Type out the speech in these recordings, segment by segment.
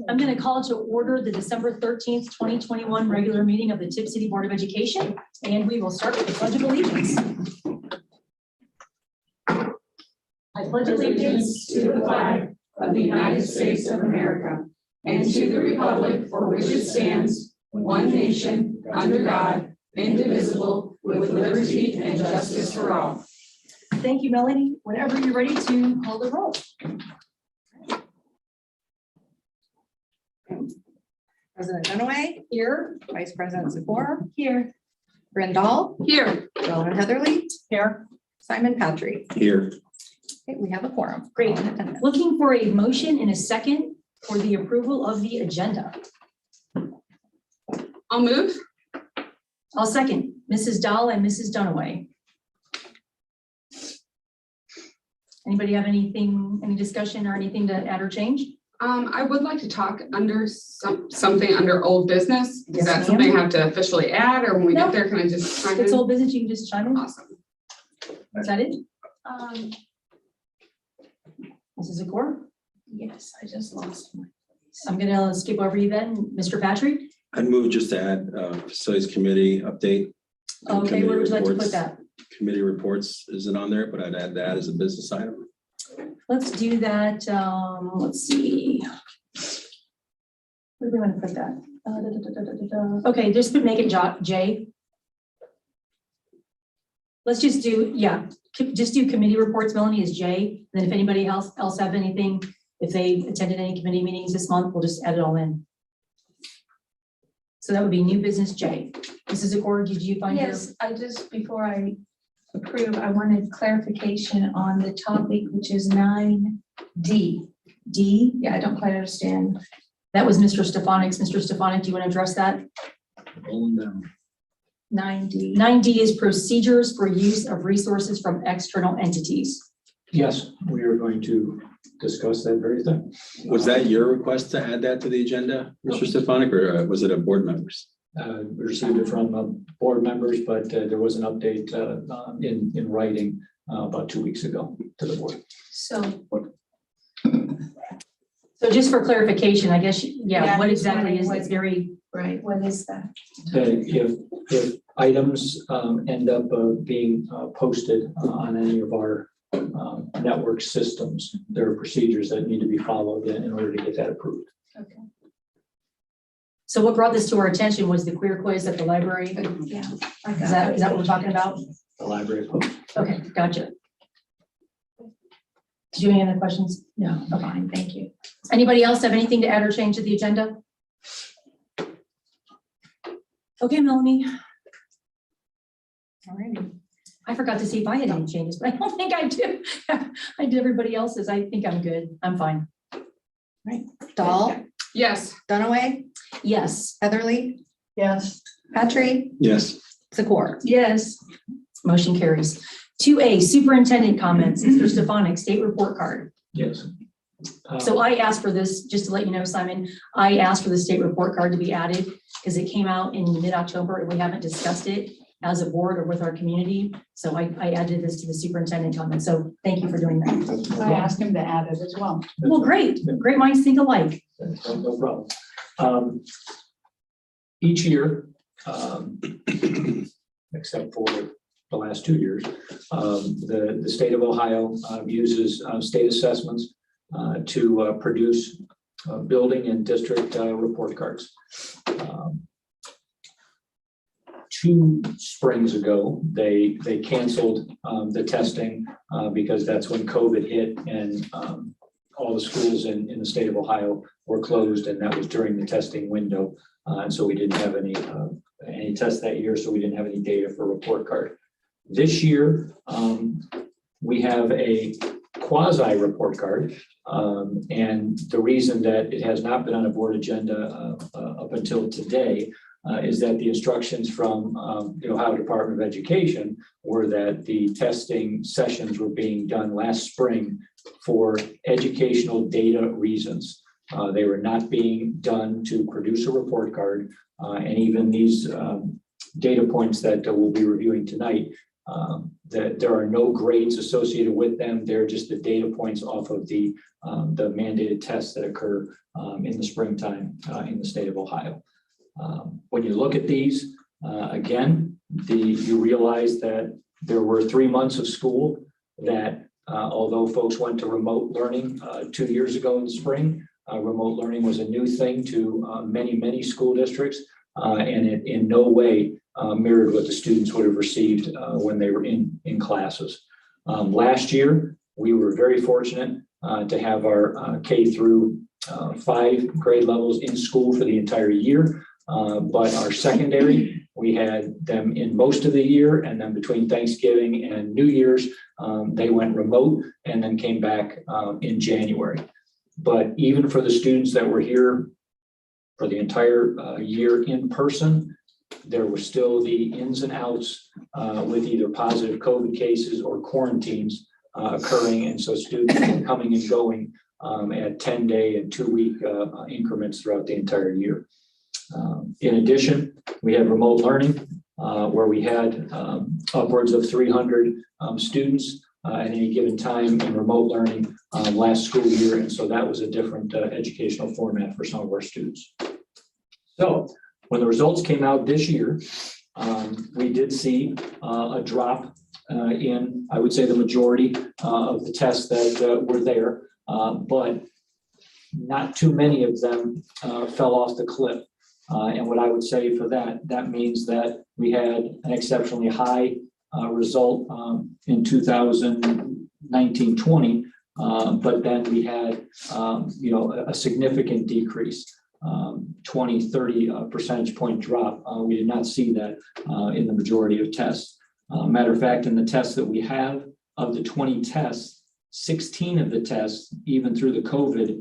I'm going to call to order the December 13th, 2021 regular meeting of the Tipp City Board of Education, and we will start with the Pledge of Allegiance. I pledge allegiance to the flag of the United States of America and to the republic for which it stands, one nation, under God, indivisible, with liberty and justice for all. Thank you, Melanie. Whenever you're ready to call the roll. President Dunaway, Here. Vice President Zakor, Here. Brendel, Here. Donna Heatherly, Here. Simon Patry. Here. Okay, we have a quorum. Great. Looking for a motion in a second for the approval of the agenda. I'll move. I'll second. Mrs. Dahl and Mrs. Dunaway. Anybody have anything, any discussion or anything to add or change? I would like to talk under something under old business. Is Yes, that ma'am. something I have to officially add, or when we No. get there, can I just chime It's in? old business, you can just chime in. Awesome. Is that it? Mrs. Zakor? Yes, I just lost my place. I'm gonna skip over you then. Mr. Patry? I'd move just to add facilities committee update. and Okay, where would you like to committee put that? Committee reports isn't on there, but I'd add that as a business item. Let's do that, let's see. Where do we want to put that? Okay, just make it J. Let's just do, yeah, just do committee reports, Melanie, is J. And then if anybody else have anything, if they attended any committee meetings this month, we'll just add it all in. So that would be new business J. Mrs. Zakor, did you find your? Yes, I just, before I approve, I wanted clarification on the topic, which is 9D. D? Yeah, I don't quite understand. That was Mr. Stefanik's. Mr. Stefanik, do you want to address that? 9D. 9D is procedures for use of resources from external entities. Yes, we are going to discuss that very thing. Was that your request to add that to the agenda, Mr. Stefanik, or was it a board member's? We received it from board members, but there was an update in writing about 2 weeks ago to the board. So, So just for clarification, I guess, yeah, Yeah, what just exactly is, wondering it's very, right, what is that? If items end up being posted on any of our network systems, there are procedures that need to be followed in order to get that approved. Okay. so what brought this to our attention was the queer quiz at the library. Yeah. Is that what we're talking about? The library post. Okay, gotcha. Did you have any other questions? No, fine, thank you. Anybody else have anything to add or change to the agenda? Okay, Melanie. All righty. I forgot to see if I had any changes, but I don't think I do. I did everybody else's. I think I'm good. I'm fine. Dahl, Yes. Dunaway, Yes. Heatherly, Yes. Patry, Yes. Zakor. Yes. Motion carries. 2A, superintendent comments. Mr. Stefanik, state report card. Yes. So I asked for this, just to let you know, Simon, I asked for the state report card to be added because it came out in mid-October and we haven't discussed it as a board or with our community. So I added this to the superintendent comment. So thank you for doing that. I asked him to add it as well. Well, great. Great minds think alike. No problem. Each year, except for the last 2 years, the state of Ohio uses state assessments to produce building and district report cards. 2 springs ago, they canceled the testing because that's when COVID hit and all the schools in the state of Ohio were closed, and that was during the testing window. And so we didn't have any tests that year, so we didn't have any data for report card. This year, we have a quasi report card. And the reason that it has not been on a board agenda up until today is that the instructions from the Ohio Department of Education were that the testing sessions were being done last spring for educational data reasons. They were not being done to produce a report card. And even these data points that we'll be reviewing tonight that there are no grades associated with them. They're just the data points off of the mandated tests that occur in the springtime in the state of Ohio. When you look at these, again, you realize that there were 3 months of school that although folks went to remote learning 2 years ago in the spring, remote learning was a new thing to many school districts, and it in no way mirrored what the students would have received when they were in classes. Last year, we were very fortunate to have our K through 5 grade levels in school for the entire year, but our secondary, we had them in most of the year, and then between Thanksgiving and New Year's, they went remote and then came back in January. But even for the students that were here for the entire year in person, there were still the ins and outs with either positive COVID cases or quarantines occurring. And so students were coming and going at 10-day and 2-week increments throughout the entire year. In addition, we had remote learning where we had upwards of 300 students at any given time in remote learning last school year. And so that was a different educational format for some of our students. So when the results came out this year, we did see a drop in, I would say, the majority of the tests that were there, but not too many of them fell off the cliff. And what I would say for that means that we had an exceptionally high result in 2019-20, but then we had a significant decrease, 20-30 percentage point drop. We did not see that in the majority of tests. Matter of fact, in the tests that we have, of the 20 tests, 16 of the tests, even through the COVID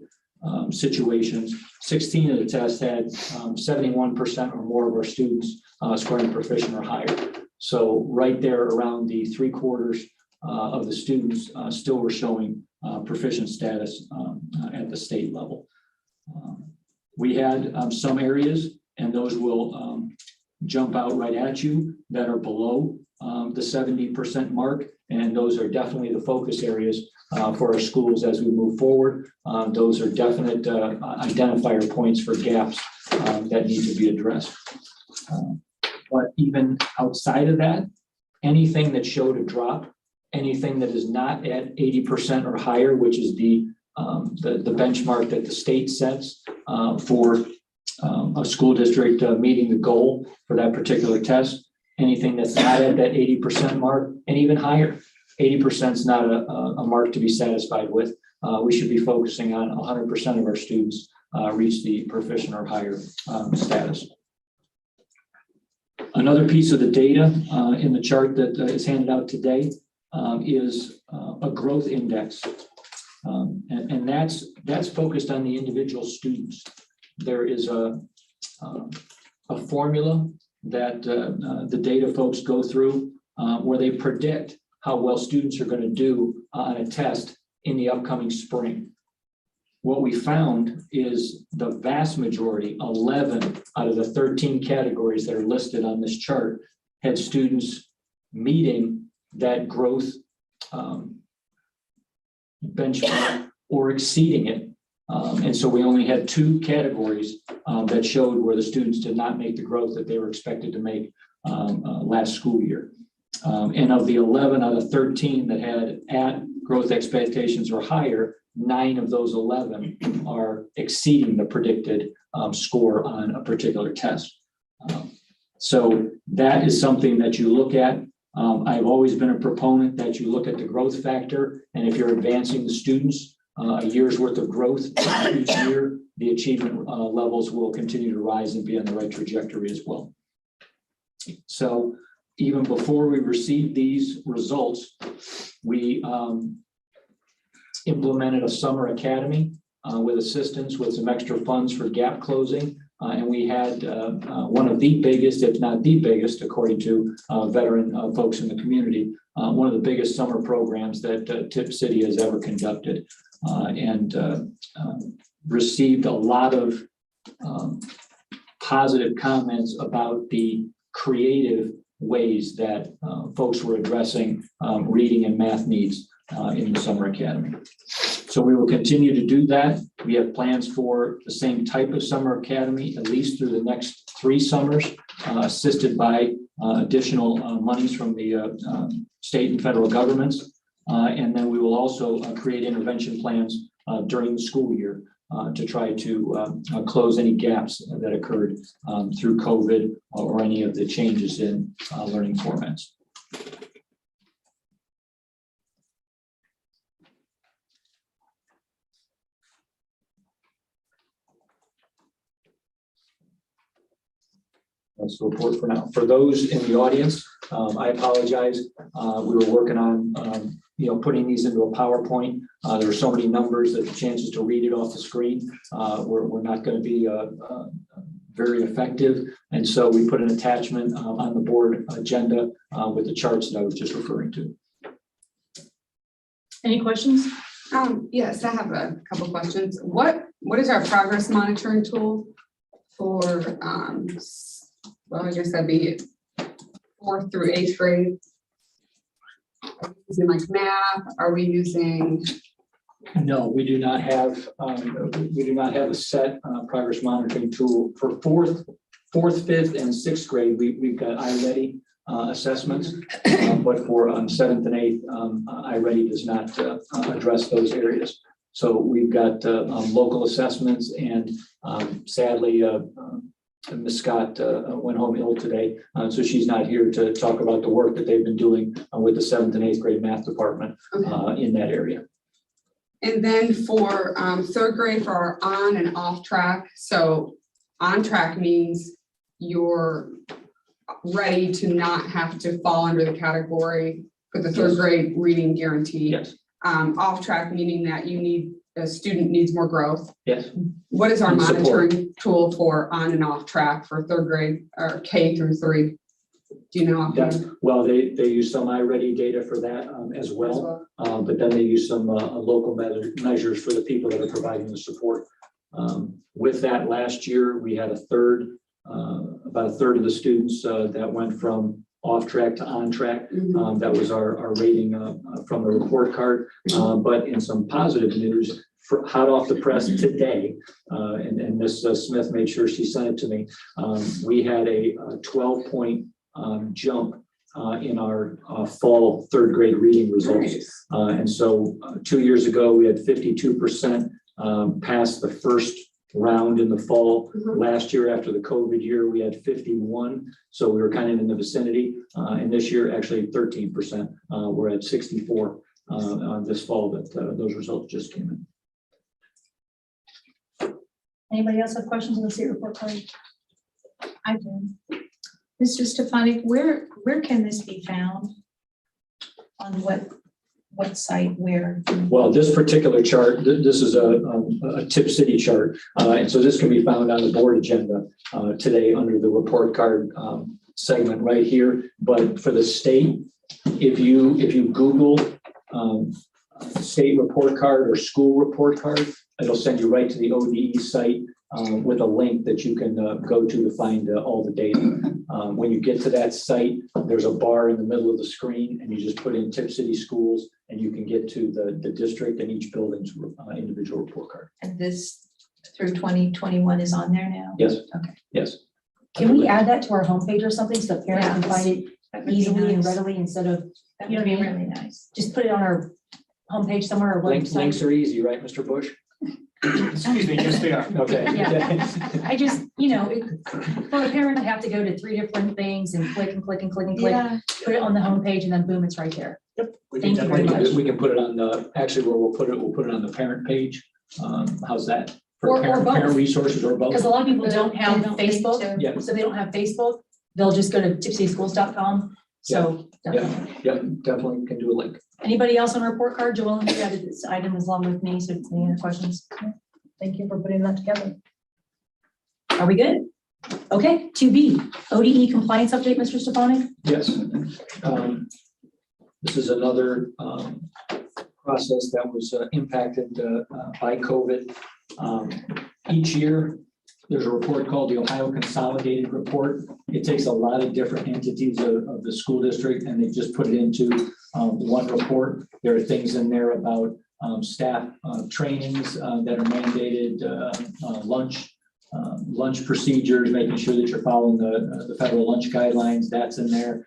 situations, 16 of the tests had 71% or more of our students scoring proficient or higher. So right there around the 3/4 of the students still were showing proficient status at the state level. We had some areas, and those will jump out right at you, that are below the 70% mark, and those are definitely the focus areas for our schools as we move forward. Those are definite identifier points for gaps that need to be addressed. But even outside of that, anything that showed a drop, anything that is not at 80% or higher, which is the benchmark that the state sets for a school district meeting the goal for that particular test, anything that's not at that 80% mark, and even higher. 80% is not a mark to be satisfied with. We should be focusing on 100% of our students reach the proficient or higher status. Another piece of the data in the chart that is handed out today is a growth index. And that's focused on the individual students. There is a formula that the data folks go through where they predict how well students are going to do on a test in the upcoming spring. What we found is the vast majority, 11 out of the 13 categories that are listed on this chart, had students meeting that growth benchmark or exceeding it. And so we only had 2 categories that showed where the students did not make the growth that they were expected to make last school year. And of the 11 out of 13 that had at growth expectations or higher, 9 of those 11 are exceeding the predicted score on a particular test. So that is something that you look at. I've always been a proponent that you look at the growth factor, and if you're advancing the students a year's worth of growth each year, the achievement levels will continue to rise and be on the right trajectory as well. So even before we received these results, we implemented a summer academy with assistance with some extra funds for gap closing. And we had one of the biggest, if not the biggest, according to veteran folks in the community, one of the biggest summer programs that Tipp City has ever conducted, and received a lot of positive comments about the creative ways that folks were addressing reading and math needs in the summer academy. So we will continue to do that. We have plans for the same type of summer academy, at least through the next 3 summers, assisted by additional monies from the state and federal governments. And then we will also create intervention plans during the school year to try to close any gaps that occurred through COVID or any of the changes in learning formats. That's the report for now. For those in the audience, I apologize. We were working on, putting these into a PowerPoint. There are so many numbers that the chances to read it off the screen were not going to be very effective. And so we put an attachment on the board agenda with the charts that I was just referring to. Any questions? Yes, I have a couple questions. What is our progress monitoring tool for, well, I guess that'd be 4th through 8th grade? Are we using like math? Are we using? No, we do not have a set progress monitoring tool for 4th, 5th, and 6th grade. We've got iReady assessments, but for 7th and 8th, iReady does not address those areas. So we've got local assessments, and sadly, Ms. Scott went home ill today, so she's not here to talk about the work that they've been doing with the 7th and 8th grade math department in that area. And then for 3rd grade, for our on and off track. So on track means you're ready to not have to fall under the category for the 3rd grade reading guarantee. Yes. Off track meaning that a student needs more growth. Yes. What is our And support. monitoring tool for on and off track for 3rd grade or K through 3? Do you know? Well, they use some iReady data for that as well, but then they use some local measures for the people that are providing the support. With that, last year we had about a third of the students that went from off track to on track. That was our rating from the report card. But in some positive news, hot off the press today, and Ms. Smith made sure she sent it to me, we had a 12-point jump in our fall 3rd grade reading results. Nice. And so 2 years ago, we had 52% pass the first round in the fall. Last year, after the COVID year, we had 51. So we were kind of in the vicinity. And this year, actually 13%. We're at 64 this fall that those results just came in. Anybody else have questions on the state report card? I do. Mr. Stefanik, where can this be found? On what site, where? Well, this particular chart, this is a Tipp City chart. And so this can be found on the board agenda today under the report card segment right here. But for the state, if you Google state report card or school report card, it'll send you right to the ODE site with a link that you can go to find all the data. When you get to that site, there's a bar in the middle of the screen, and you just put in Tipp City Schools, and you can get to the district and each building's individual report card. And this through 2021 is on there now? Yes. Okay. Yes. Can we add that to our homepage or something so parents can find it That would be easily and nice. readily instead of, That you know would be what I mean? really nice. Just put it on our homepage somewhere or Links website? are easy, right, Mr. Bush? Excuse me, yes, they are. Okay. Yeah. I just, for a parent to have to go to 3 different things and click and click and click and click, Yeah, put it on the homepage and then boom, it's right there. We Thank can you very definitely much. do We can put it on actually where we'll put it on the parent page. How's that? For Or parent both. resources or both? Because a lot of people don't have They don't need Facebook, to. Yeah. so they don't have Facebook. They'll just go to tipcityschools.com. So definitely. Yeah, definitely can do a link. Anybody else on our report card? Joellen, you added this item as long with me, so any other questions? Thank you for putting that together. Are we good? Okay, 2B, ODE compliance update, Mr. Stefanik? Yes. This is another process that was impacted by COVID. Each year, there's a report called the Ohio Consolidated Report. It takes a lot of different entities of the school district and they just put it into one report. There are things in there about staff trainings that are mandated, lunch procedures, making sure that you're following the federal lunch guidelines. That's in there.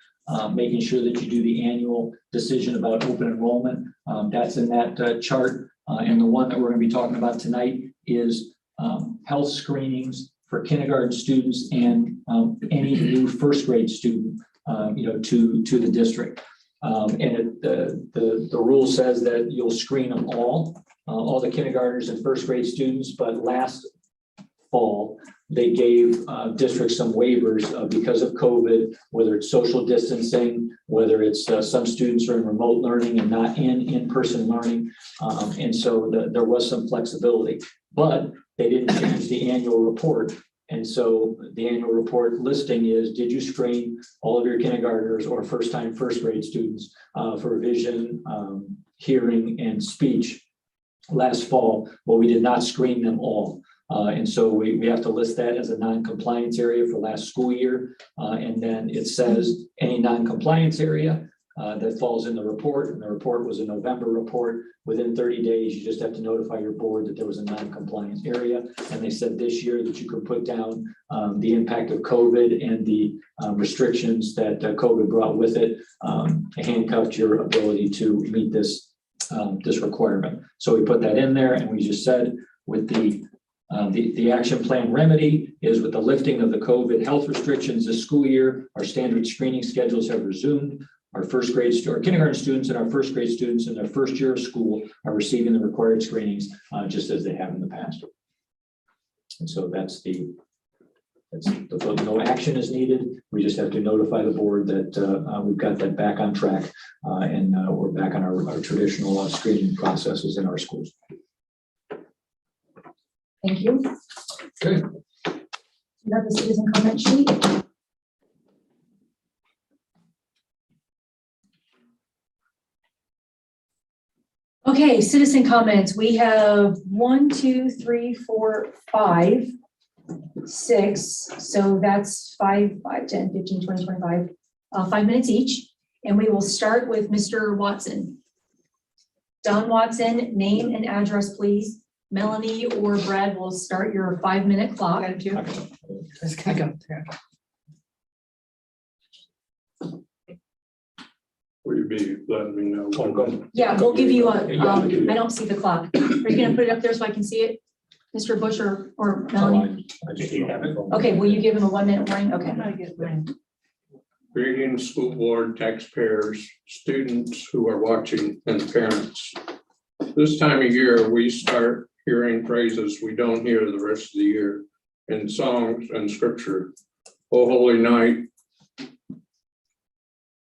Making sure that you do the annual decision about open enrollment. That's in that chart. And the one that we're going to be talking about tonight is health screenings for kindergarten students and any new first grade student, to the district. And the rule says that you'll screen them all the kindergartners and first grade students, but last fall, they gave districts some waivers because of COVID, whether it's social distancing, whether it's some students are in remote learning and not in-person learning. And so there was some flexibility, but they didn't change the annual report. And so the annual report listing is, did you screen all of your kindergartners or first-time first grade students for vision, hearing, and speech last fall? Well, we did not screen them all. And so we have to list that as a non-compliance area for last school year. And then it says any non-compliance area that falls in the report, and the report was a November report, within 30 days, you just have to notify your board that there was a non-compliance area. And they said this year that you could put down the impact of COVID and the restrictions that COVID brought with it, handcuffed your ability to meet this requirement. So we put that in there, and we just said with the action plan remedy is with the lifting of the COVID health restrictions this school year, our standard screening schedules have resumed. Our kindergarten students and our first grade students in their first year of school are receiving the required screenings just as they have in the past. And so that's the no action is needed. We just have to notify the board that we've got that back on track and we're back on our traditional screening processes in our schools. Thank you. Good. You have the citizen comment sheet. Okay, citizen comments. We have 1, 2, 3, 4, 5, 6. So that's 5, 10, 15, 20, 25, 5 minutes each. And we will start with Mr. Watson. Don Watson, name and address, please. Melanie or Brad will start your 5-minute clock. Just gotta go through. Will you be letting me know? Yeah, we'll give you a, I don't see the clock. Are you gonna put it up there so I can see it? Mr. Bush or Melanie? Okay, will you give him a 1-minute warning? Okay. Greetings, school board, taxpayers, students who are watching, and parents. This time of year, we start hearing phrases we don't hear the rest of the year in songs and scripture. O holy night,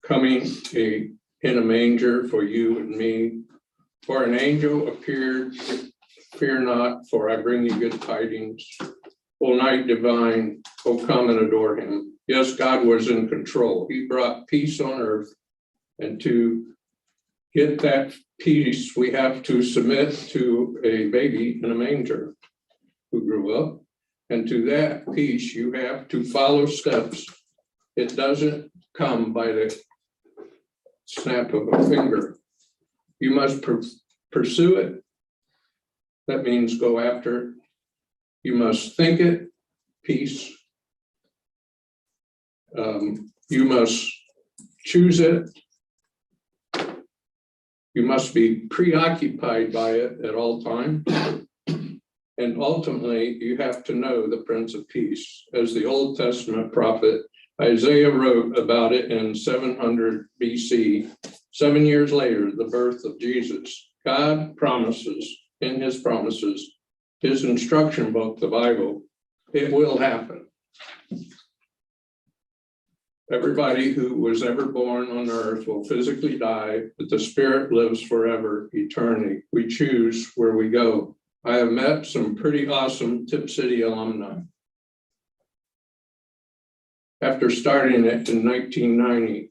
coming in a manger for you and me. For an angel appeared, fear not, for I bring you good tidings. O night divine, oh come and adore him. Yes, God was in control. He brought peace on earth, and to get that peace, we have to submit to a baby in a manger who grew up. And to that peace, you have to follow steps. It doesn't come by the snap of a finger. You must pursue it. That means go after it. You must think it, peace. You must choose it. You must be preoccupied by it at all times. And ultimately, you have to know the Prince of Peace. As the Old Testament prophet Isaiah wrote about it in 700 BC, 7 years later, the birth of Jesus. God promises in his promises, his instruction book, the Bible, it will happen. Everybody who was ever born on earth will physically die, but the spirit lives forever, eternity. We choose where we go. I have met some pretty awesome Tipp City alumni. After starting it in 1990,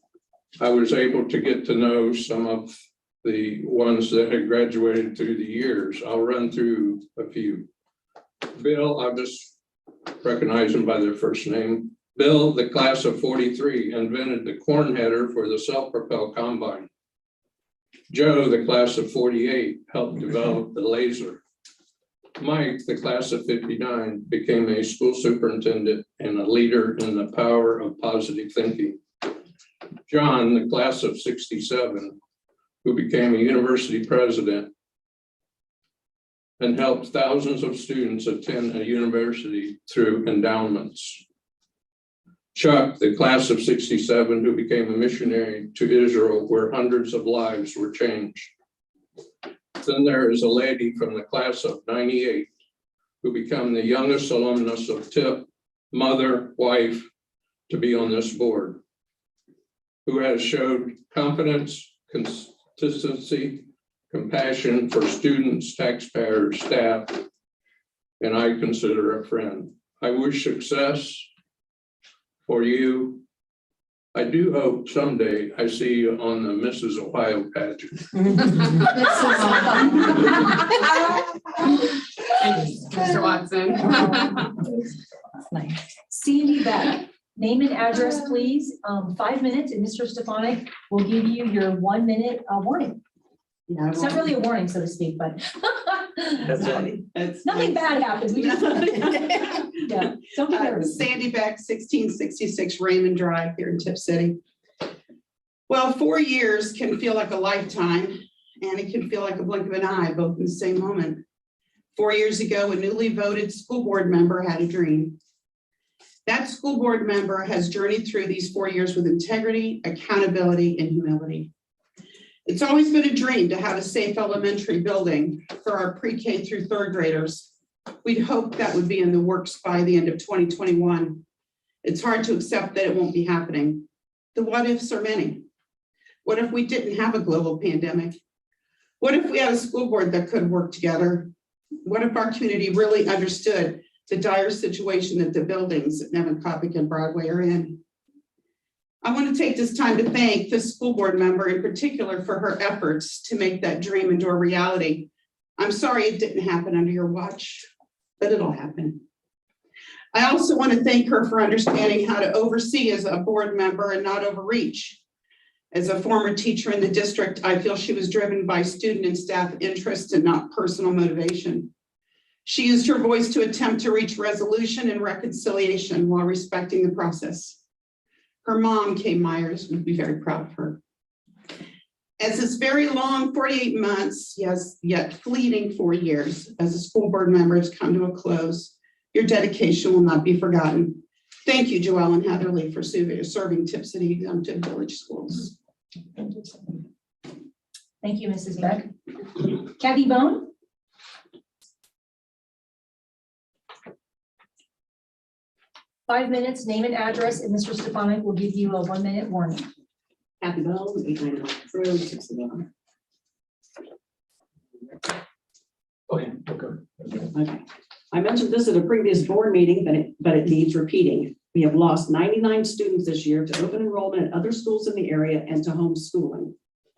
I was able to get to know some of the ones that had graduated through the years. I'll run through a few. Bill, I was recognize them by their first name. Bill, the class of 43, invented the corn header for the self-propelled combine. Joe, the class of 48, helped develop the laser. Mike, the class of 59, became a school superintendent and a leader in the power of positive thinking. John, the class of 67, who became a university president and helped thousands of students attend a university through endowments. Chuck, the class of 67, who became a missionary to Israel, where hundreds of lives were changed. Then there is a lady from the class of 98, who became the youngest alumnus of Tipp, mother, wife, to be on this board, who has showed confidence, consistency, compassion for students, taxpayers, staff, and I consider a friend. I wish success for you. I do hope someday I see you on the Mrs. Ohio pageant. Mr. Watson. Nice. Sandy Beck, name and address, please. 5 minutes, and Mr. Stefanik will give you your 1 minute warning. Yeah, It's not really a warning, so to speak, but That's right. nothing bad happens. We just, yeah, don't get nervous. Sandy Beck, 1666 Raymond Drive here in Tipp City. Well, 4 years can feel like a lifetime, and it can feel like a blink of an eye, both in the same moment. 4 years ago, a newly voted school board member had a dream. That school board member has journeyed through these 4 years with integrity, accountability, and humility. It's always been a dream to have a safe elementary building for our pre-K through third graders. We'd hoped that would be in the works by the end of 2021. It's hard to accept that it won't be happening. The what ifs are many. What if we didn't have a global pandemic? What if we had a school board that could work together? What if our community really understood the dire situation that the buildings at Nevenkovic and Broadway are in? I want to take this time to thank this school board member in particular for her efforts to make that dream into a reality. I'm sorry it didn't happen under your watch, but it'll happen. I also want to thank her for understanding how to oversee as a board member and not overreach. As a former teacher in the district, I feel she was driven by student and staff interest and not personal motivation. She used her voice to attempt to reach resolution and reconciliation while respecting the process. Her mom, Kay Myers, would be very proud of her. As this very long 48 months, yes, yet fleeting 4 years, as a school board member has come to a close, your dedication will not be forgotten. Thank you, Joelle and Heatherly, for serving Tipp City Exempted Village Schools. Thank you, Mrs. Beck. Kathy Bone? Five minutes, name and address, and Mr. Stefanik will give you a 1 minute warning. Happy Bell, 899 Road, Tipp City. Okay. Okay. I mentioned this at a previous board meeting, but it needs repeating. We have lost 99 students this year to open enrollment at other schools in the area and to homeschooling.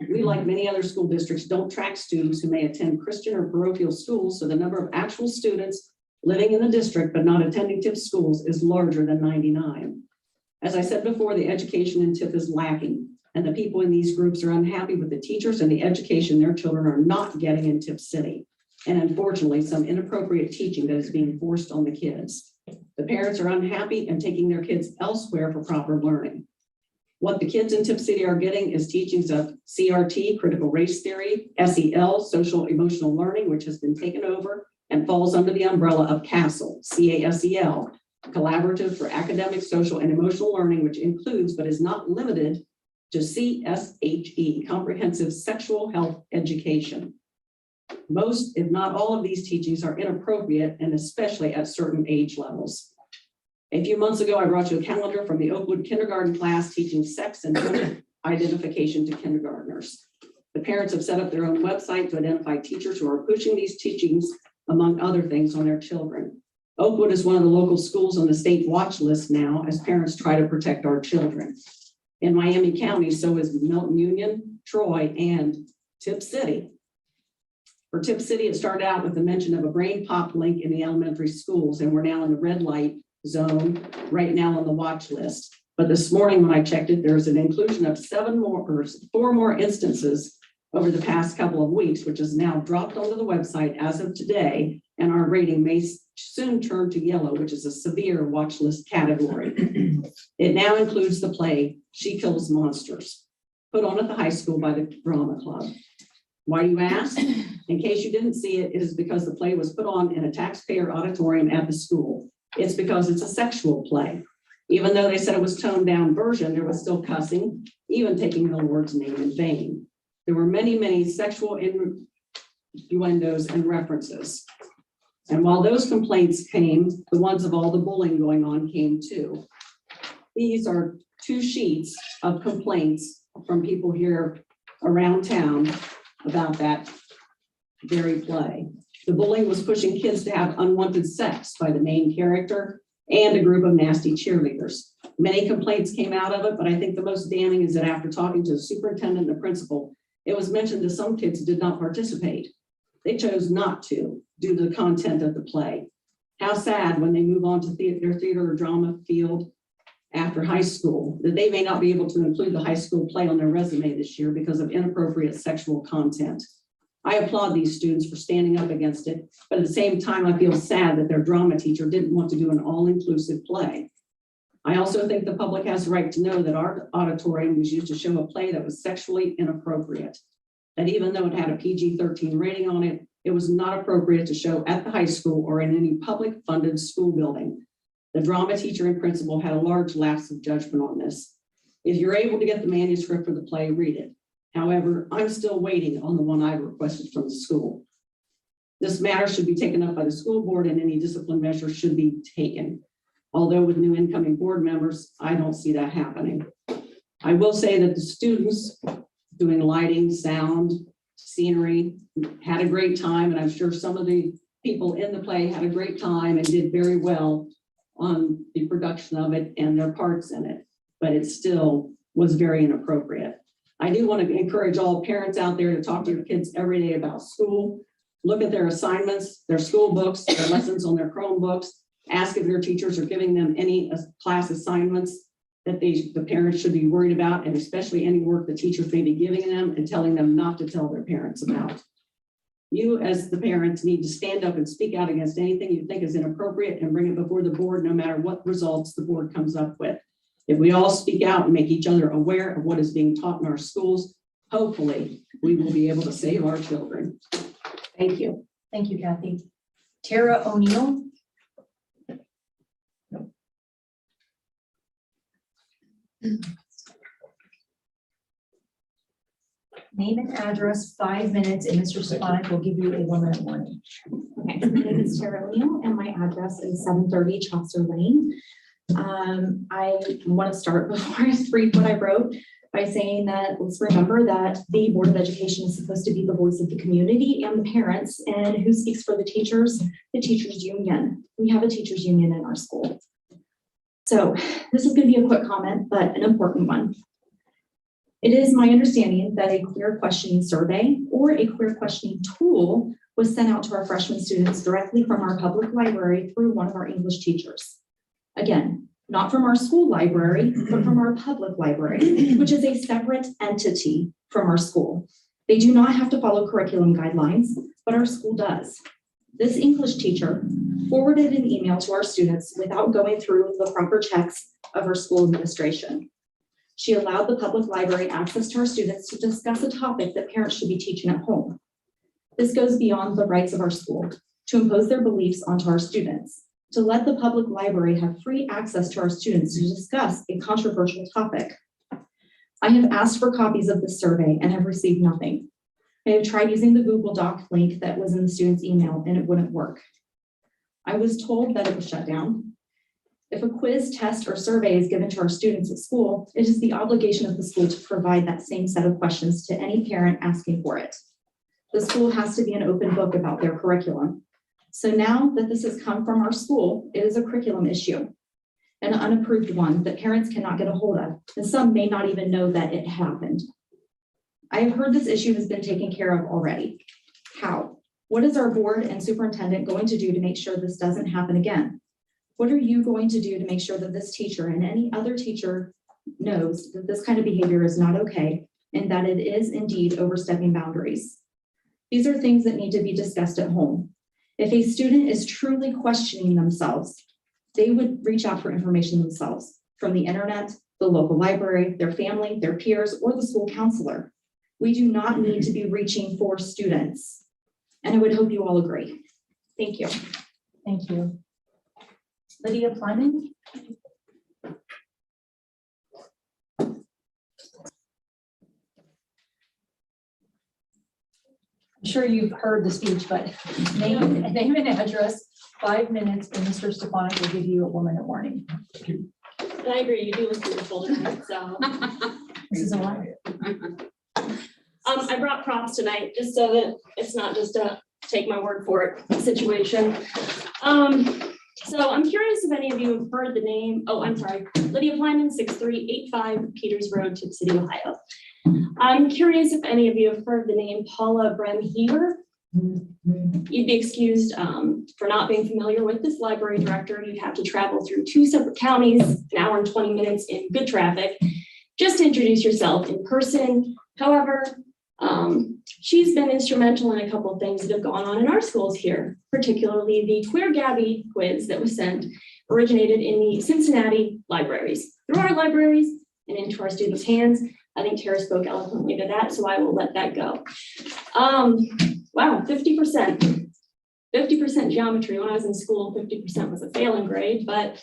We, like many other school districts, don't track students who may attend Christian or parochial schools, so the number of actual students living in the district but not attending Tipp schools is larger than 99. As I said before, the education in Tipp is lacking, and the people in these groups are unhappy with the teachers and the education their children are not getting in Tipp City. And unfortunately, some inappropriate teaching that is being forced on the kids. The parents are unhappy and taking their kids elsewhere for proper learning. What the kids in Tipp City are getting is teachings of CRT, critical race theory, SEL, social emotional learning, which has been taken over and falls under the umbrella of CASEL, CASEL, Collaborative for Academic, Social, and Emotional Learning, which includes but is not limited to CSHE, Comprehensive Sexual Health Education. Most, if not all, of these teachings are inappropriate, and especially at certain age levels. A few months ago, I brought you a calendar from the Oakwood kindergarten class teaching sex and gender identification to kindergartners. The parents have set up their own website to identify teachers who are pushing these teachings, among other things, on their children. Oakwood is one of the local schools on the state watch list now as parents try to protect our children. In Miami County, so is Milton Union, Troy, and Tipp City. For Tipp City, it started out with the mention of a brain pop link in the elementary schools, and we're now in the red light zone, right now on the watch list. But this morning when I checked it, there's an inclusion of 4 more instances over the past couple of weeks, which is now dropped onto the website as of today, and our rating may soon turn to yellow, which is a severe watch list category. It now includes the play She Kills Monsters, put on at the high school by the drama club. Why, you ask? In case you didn't see it, it is because the play was put on in a taxpayer auditorium at the school. It's because it's a sexual play. Even though they said it was toned down version, there was still cussing, even taking the Lord's name in vain. There were many, many sexual innuendos and references. And while those complaints came, the ones of all the bullying going on came too. These are 2 sheets of complaints from people here around town about that very play. The bullying was pushing kids to have unwanted sex by the main character and a group of nasty cheerleaders. Many complaints came out of it, but I think the most damning is that after talking to the superintendent and the principal, it was mentioned that some kids did not participate. They chose not to due to the content of the play. How sad when they move on to their theater or drama field after high school, that they may not be able to include the high school play on their resume this year because of inappropriate sexual content. I applaud these students for standing up against it, but at the same time, I feel sad that their drama teacher didn't want to do an all-inclusive play. I also think the public has the right to know that our auditorium was used to show a play that was sexually inappropriate. That even though it had a PG-13 rating on it, it was not appropriate to show at the high school or in any public funded school building. The drama teacher and principal had a large lapse of judgment on this. If you're able to get the manuscript for the play, read it. However, I'm still waiting on the one I requested from the school. This matter should be taken up by the school board and any discipline measure should be taken. Although with new incoming board members, I don't see that happening. I will say that the students doing lighting, sound, scenery, had a great time, and I'm sure some of the people in the play had a great time and did very well on the production of it and their parts in it, but it still was very inappropriate. I do want to encourage all parents out there to talk to your kids every day about school, look at their assignments, their school books, their lessons on their Chromebooks, ask if their teachers are giving them any class assignments that the parents should be worried about, and especially any work the teachers may be giving them and telling them not to tell their parents about. You as the parents need to stand up and speak out against anything you think is inappropriate and bring it before the board, no matter what results the board comes up with. If we all speak out and make each other aware of what is being taught in our schools, hopefully we will be able to save our children. Thank you. Thank you, Kathy. Tara O'Neill. Name and address, 5 minutes, and Mr. Stefanik will give you a 1-minute warning. Okay, my name is Tara O'Neill and my address is 730 Chaucer Lane. I want to start before I read what I wrote by saying that let's remember that the Board of Education is supposed to be the voice of the community and the parents, and who speaks for the teachers? The teachers union. We have a teachers union in our school. So this is going to be a quick comment, but an important one. It is my understanding that a queer questioning survey or a queer questioning tool was sent out to our freshman students directly from our public library through one of our English teachers. Again, not from our school library, but from our public library, which is a separate entity from our school. They do not have to follow curriculum guidelines, but our school does. This English teacher forwarded an email to our students without going through the proper checks of our school administration. She allowed the public library access to our students to discuss a topic that parents should be teaching at home. This goes beyond the rights of our school to impose their beliefs onto our students, to let the public library have free access to our students to discuss a controversial topic. I have asked for copies of this survey and have received nothing. I have tried using the Google Doc link that was in the student's email and it wouldn't work. I was told that it was shut down. If a quiz, test, or survey is given to our students at school, it is the obligation of the school to provide that same set of questions to any parent asking for it. The school has to be an open book about their curriculum. So now that this has come from our school, it is a curriculum issue, an unapproved one that parents cannot get a hold of, and some may not even know that it happened. I have heard this issue has been taken care of already. How? What is our board and superintendent going to do to make sure this doesn't happen again? What are you going to do to make sure that this teacher and any other teacher knows that this kind of behavior is not okay and that it is indeed overstepping boundaries? These are things that need to be discussed at home. If a student is truly questioning themselves, they would reach out for information themselves from the internet, the local library, their family, their peers, or the school counselor. We do not need to be reaching for students. And I would hope you all agree. Thank you. Thank you. Lydia Plyman? I'm sure you've heard the speech, but name and address, 5 minutes, and Mr. Stefanik will give you a 1-minute warning. And I agree, you do look beautiful tonight, so. This is a lot. I brought props tonight, just so that it's not just a take my word for it situation. So I'm curious if any of you have heard the name, Lydia Plyman, 6385 Peters Road, Tipp City, Ohio. I'm curious if any of you have heard the name Paula Brem-Heaver. You'd be excused for not being familiar with this library director. You'd have to travel through 2 separate counties, an hour and 20 minutes in good traffic, just to introduce yourself in person. However, she's been instrumental in a couple of things that have gone on in our schools here, particularly the Queer Gabby quiz that was sent, originated in the Cincinnati libraries, through our libraries and into our students' hands. I think Tara spoke eloquently to that, so I will let that go. Wow, 50%. 50% geometry. When I was in school, 50% was a failing grade, but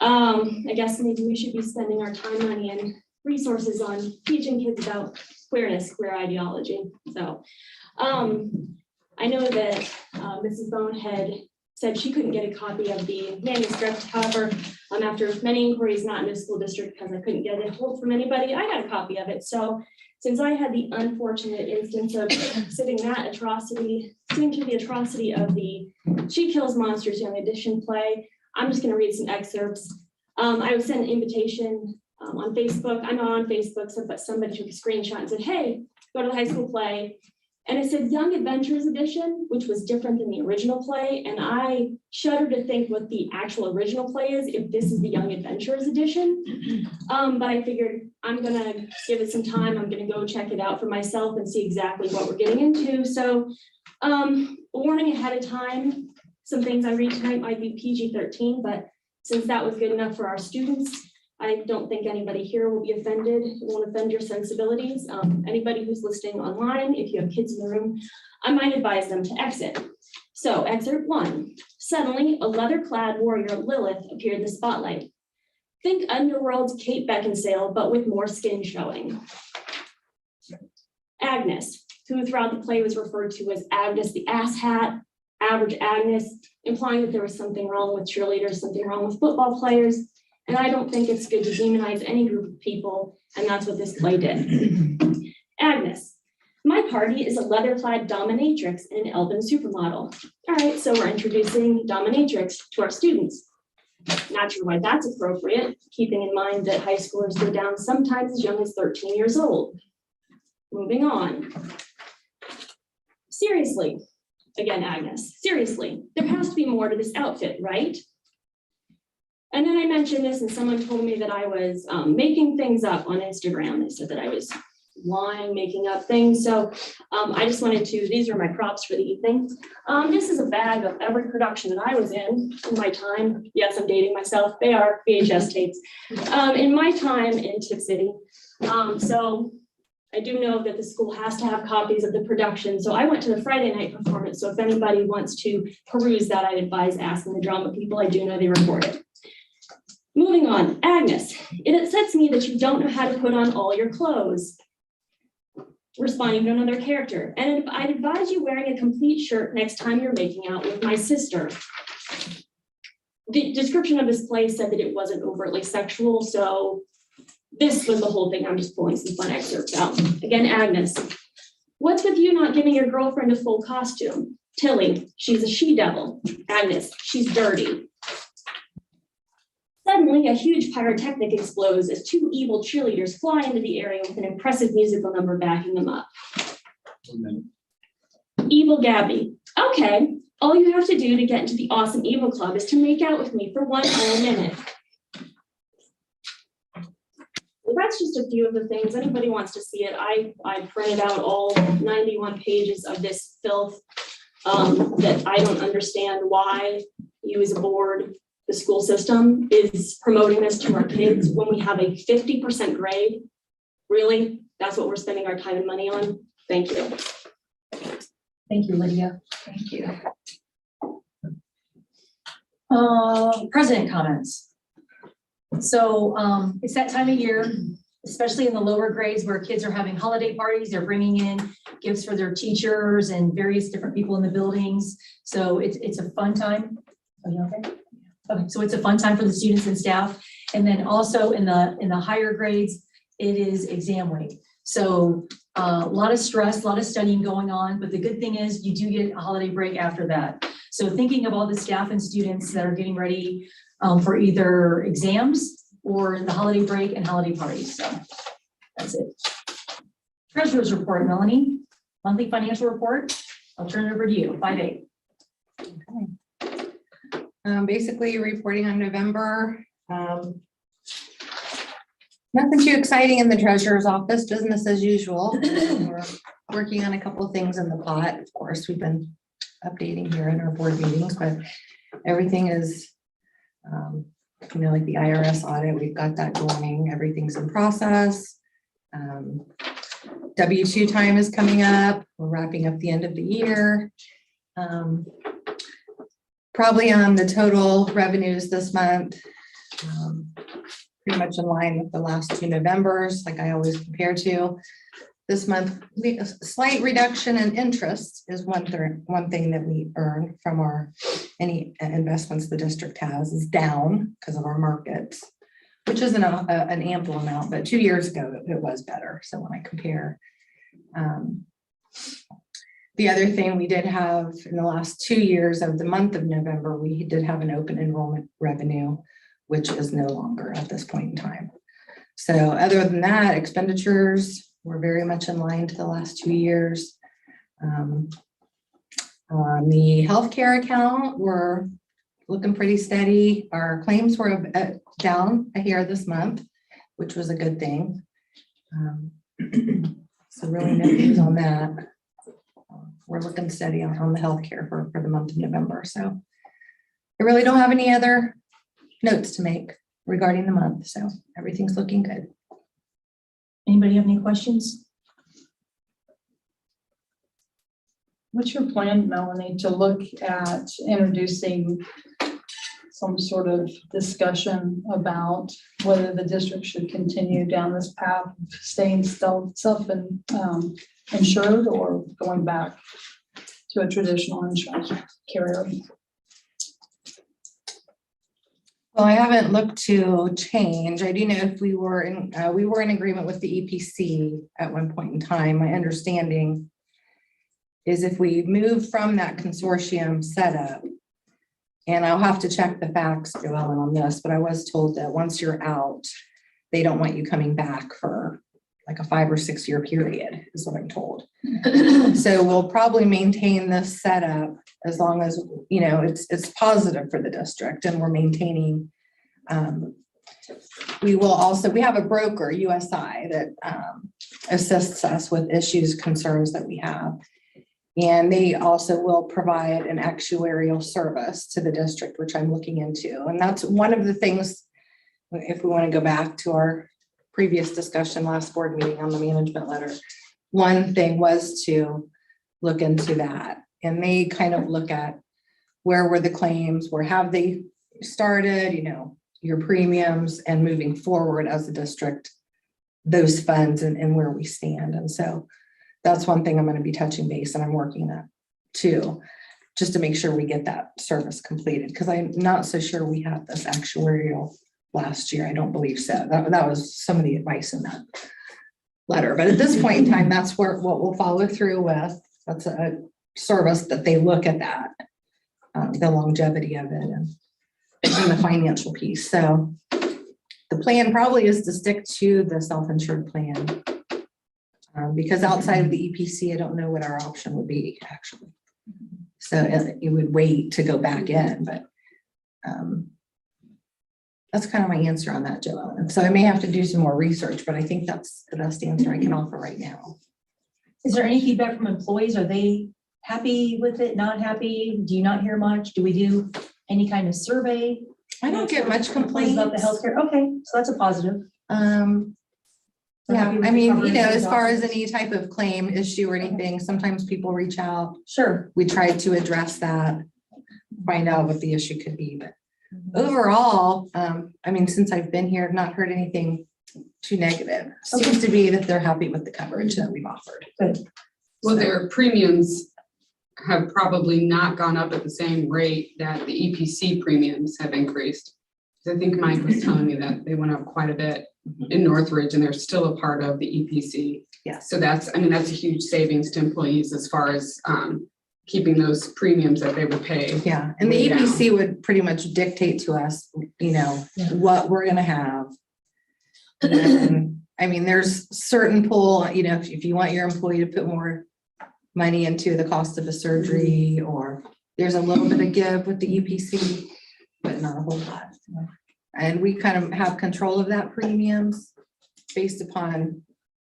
I guess maybe we should be spending our time, money, and resources on teaching kids about queerness, queer ideology. So I know that Mrs. Bonehead said she couldn't get a copy of the manuscript. However, after many inquiries, not in a school district because I couldn't get it hold from anybody, I got a copy of it. So since I had the unfortunate instance of sitting through the atrocity of the She Kills Monsters Young Edition play, I'm just going to read some excerpts. I was sent an invitation on Facebook. I'm not on Facebook, but somebody took a screenshot and said, hey, go to the high school play. And it said Young Adventures Edition, which was different than the original play. And I shudder to think what the actual original play is if this is the Young Adventures Edition. But I figured I'm gonna give it some time. I'm gonna go check it out for myself and see exactly what we're getting into. So warning ahead of time, some things I read tonight might be PG-13, but since that was good enough for our students, I don't think anybody here will be offended. It won't offend your sensibilities. Anybody who's listening online, if you have kids in the room, I might advise them to exit. So excerpt 1. Suddenly, a leather-clad warrior Lilith appeared in the spotlight. Think Underworld's Kate Beckinsale, but with more skin showing. Agnes, who throughout the play was referred to as Agnes the asshat, average Agnes, implying that there was something wrong with cheerleaders, something wrong with football players. And I don't think it's good to demonize any group of people, and that's what this play did. Agnes, my party is a leather-clad dominatrix and an elven supermodel. All right, so we're introducing dominatrix to our students. Not sure why that's appropriate, keeping in mind that high schoolers go down sometimes as young as 13 years old. Moving on. Seriously, again, Agnes, seriously, there has to be more to this outfit, right? And then I mentioned this and someone told me that I was making things up on Instagram. They said that I was lying, making up things. So I just wanted to, these are my props for the evening. This is a bag of every production that I was in my time. Yes, I'm dating myself. They are VHS tapes. In my time in Tipp City. So I do know that the school has to have copies of the production. So I went to the Friday night performance. So if anybody wants to peruse that, I'd advise asking the drama people. I do know they record it. Moving on, Agnes, it upsets me that you don't know how to put on all your clothes. Responding to another character. And I'd advise you wearing a complete shirt next time you're making out with my sister. The description of this play said that it wasn't overtly sexual, so this was the whole thing. I'm just pulling some fun excerpts out. Again, Agnes, what's with you not giving your girlfriend a full costume? Tilly, she's a she-devil. Agnes, she's dirty. Suddenly, a huge pyrotechnic explodes as 2 evil cheerleaders fly into the area with an impressive musical number backing them up. Evil Gabby. Okay, all you have to do to get into the awesome evil club is to make out with me for 1 whole minute. Well, that's just a few of the things. Anybody wants to see it, I printed out all 91 pages of this filth that I don't understand why you as a board, the school system is promoting this to our kids when we have a 50% grade. Really? That's what we're spending our time and money on? Thank you. Thank you, Lydia. Thank you. President comments. So it's that time of year, especially in the lower grades where kids are having holiday parties, they're bringing in gifts for their teachers and various different people in the buildings. So it's a fun time. Are you okay? Okay, so it's a fun time for the students and staff. And then also in the higher grades, it is exam week. So a lot of stress, a lot of studying going on, but the good thing is you do get a holiday break after that. So thinking of all the staff and students that are getting ready for either exams or the holiday break and holiday parties. So that's it. Treasurer's report, Melanie. Monthly financial report. I'll turn it over to you. 5-8. Basically reporting on November. Nothing too exciting in the treasurer's office, business as usual. We're working on a couple of things in the pot. Of course, we've been updating here in our board meetings, but everything is, like the IRS audit, we've got that going. Everything's in process. W-2 time is coming up. We're wrapping up the end of the year. Probably on the total revenues this month, pretty much in line with the last 2 Novembers, like I always compare to. This month, a slight reduction in interest is one thing that we earn from any investments the district has is down because of our markets, which isn't an ample amount, but 2 years ago it was better. So when I compare, the other thing we did have in the last 2 years of the month of November, we did have an open enrollment revenue, which is no longer at this point in time. So other than that, expenditures were very much in line to the last 2 years. On the healthcare account, we're looking pretty steady. Our claims were down here this month, which was a good thing. So really no news on that. We're looking steady on the healthcare for the month of November. So I really don't have any other notes to make regarding the month. So everything's looking good. Anybody have any questions? What's your plan, Melanie, to look at introducing some sort of discussion about whether the district should continue down this path of staying self-insured or going back to a traditional insurance carrier? Well, I haven't looked to change. I do know if we were in agreement with the EPC at one point in time. My understanding is if we move from that consortium setup, and I'll have to check the facts, Joellen, on this, but I was told that once you're out, they don't want you coming back for like a 5 or 6 year period, is what I'm told. So we'll probably maintain this setup as long as, it's positive for the district and we're maintaining. We have a broker, USI, that assists us with issues, concerns that we have. And they also will provide an actuarial service to the district, which I'm looking into. And that's one of the things, if we want to go back to our previous discussion last board meeting on the management letter, one thing was to look into that. And they kind of look at where were the claims, where have they started, your premiums, and moving forward as a district, those funds and where we stand. And so that's one thing I'm going to be touching base, and I'm working that too, just to make sure we get that service completed, because I'm not so sure we had this actuarial last year. I don't believe so. That was some of the advice in that letter. But at this point in time, that's what we'll follow through with. That's a service that they look at that, the longevity of it and the financial piece. So the plan probably is to stick to the self-insured plan Because outside of the EPC, I don't know what our option would be, actually. So it would wait to go back in, but that's kind of my answer on that, Joellen. So I may have to do some more research, but I think that's the best answer I can offer right now. Is there any feedback from employees? Are they happy with it, not happy? Do you not hear much? Do we do any kind of survey? I don't get much Complaints about the complaints. healthcare? Okay, so that's a positive. They're Yeah, happy with I the mean, coverage of as the far as doctors? any type of claim issue or anything, sometimes people reach out. Sure. We tried to address that, find out what the issue could be, but overall, I mean, since I've been here, I've not heard anything too negative. Seems to be that they're happy with the coverage that we've offered. Good. Well, their premiums have probably not gone up at the same rate that the EPC premiums have increased. I think Mike was telling me that they went up quite a bit in Northridge and they're still a part of the EPC. Yes. So that's a huge savings to employees as far as keeping those premiums that they would pay. Yeah, and the Way down. EPC would pretty much dictate to us, what we're gonna have. And, I mean, there's certain pull, if you want your employee to put more money into the cost of a surgery, or there's a little bit of give with the EPC, but not a whole lot. And we kind of have control of that premiums based upon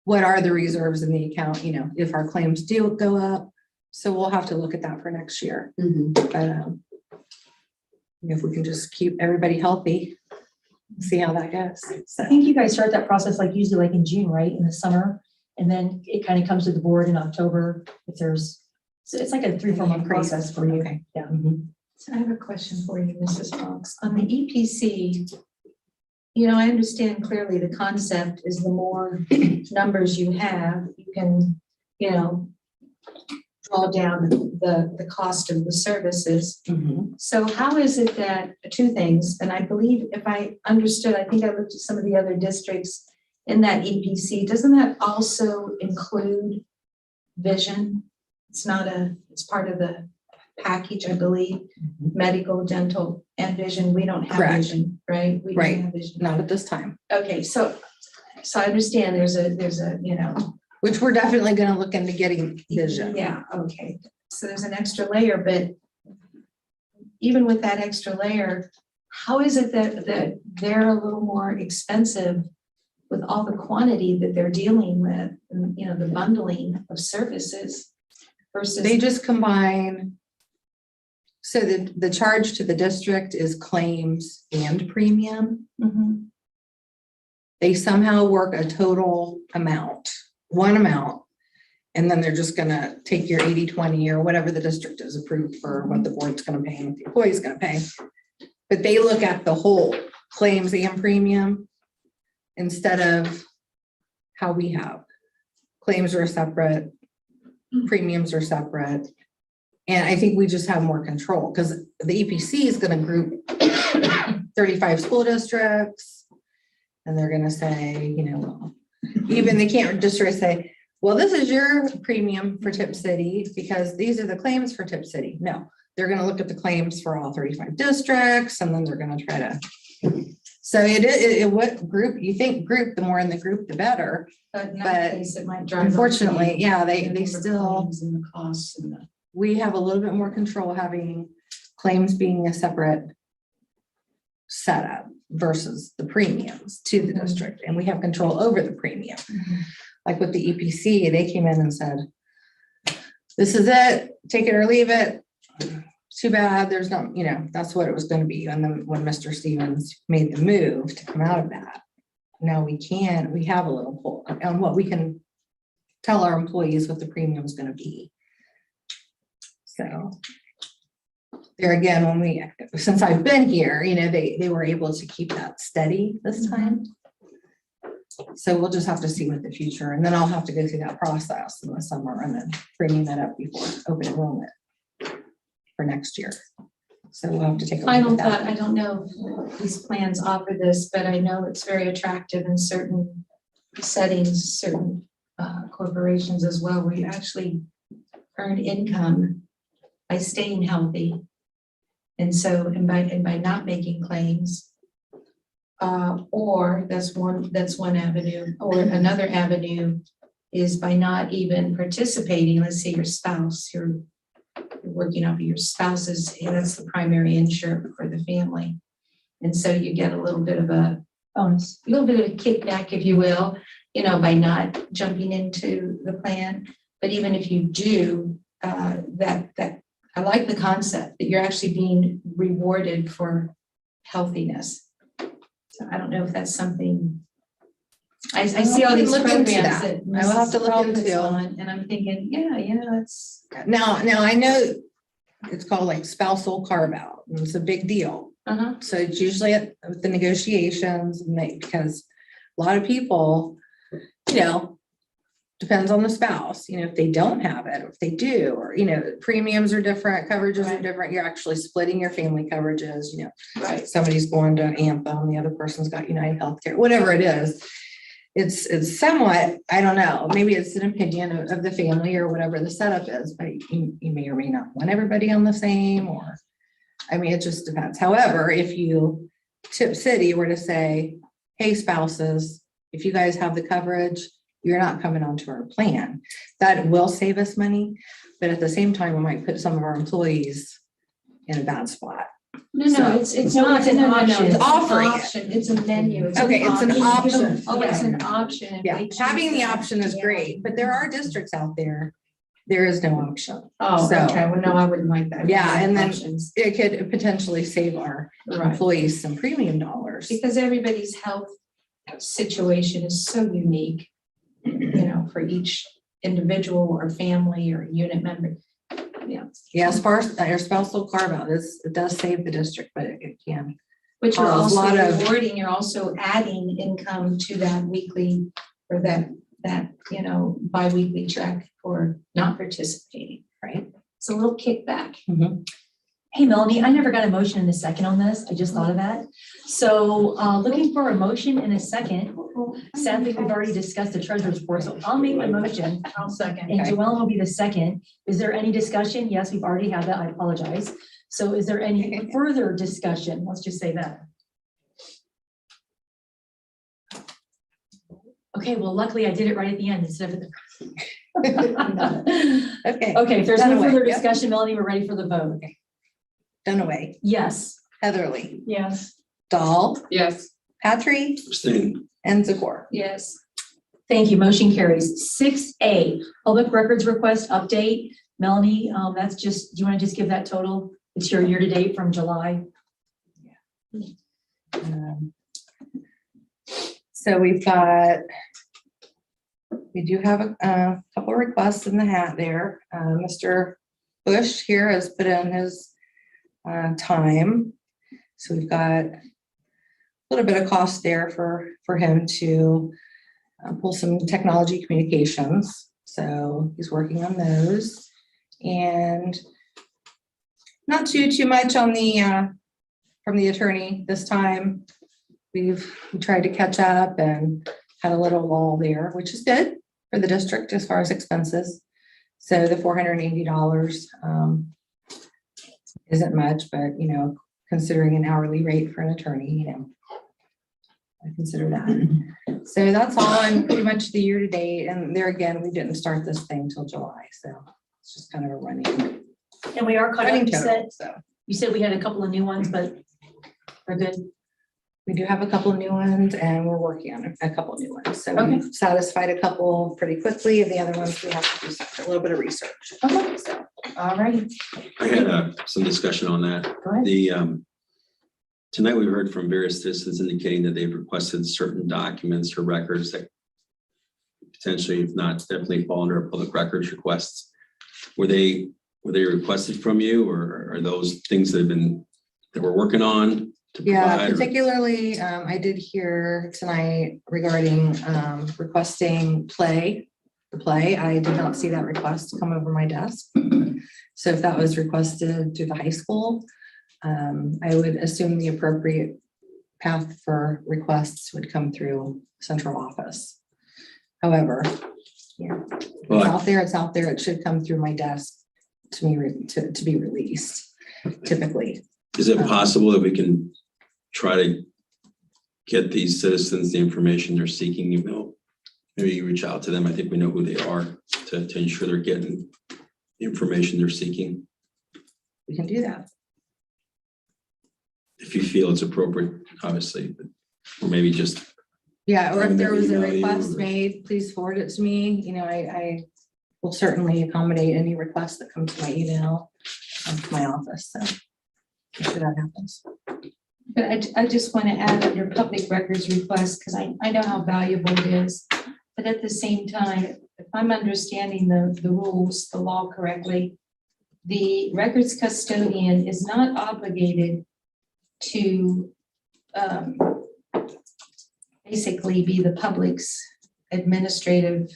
what are the reserves in the account, if our claims do go up. So we'll have to look at that for next year. But if we can just keep everybody healthy, see how that goes. I think you guys start that process usually in June, right, in the summer? And then it kind of comes to the board in October if there's, so it's like a 3-4 month process for you. Okay. Yeah. So I have a question for you, Mrs. Fox. On the EPC, I understand clearly the concept is the more numbers you have, you can, draw down the cost of the services. So how is it that, two things, and I believe if I understood, I think I looked at some of the other districts in that EPC, doesn't that also include vision? It's part of the package, I believe, medical, dental, and vision. We don't have Correct. vision, right? We don't Right. have vision. Not at this time, Okay, so I understand there's a, which we're definitely gonna look into getting vision. yeah, okay. So there's an extra layer, but even with that extra layer, how is it that they're a little more expensive with all the quantity that they're dealing with, and, the bundling of services versus? They just combine. So the charge to the district is claims and premium. Mhm. They somehow work a total amount, one amount, and then they're just gonna take your 80-20 or whatever the district is approved for, what the board's gonna pay and what the employee's gonna pay. But they look at the whole claims and premium instead of how we have. Claims are separate, premiums are separate. And I think we just have more control because the EPC is gonna group 35 school districts. And they're gonna say, even they can't just say, well, this is your premium for Tipp City because these are the claims for Tipp City. No, they're gonna look at the claims for all 35 districts and then they're gonna try to. So what group, you think group, the more in the group, the better. But in But that case, it might drive. up Unfortunately, the- yeah, the they number of still, claims and the costs and the. we have a little bit more control having claims being a separate setup versus the premiums to the district. And we have control over the premium. Like with the EPC, they came in and said, this is it, take it or leave it. Too bad, there's no, that's what it was gonna be. And then when Mr. Stevens made the move to come out of that, now we have a little pull on what we can tell our employees what the premium is gonna be. So there again, since I've been here, they were able to keep that steady this time. So we'll just have to see what the future, and then I'll have to go through that process in the summer and then bringing that up before open enrollment for next year. So we'll have to take a look Final at that. thought, I don't know if these plans offer this, but I know it's very attractive in certain settings, certain corporations as well, where you actually earn income by staying healthy. And so, and by not making claims, or that's one avenue, or another avenue is by not even participating, let's say your spouse, you're working off of your spouse's, that's the primary insurer for the family. And so you get a little bit of a bonus, a little bit of a kickback, if you will, by not jumping into the plan. But even if you do, that I like the concept that you're actually being rewarded for healthiness. So I don't know if that's something. I see all these Look into programs that. that I will have to Mrs. look Crawford's into. on, and I'm thinking, it's. Now I know it's called like spousal carve out, and it's a big deal. So it's usually at the negotiations, because a lot of people, depends on the spouse, if they don't have it, or if they do, or, premiums are different, coverages are different, you're actually splitting your family coverages, Right. somebody's going to Anthem, the other person's got United Healthcare, whatever it is. It's somewhat, I don't know, maybe it's an opinion of the family or whatever the setup is, but you may or may not want everybody on the same, or, it just depends. However, if you, Tipp City were to say, hey spouses, if you guys have the coverage, you're not coming onto our plan, that will save us money. But at the same time, we might put some of our employees in a bad spot. No, it's not an option. It's It's offering an it. option. It's a menu. It's Okay, it's an option. Oh, it's an option. if Yeah, they choose having the that. option is Yeah. great, but there are districts out there, there is no option. Oh, So- okay. Well, no, I wouldn't like that. Yeah, and then- Options. It could potentially save our Right. employees some premium dollars. Because everybody's health situation is so unique, for each individual or family or unit member. Yeah. Yeah, as far as your spousal carve out it does save the district, but it can. But you're A also lot of- rewarding, you're also adding income to that weekly or that bi-weekly check for not participating, right? It's a little kickback. Hey, Melanie, I never got a motion in a second on this. I just thought of that. So looking for a motion in a second. Sadly, we've already discussed the treasurer's report, so I'll make the motion. I'll second. And Joellen will be the second. Is there any discussion? Yes, we've already had that. I apologize. So is there any further discussion? Let's just say that. Okay, well, luckily I did it right at the end instead of at the. Okay. Okay, if there's no Dunaway, further yep. discussion, Melanie, we're ready for the vote. Dunaway, Yes. Heatherly, Yes. Dahl, Yes. Patry, Abstain. and Zakor. Yes. Thank you. Motion carries. 6A, public records request update. Melanie, that's just, do you want to just give that total? It's your year-to-date from July. So we do have a couple of requests in the hat there. Mr. Bush here has put in his time. So we've got a little bit of cost there for him to pull some technology communications. So he's working on those. And not too much on the from the attorney this time. We tried to catch up and had a little lull there, which is good for the district as far as expenses. So the $480 isn't much, but considering an hourly rate for an attorney, I consider that. So that's all on pretty much the year to date. And there again, we didn't start this thing till July. So it's just kind of a running And we are caught up, you total. said. So You said we had a couple of new ones, but they're good. we do have a couple of new ones and we're working on a couple of new ones. So Okay. we've satisfied a couple pretty quickly. And the other ones, we have to do a little bit of research. Okay. So All righty. I had some discussion on that. Go ahead. The, tonight we heard from various citizens indicating that they've requested certain documents or records that potentially, if not definitely fall under a public records requests. Were they requested from you, or are those things that we're working on to yeah, provide? or- particularly, I did hear tonight regarding requesting the play. I did not see that request come over my desk. So if that was requested through the high school, I would assume the appropriate path for requests would come through central office. However, it's out there, it should come through my desk to me to be released typically. Is it possible that we can try to get these citizens the information they're seeking, maybe you reach out to them. I think we know who they are to ensure they're getting the information they're seeking. We can do that. If you feel it's appropriate, obviously, but or maybe just, Yeah, or if Having there them was a email you request or- made, please forward it to me. You know, I will certainly accommodate any requests that come to my email to my office, so. make sure that happens. But I just want to add under public records request, because I know how valuable it is. But at the same time, if I'm understanding the rules, the law correctly, the records custodian is not obligated to basically be the public's administrative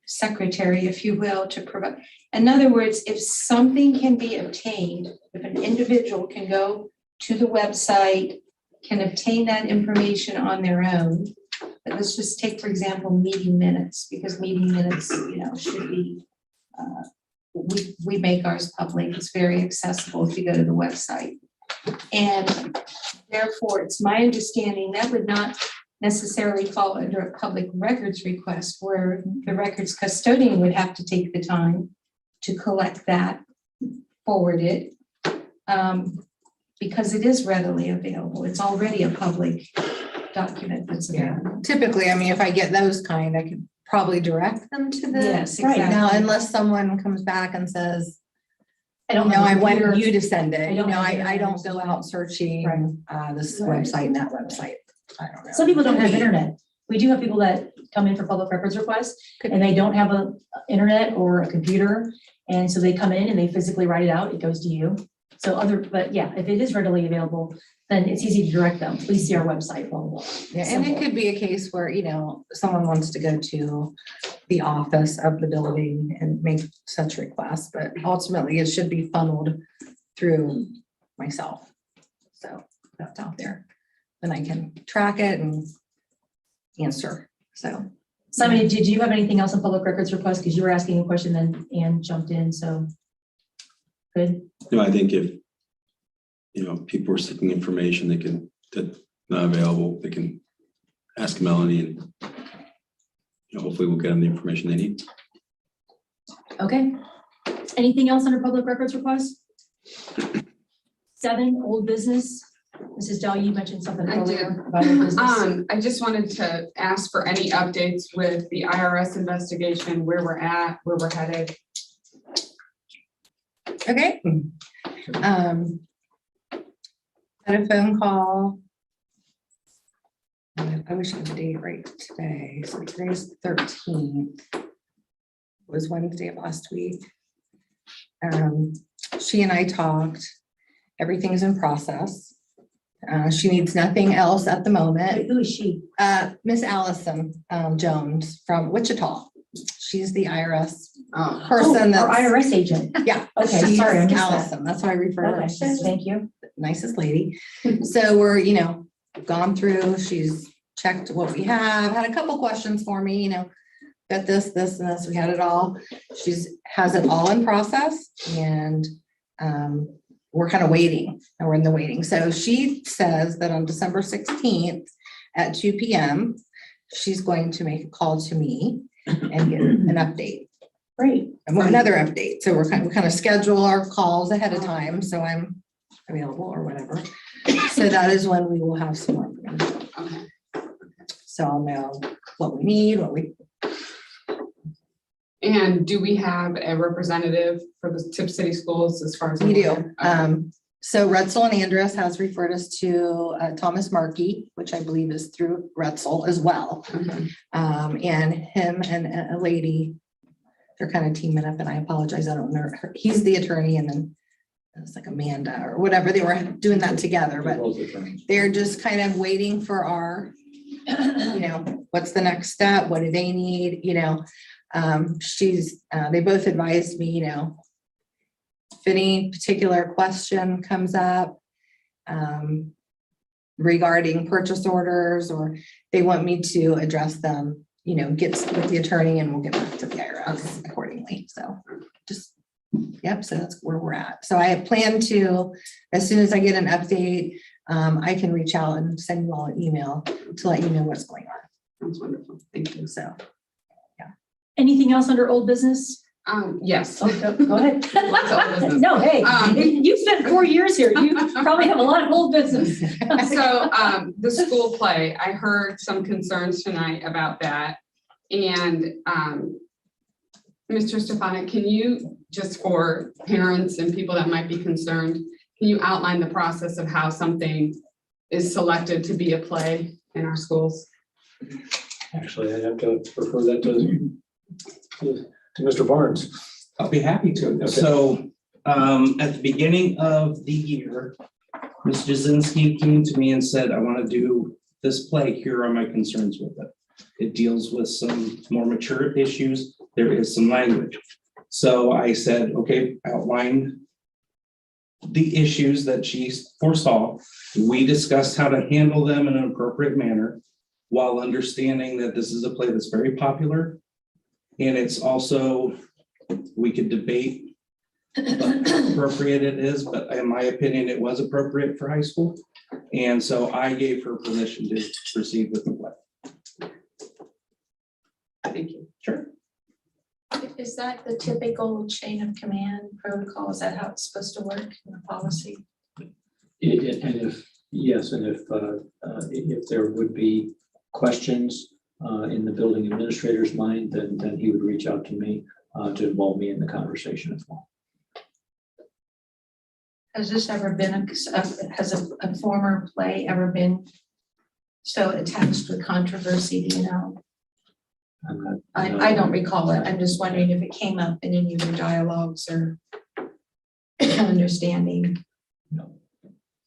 secretary, if you will, to provide. In other words, if something can be obtained, if an individual can go to the website, can obtain that information on their own. But let's just take, for example, meeting minutes, because meeting minutes, you know, should be, we make ours public. It's very accessible if you go to the website. And therefore, it's my understanding that would not necessarily fall under a public records request, where the records custodian would have to take the time to collect that, forward it, because it is readily available. It's already a public document that's available. Typically, I mean, if I get those kind, I could probably direct them to the. Yes, Right now, exactly. unless someone comes back and says, I don't no, know. I want you to send I it. You don't know, have I internet. don't go out searching, this Right. website and that website. I don't know. Some people don't have internet. We do have people that come in for public records requests and they don't have a internet or a computer. And so they come in and they physically write it out. It goes to you. So but yeah, if it is readily available, then it's easy to direct them. Please see our website, blah, blah, blah. Yeah, and it could be a case where, you know, someone wants to go to the office of the building and make such requests, but ultimately it should be funneled through myself. So that's out there. Then I can track it and answer, so. Simon, did you have anything else on public records requests? Because you were asking a question, then Ann jumped in, so. Good. I think if, people are seeking information, that's not available, they can ask Melanie and hopefully we'll get them the information they need. Okay. Anything else under public records requests? 7, old business. Mrs. Dell, you mentioned something I did. earlier about old business. I just wanted to ask for any updates with the IRS investigation, where we're at, where we're headed. Okay. Had a phone call. I wish I had the date right today. So today's 13th. Was Wednesday of last week. She and I talked. Everything's in process. She needs nothing else at the moment. Wait, who is she? Miss Allison Jones from Wichita. She's the IRS Oh, person Our that's. IRS agent. Yeah. Okay, she's sorry, I missed that. Allison. That's why I refer to her. Okay, She's thank you. the nicest lady. So we're, gone through, she's checked what we have, had a couple questions for me, got this, and this, we had it all. Has it all in process and we're kind of waiting, and we're in the waiting. So she says that on December 16th at 2 p.m., she's going to make a call to me and get an update. Great. And another update. So we kind of schedule our calls ahead of time, so I'm available or whatever. So that is when we will have some more information. okay. So I'll know what we need, And do we have a representative for the Tipp City Schools as far as? we do. Okay. So Retzel and Andrus has referred us to Thomas Markey, which I believe is through Retzel as well. Okay. And him and a lady, they're kind of teaming up, and I apologize, I don't know. He's the attorney, and then it's like Amanda or whatever. They were doing that together, but they're just kind of waiting for our, what's the next step? What do they need? They both advised me, if any particular question comes up regarding purchase orders, or they want me to address them, get with the attorney and we'll get back to the IRS accordingly. So so that's where we're at. So I plan to, as soon as I get an update, I can reach out and send you all an email to let you know what's going on. That's wonderful. Thank you. So. Anything else under old business? Yes. Oh, go ahead. Lots of old business. No, hey, Um, you spent 4 years here. You probably have a lot of old business. So the school play, I heard some concerns tonight about that. And Mr. Stefanik, can you, just for parents and people that might be concerned, can you outline the process of how something is selected to be a play in our schools? Actually, I have to refer that to Mr. Barnes. I'll be happy to. Okay. So at the beginning of the year, Ms. Jasinski came to me and said, I want to do this play. Here are my concerns with it. It deals with some more mature issues. There is some language. So I said, okay, outline the issues that she foresaw. We discussed how to handle them in an appropriate manner while understanding that this is a play that's very popular. And it's also, we could debate how appropriate it is, but in my opinion, it was appropriate for high school. And so I gave her permission to proceed with the play. Thank you. Sure. Is that the typical chain of command protocol? Is that how it's supposed to work in the policy? And if, yes, and if there would be questions in the building administrator's mind, then he would reach out to me to involve me in the conversation as well. Has this ever been, has a former play ever been so attached with controversy, do you know? I'm not. I don't recall it. I'm just wondering if it came up in any of your dialogues or understanding. No.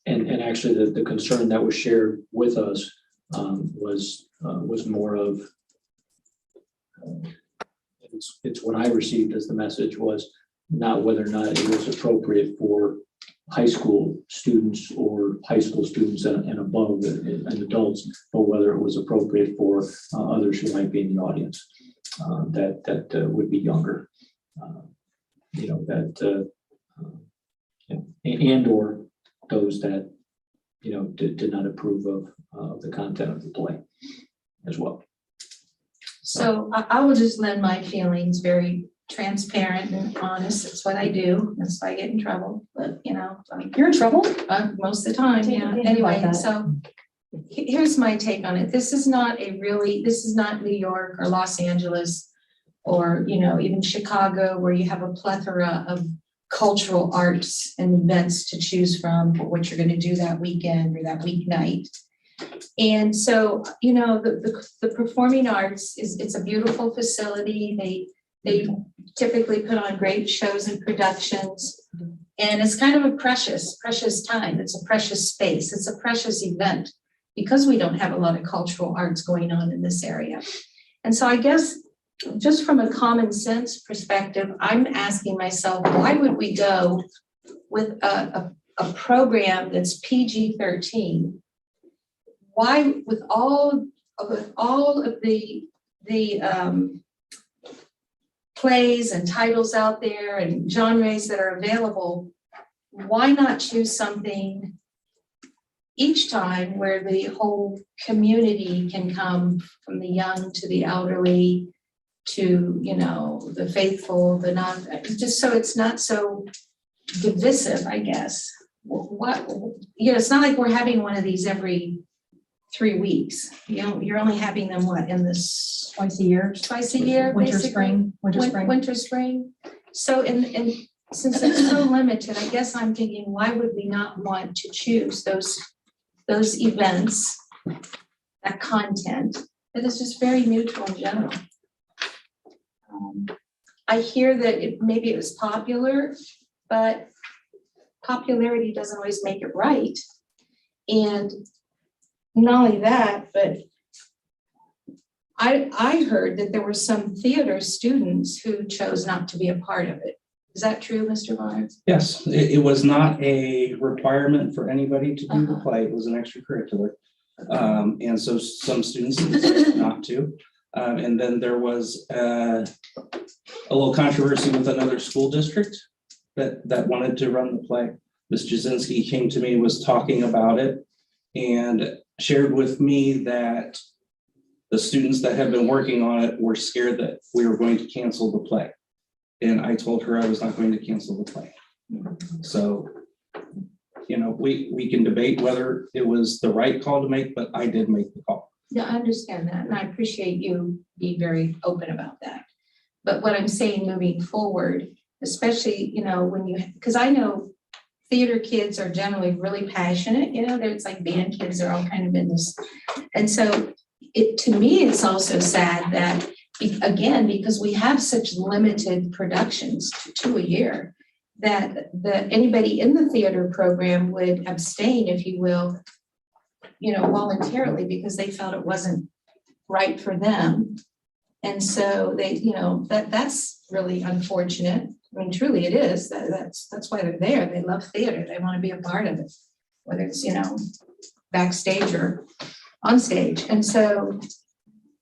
And actually, the concern that was shared with us was more of, it's what I received as the message was not whether or not it was appropriate for high school students or high school students and above and adults, but whether it was appropriate for others who might be in the audience that would be younger, and or those that did not approve of the content of the play as well. So I will just lend my feelings, very transparent and honest. It's what I do. That's why I get in trouble, but You're in trouble. most of the time, yeah. Anyway, so here's my take on it. This is not New York or Los Angeles or, even Chicago, where you have a plethora of cultural arts and events to choose from for what you're going to do that weekend or that weeknight. And so, the performing arts it's a beautiful facility. They typically put on great shows and productions. And it's kind of a precious time. It's a precious space. It's a precious event because we don't have a lot of cultural arts going on in this area. And so I guess just from a common sense perspective, I'm asking myself, why would we go with a program that's PG-13? Why, with all of the plays and titles out there and genres that are available, why not choose something each time where the whole community can come, from the young to the elderly to, the faithful, the non, just so it's not so divisive, I guess. It's not like we're having one of these every 3 weeks. You're only having them in this Twice a year. twice a year, Winter, basically? spring, spring. Winter, spring. So, and since it's so limited, I guess I'm thinking, why would we not want to choose those events, that content that is just very neutral in general? I hear that maybe it was popular, but popularity doesn't always make it right. And not only that, but I heard that there were some theater students who chose not to be a part of it. Is that true, Mr. Barnes? Yes, it was not a requirement for anybody to do the play. It was an extracurricular. And so some students decided not to. And then there was a little controversy with another school district that wanted to run the play. Ms. Jasinski came to me, was talking about it, and shared with me that The students that have been working on it were scared that we were going to cancel the play. And I told her I was not going to cancel the play. So, you know, we can debate whether it was the right call to make, but I did make the call. Yeah, I understand that, and I appreciate you being very open about that. But what I'm saying moving forward, especially, you know, when you, because I know theater kids are generally really passionate, you know, it's like band kids are all kind of in this. And so to me, it's also sad that, again, because we have such limited productions, two a year, that anybody in the theater program would abstain, if you will, you know, voluntarily, because they felt it wasn't right for them. And so they, you know, that's really unfortunate. I mean, truly it is. That's why they're there. They love theater. They want to be a part of it, whether it's, you know, backstage or on stage. And so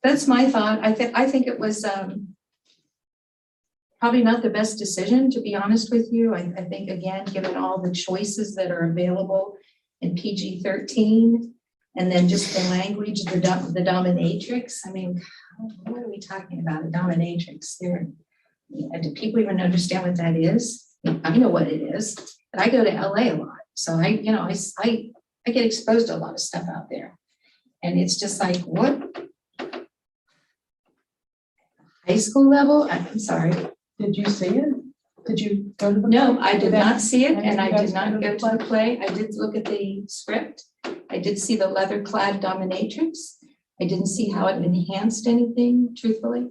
that's my thought. I think it was probably not the best decision, to be honest with you. I think, again, given all the choices that are available in PG-13, and then just the language, the dominatrix. I mean, what are we talking about? A dominatrix? Do people even understand what that is? I know what it is, but I go to LA a lot. So I get exposed to a lot of stuff out there. And it's just like, what? High school level? I'm sorry. Did you see it? Did you go to the? No, I did not see it, and I you guys did not go go to to the play. I did look at the script. I did see the leather-clad dominatrix. I didn't see how it enhanced anything, truthfully.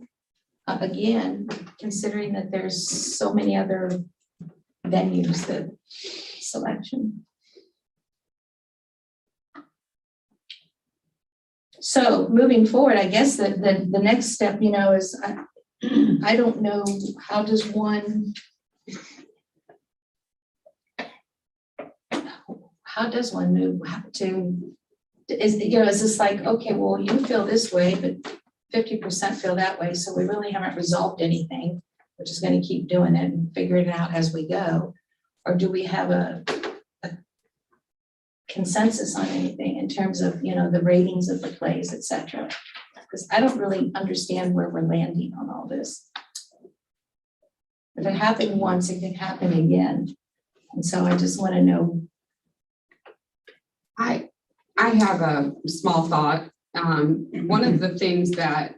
Again, considering that there's so many other venues, the selection. So moving forward, I guess the next step, you know, is I don't know, how does one move to, is this like, okay, well, you feel this way, but 50% feel that way, so we really haven't resolved anything. We're just going to keep doing it and figuring it out as we go. Or do we have a consensus on anything in terms of, you know, the ratings of the plays, et cetera? Because I don't really understand where we're landing on all this. If it happened once, it can happen again. And so I just want to know. I have a small thought. One of the things that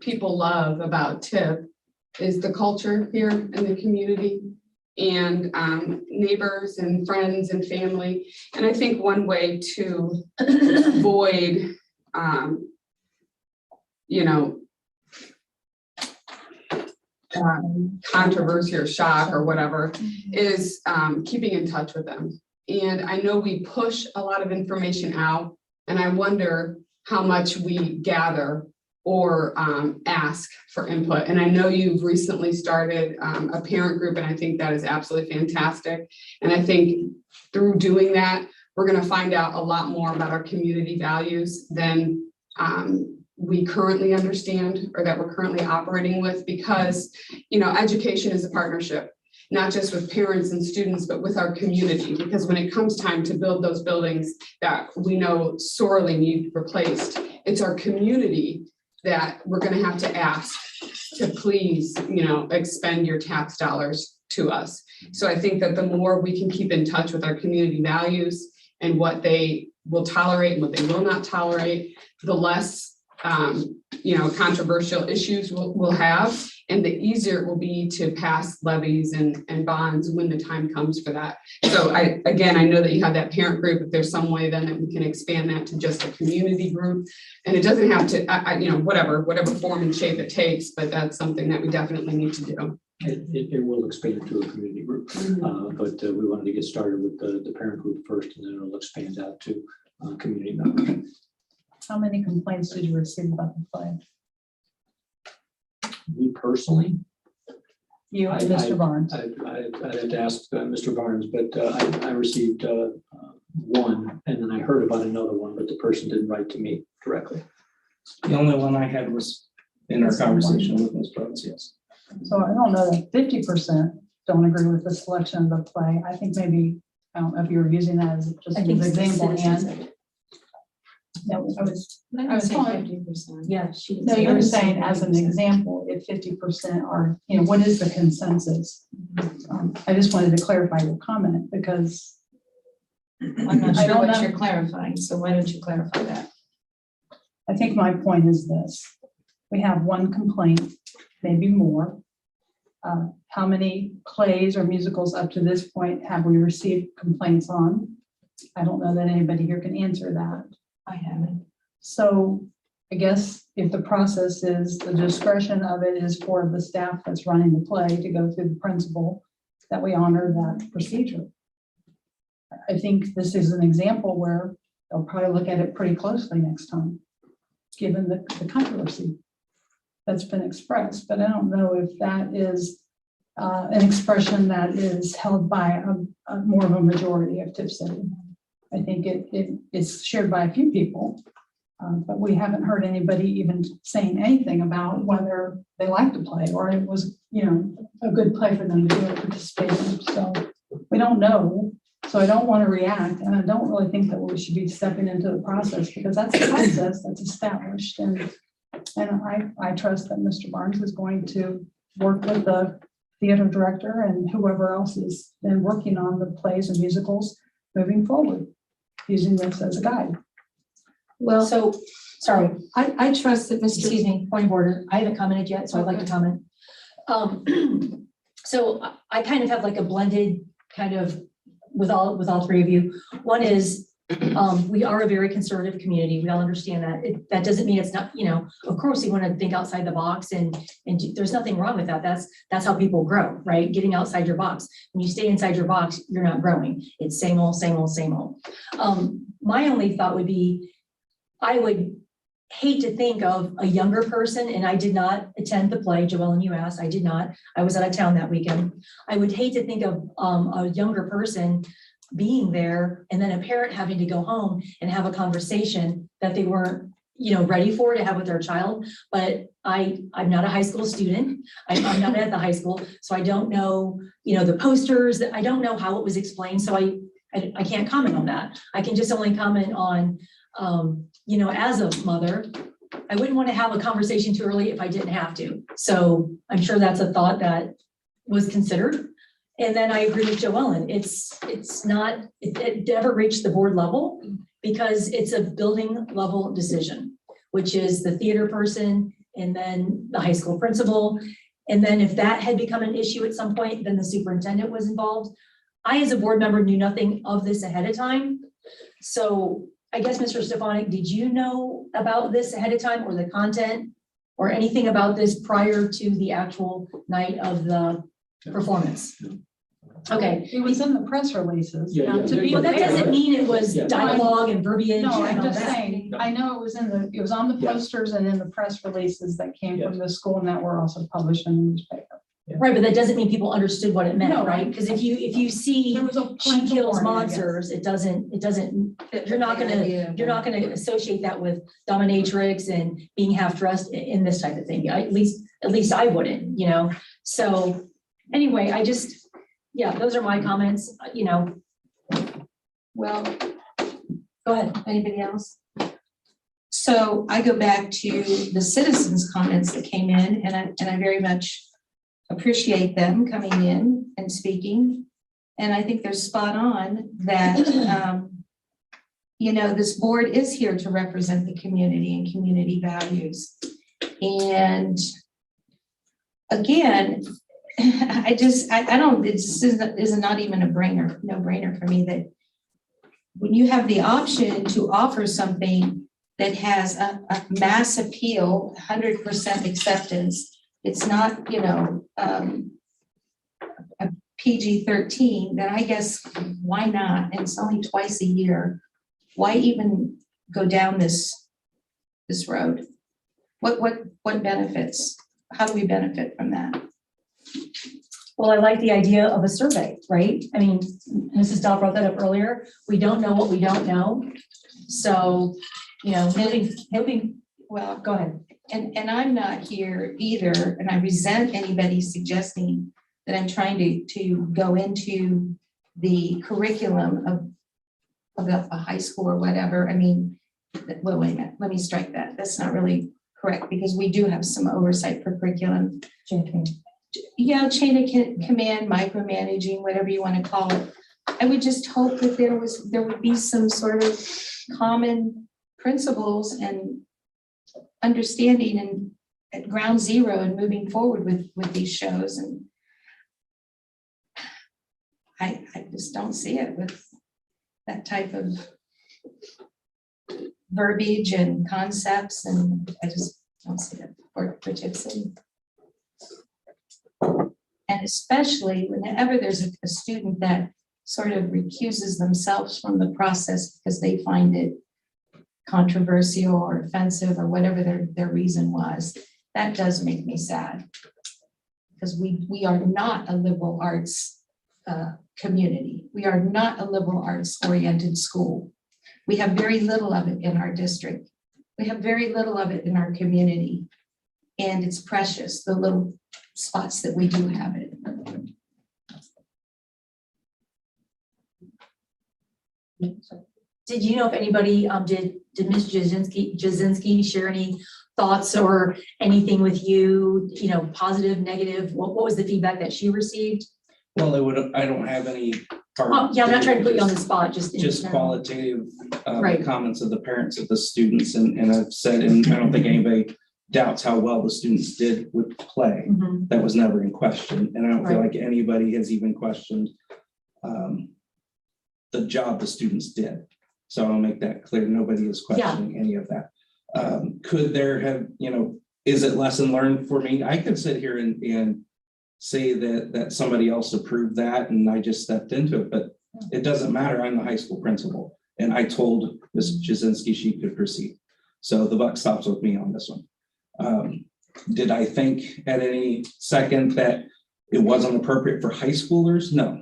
people love about Tipp is the culture here in the community, and neighbors and friends and family. And I think one way to avoid, you know, controversy or shock or whatever is keeping in touch with them. And I know we push a lot of information out, and I wonder how much we gather or ask for input. And I know you've recently started a parent group, and I think that is absolutely fantastic. And I think through doing that, we're going to find out a lot more about our community values than we currently understand, or that we're currently operating with, because, you know, education is a partnership, not just with parents and students, but with our community. Because when it comes time to build those buildings that we know sorely need replaced, it's our community that we're going to have to ask to please, you know, expend your tax dollars to us. So I think that the more we can keep in touch with our community values and what they will tolerate and what they will not tolerate, the less you know, controversial issues we'll have, and the easier it will be to pass levies and bonds when the time comes for that. So I know that you have that parent group. If there's some way then that we can expand that to just a community group, and it doesn't have to, you know, whatever form and shape it takes, but that's something that we definitely need to do. It will expand to a community group, but we wanted to get started with the parent group first, and then it'll expand out to community members. How many complaints did you receive about the play? Me personally, You and Mr. Barnes? I'd have to ask Mr. Barnes, but I received one, and then I heard about another one, but the person didn't write to me directly. The only one I had was in our conversation with Ms. Burns, yes. So I don't know that 50% don't agree with the selection of the play. I think maybe, I don't know if you were using that as just I an think example, citizens and of it. No, I was saying saying 50%. Yeah, she. No, you were saying as an example, if 50% are, what is the consensus? I just wanted to clarify your comment because I'm not I sure don't what know. you're clarifying, so why don't you clarify that? I think my point is this. We have one complaint, maybe more. How many plays or musicals up to this point have we received complaints on? I don't know that anybody here can answer that. I haven't. So I guess if the process is, the discretion of it is for the staff that's running the play to go through the principal, that we honor that procedure. I think this is an example where they'll probably look at it pretty closely next time, given the controversy that's been expressed. But I don't know if that is an expression that is held by a more of a majority of Tipp City. I think it's shared by a few people, but we haven't heard anybody even saying anything about whether they liked the play or it was, a good play for them to do it, participate in. So we don't know. So I don't want to react, and I don't really think that we should be stepping into the process because that's a process that's established. And I trust that Mr. Barnes is going to work with the theater director and whoever else has been working on the plays and musicals moving forward, using this as a guide. Well, So, sorry, I trust that Mr. excuse me, point of order. I haven't commented yet, so I'd like to comment. So I kind of have like a blended kind of with all three of you. One is, we are a very conservative community. We all understand that. That doesn't mean it's not, of course you want to think outside the box and there's nothing wrong with that. That's how people grow, right? Getting outside your box. When you stay inside your box, you're not growing. It's same old, same old, same old. My only thought would be, I would hate to think of a younger person, and I did not attend the play, Joellen, you asked, I did not. I was out of town that weekend. I would hate to think of a younger person being there and then a parent having to go home and have a conversation that they weren't, ready for to have with their child. But I'm not a high school student. I'm not at the high school, so I don't know, the posters. I don't know how it was explained, so I can't comment on that. I can just only comment on, as a mother, I wouldn't want to have a conversation too early if I didn't have to. So I'm sure that's a thought that was considered. And then I agree with Joellen. It never reached the board level because it's a building level decision, which is the theater person and then the high school principal. And then if that had become an issue at some point, then the superintendent was involved. I, as a board member, knew nothing of this ahead of time. So I guess, Mr. Stefanik, did you know about this ahead of time or the content or anything about this prior to the actual night of the performance? Okay. It was in the press releases. Yeah, yeah. To be Well, that fair. doesn't mean it was Yeah. dialogue and verbiage. No, and I'm all just that. saying, I know it was on the Yeah. posters and in the press releases that came from the school and that were also published in the newspaper. Right, but that doesn't mean people understood what it meant, No. right? Because if you see There was a she parental kills warning, I guess. monsters, it doesn't, you're not gonna associate that with dominatrix and being half dressed in this type of thing. At least I wouldn't, So anyway, those are my comments, Well, Go ahead. anybody else? So I go back to the citizens' comments that came in, and I very much appreciate them coming in and speaking. And I think they're spot on that, this board is here to represent the community and community values. And again, this is not even no brainer for me that when you have the option to offer something that has a mass appeal, 100% acceptance, it's not, a PG-13, then I guess why not? And it's only twice a year. Why even go down this road? What benefits? How do we benefit from that? Well, I like the idea of a survey, right? I mean, Mrs. Dahl brought that up earlier. We don't know what we don't know. So, hoping, Well, go ahead. and I'm not here either, and I resent anybody suggesting that I'm trying to go into the curriculum of a high school or whatever. I mean, well, wait a minute, let me strike that. That's not really correct because we do have some oversight for curriculum. Yeah, chain of command, micromanaging, whatever you want to call it. I would just hope that there would be some sort of common principles and understanding and at ground zero and moving forward with these shows. And I just don't see it with that type of verbiage and concepts, and I just don't see it for Tip City. And especially whenever there's a student that sort of recuses themselves from the process because they find it controversial or offensive or whatever their reason was, that does make me sad. Because we are not a liberal arts community. We are not a liberal arts oriented school. We have very little of it in our district. We have very little of it in our community. And it's precious, the little spots that we do have it. Did you know if anybody, did Ms. Jazinski share any thoughts or anything with you, positive, negative? What was the feedback that she received? Well, I don't have any. Oh, yeah, I'm not trying to put you on the spot, just. Just qualitative Right. comments of the parents of the students, and I've said, and I don't think anybody doubts how well the students did with play. Mhm. That was never in question, and I don't feel Right. like anybody has even questioned the job the students did. So I'll make that clear. Nobody is questioning any of that. Could there have, is it lesson learned for me? I could sit here and say that somebody else approved that and I just stepped into it, but it doesn't matter. I'm the high school principal, and I told Ms. Jazinski she could proceed. So the buck stops with me on this one. Did I think at any second that it wasn't appropriate for high schoolers? No.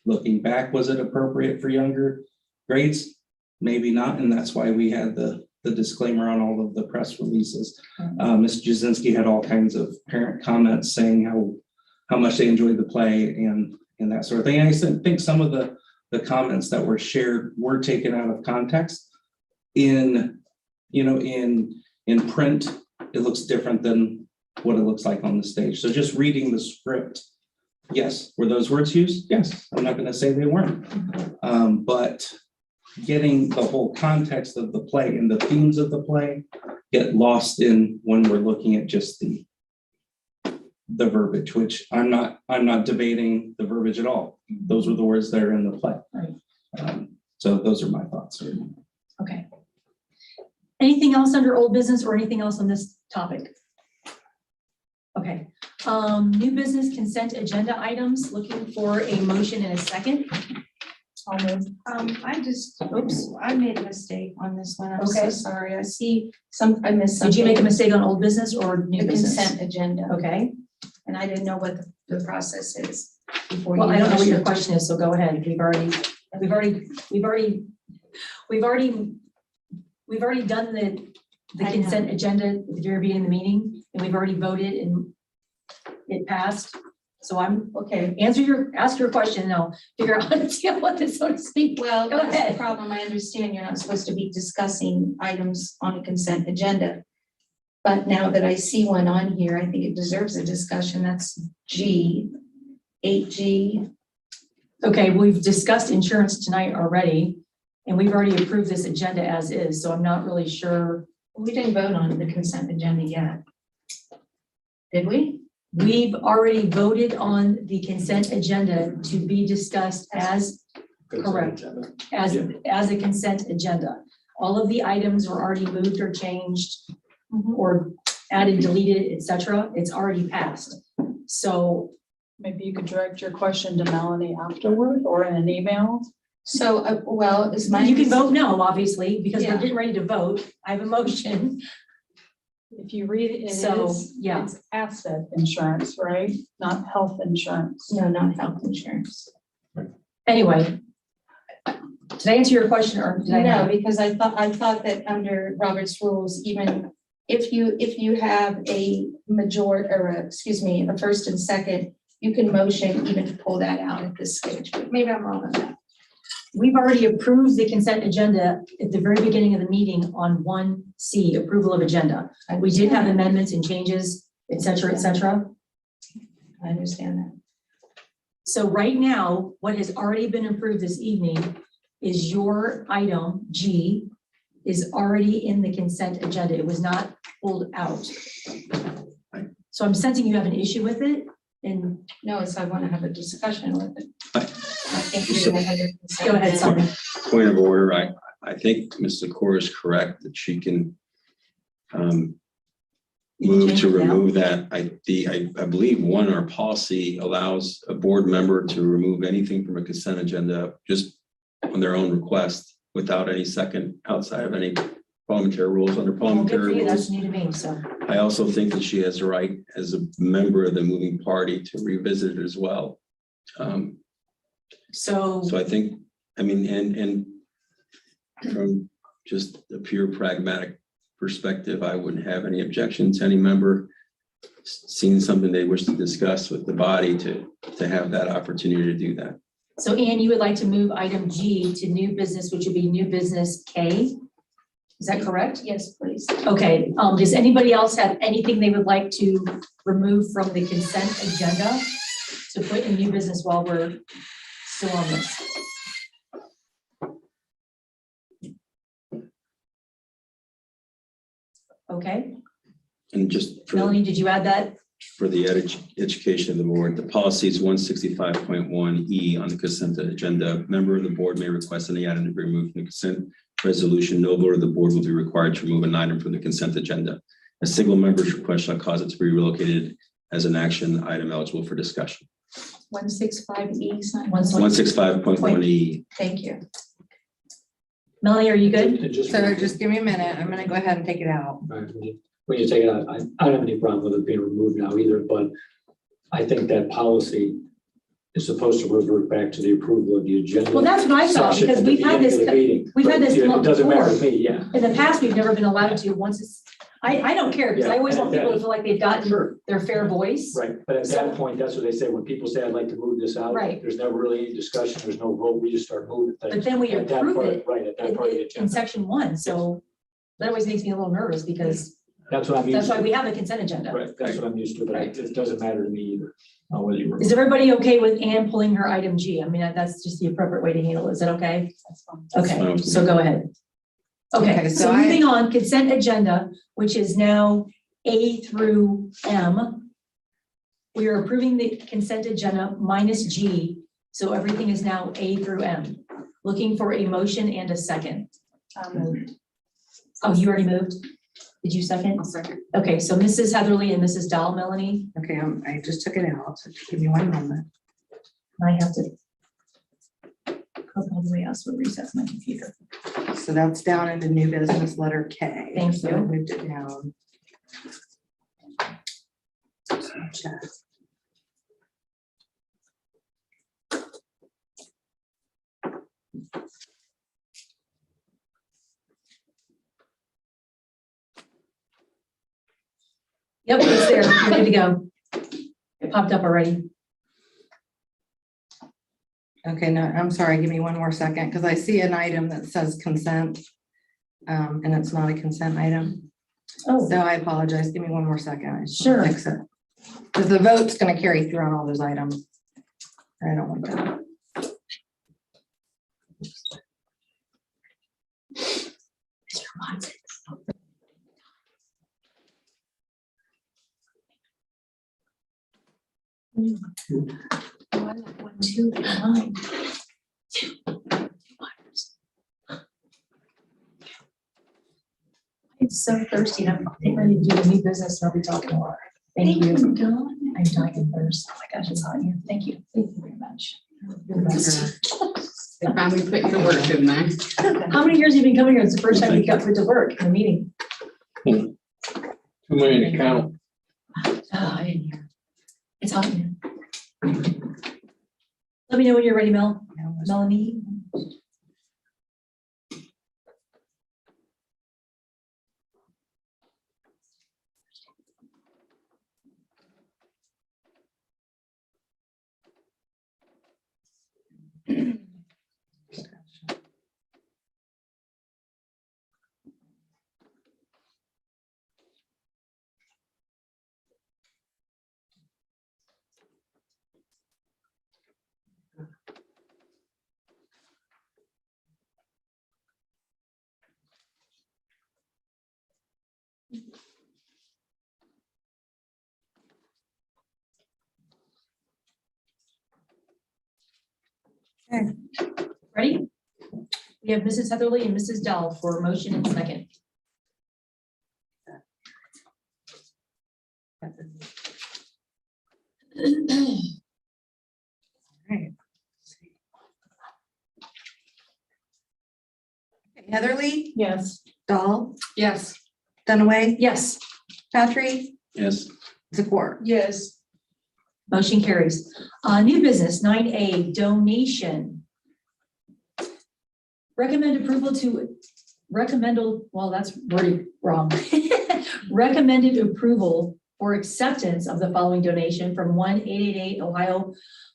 Looking back, was it appropriate for younger grades? Maybe not, and that's why we had the disclaimer on all of the press releases. Ms. Jazinski had all kinds of parent comments saying how much they enjoyed the play and that sort of thing. And I think some of the comments that were shared were taken out of context. In print, it looks different than what it looks like on the stage. So just reading the script, yes, were those words used? Yes, I'm not going to say they weren't. But getting the whole context of the play and the themes of the play get lost in when we're looking at just the verbiage, which I'm not debating the verbiage at all. Those were the words that are in the play. Right. So those are my thoughts. Okay. Anything else under old business or anything else on this topic? Okay. New business consent agenda items, looking for a motion and a second. I made a mistake on this one. I'm so Okay. sorry. I see I missed something. Did you make a mistake on old business or new The business? consent agenda, Okay. and I didn't know what the process is before. Well, you I don't know what your motioned. question is, so go ahead. We've already done the I know. consent agenda at the very beginning of the meeting, and we've already voted and it passed. So I'm, okay, ask your question, and I'll figure out how to deal with it, so to speak. Well, Go that's ahead. the problem. I understand you're not supposed to be discussing items on a consent agenda. But now that I see one on here, I think it deserves a discussion. That's G, 8G. Okay, we've discussed insurance tonight already, and we've already approved this agenda as is, so I'm not really sure. We didn't vote on the consent agenda yet. Did we? We've already voted on the consent agenda to be discussed as correct, as a consent agenda. All of the items were already moved or changed or added, deleted, etc. It's already passed. So Maybe you could direct your question to Melanie afterward or in an email. So, is my. you can vote no, obviously, because we're Yeah. getting ready to vote. I have a motion. If you read it, So, yeah. it's asset insurance, right? Not health insurance. No, not health insurance. Anyway, did I answer your question or did I No, not? because I thought that under Robert's rules, even if you have a a first and second, you can motion even to pull that out at this stage, but maybe I'm wrong on that. we've already approved the consent agenda at the very beginning of the meeting on 1C, approval of agenda. We did have amendments and changes, et cetera, et cetera. I understand that. So right now, what has already been approved this evening is your item G is already in the consent agenda. It was not pulled out. So I'm sensing you have an issue with it, and No, it's I want to have a discussion with it. I- I think we should have a- go ahead, Simon. Point of order, I think Ms. LaCour is correct that she can move change to it now? remove that. I believe our policy allows a board member to remove anything from a consent agenda just on their own request without any second outside of any parliamentary rules under Well, good for parliamentary you, that's rules. new to me, so. I also think that she has the right as a member of the moving party to revisit it as well. So, So I think, I mean, and from just a pure pragmatic perspective, I wouldn't have any objection to any member seeing something they wish to discuss with the body to have that opportunity to do that. so Ann, you would like to move item G to new business, which would be new business K? Is that correct? Yes, please. Okay, does anybody else have anything they would like to remove from the consent agenda to put in new business while we're still on this? Okay, And just for Melanie, did you add that? the education of the board, the policy is 165.1E on the consent agenda. Member of the board may request any item to be removed from the consent resolution. No vote of the board will be required to remove an item from the consent agenda. A single member's request shall cause it to be relocated as an action item eligible for discussion. 165E, sign. 165.1E. Thank you. Melanie, are you good? So just give me a minute. I'm gonna go ahead and take it out. Right, when you take it out, I don't have any problem with it being removed now either, but I think that policy is supposed to revert back to the approval of the agenda. Well, that's what I thought, section because at the we've had beginning of this, the meeting. we've had But, this yeah, come up It doesn't matter before. to me, yeah. In the past, we've never been allowed to, once it's, I don't care, because I always want people to feel like they've gotten Sure. their fair voice. Right, but at that point, that's what they say, when people say, I'd like to move this out. Right. There's never really any discussion, there's no vote, we just start moving things. But then we At that approve part- it Right, at that in, part of the in agenda. section 1, so that always makes me a little nervous, because That's what I'm used that's to. why we have a consent agenda. Right, that's what I'm used to, but it doesn't matter to me either, whether you. Is everybody okay with Ann pulling her item G? I mean, that's just the appropriate way to handle it. Is that okay? Okay, so go ahead. Okay, Okay, so so moving on, consent agenda, which is now A through M. We are approving the consent agenda minus G, so everything is now A through M. Looking for a motion and a second. Oh, you already moved? Did you second? I'll second. Okay, so Mrs. Heatherly and Mrs. Dahl, Melanie, Okay, I just took it out. So give me one moment. I have to go all the way out, so it resets my computer. So that's down into new business letter K. Thank So you. I moved it down. Check. Yep, it's there. You're good to go. It popped up already. Okay, no, I'm sorry, give me one more second, because I see an item that says consent. And it's not a consent item. Oh, So I apologize. Give me one more second. I just Sure. wanna fix it. Because the vote's gonna carry through on all those items. I don't want that. One, two, nine. I'm so thirsty. I'm getting ready to do the new business. and I'll be talking more. Thank you. I'm talking first. Oh my gosh, it's hot in here. Thank you. Thank you very much. You're the best. They finally put you to work, didn't they? How many years have you been coming here? It's the first time you got put to work in a meeting. Too many to count. Oh, in here. It's hot in here. Let me know when you're ready, Melanie. Ready? We have Mrs. Heatherly and Mrs. Dahl for motion and second. Heatherly, Yes. Dahl, Yes. Dunaway, Yes, Patrick, Yes, Zakor. Yes. motion carries. New business, 9A, donation. Recommend approval to, well, that's worded wrong. Recommended approval for acceptance of the following donation from 1888 Ohio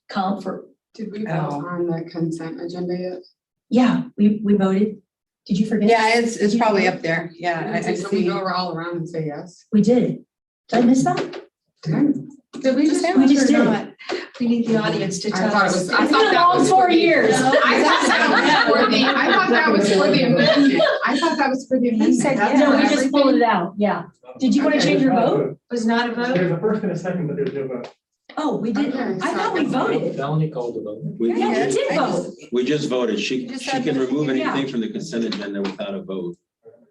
Comp for, Did we vote on the consent agenda yet? yeah, we voted. Did you forget? Yeah, it's probably up there. Yeah, I So we see. go all around and say yes. We did. Did I miss that? Did we just? We just did. not? We need the audience to I tell thought it us. was, I It's thought been a that long was 4 for the- years. I thought that was for the amendment. I thought that was for the amendment. said That's yeah. No, for we just everything? pulled it out, yeah. Did you want to Okay. change your vote? Was not a vote? There's a first and a second, but there's no vote. Oh, we did. Okay, I thought we voted. Melanie called the vote. we, Yeah, we did I vote. just- we just voted. She just can had to- remove Yeah. anything from the consent agenda without a vote.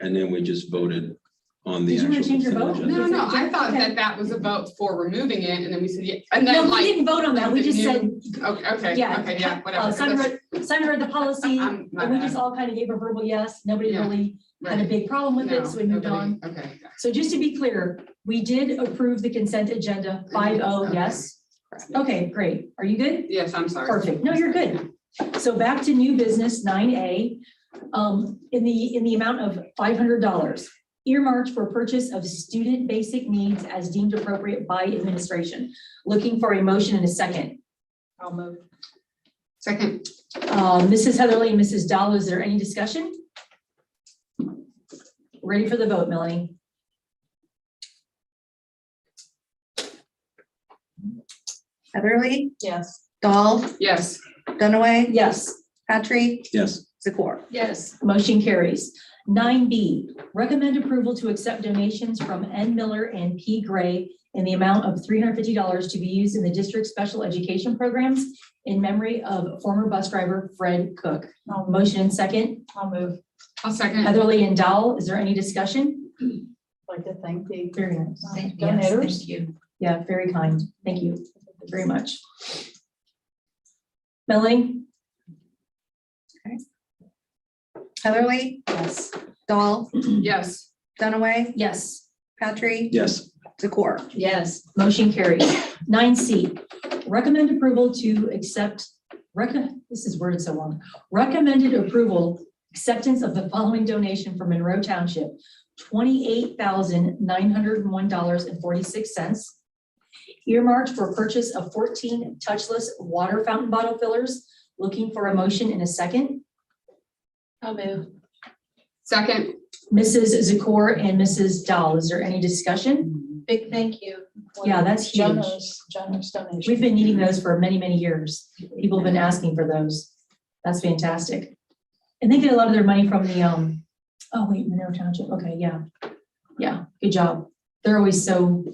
And then we just voted on the Did you wanna actual change your consent vote? agenda. No, I thought Okay. that was a vote for removing it, and then we said, yeah, and No, then we like. didn't vote on that. We just said, Okay, yeah. okay, yeah, whatever. Simon read the policy, I'm- my and we bad. just all kind of gave a verbal yes. Nobody Yeah. really had a Right. big problem with it, No, so we moved nobody- on. Okay. So just to be clear, we did approve the consent agenda, 5-0, Okay. yes? Okay, great. Are you good? Yes, I'm sorry. Perfect. No, you're good. So back to new business, 9A, in the amount of $500, earmarked for purchase of student basic needs as deemed appropriate by administration. Looking for a motion in a second. I'll move. Second, Mrs. Heatherly and Mrs. Dahl, is there any discussion? Ready for the vote, Melanie? Heatherly, Yes. Dahl, yes. Dunaway, Yes. Patrick, Yes, Zakor. Yes. Motion carries. 9B, recommend approval to accept donations from N. Miller and P. Gray in the amount of $350 to be used in the district's special education programs in memory of former bus driver Fred Cook. Motion and second. I'll move. I'll second. Heatherly and Dowell, is there any discussion? Like to thank the Very nice. donors. Thank you. Yeah, very kind. Thank you very much. Melanie? Heatherly, Yes. Dahl, Yes. Dunaway, Yes. Patrick, yes, Zakor. Yes. Motion carries. 9C, recommend approval to accept, this is worded so long. Recommended approval, acceptance of the following donation from Monroe Township, $28,901.46. Earmarked for purchase of 14 touchless water fountain bottle fillers. Looking for a motion in a second. I'll move. Second, Mrs. Zakor and Mrs. Dahl, is there any discussion? Big thank you. Yeah, that's huge. Generous donation. We've been needing those for many, many years. People have been asking for those. That's fantastic. And they get a lot of their money from the, oh wait, Monroe Township. Okay, yeah. Yeah, good job. They're always so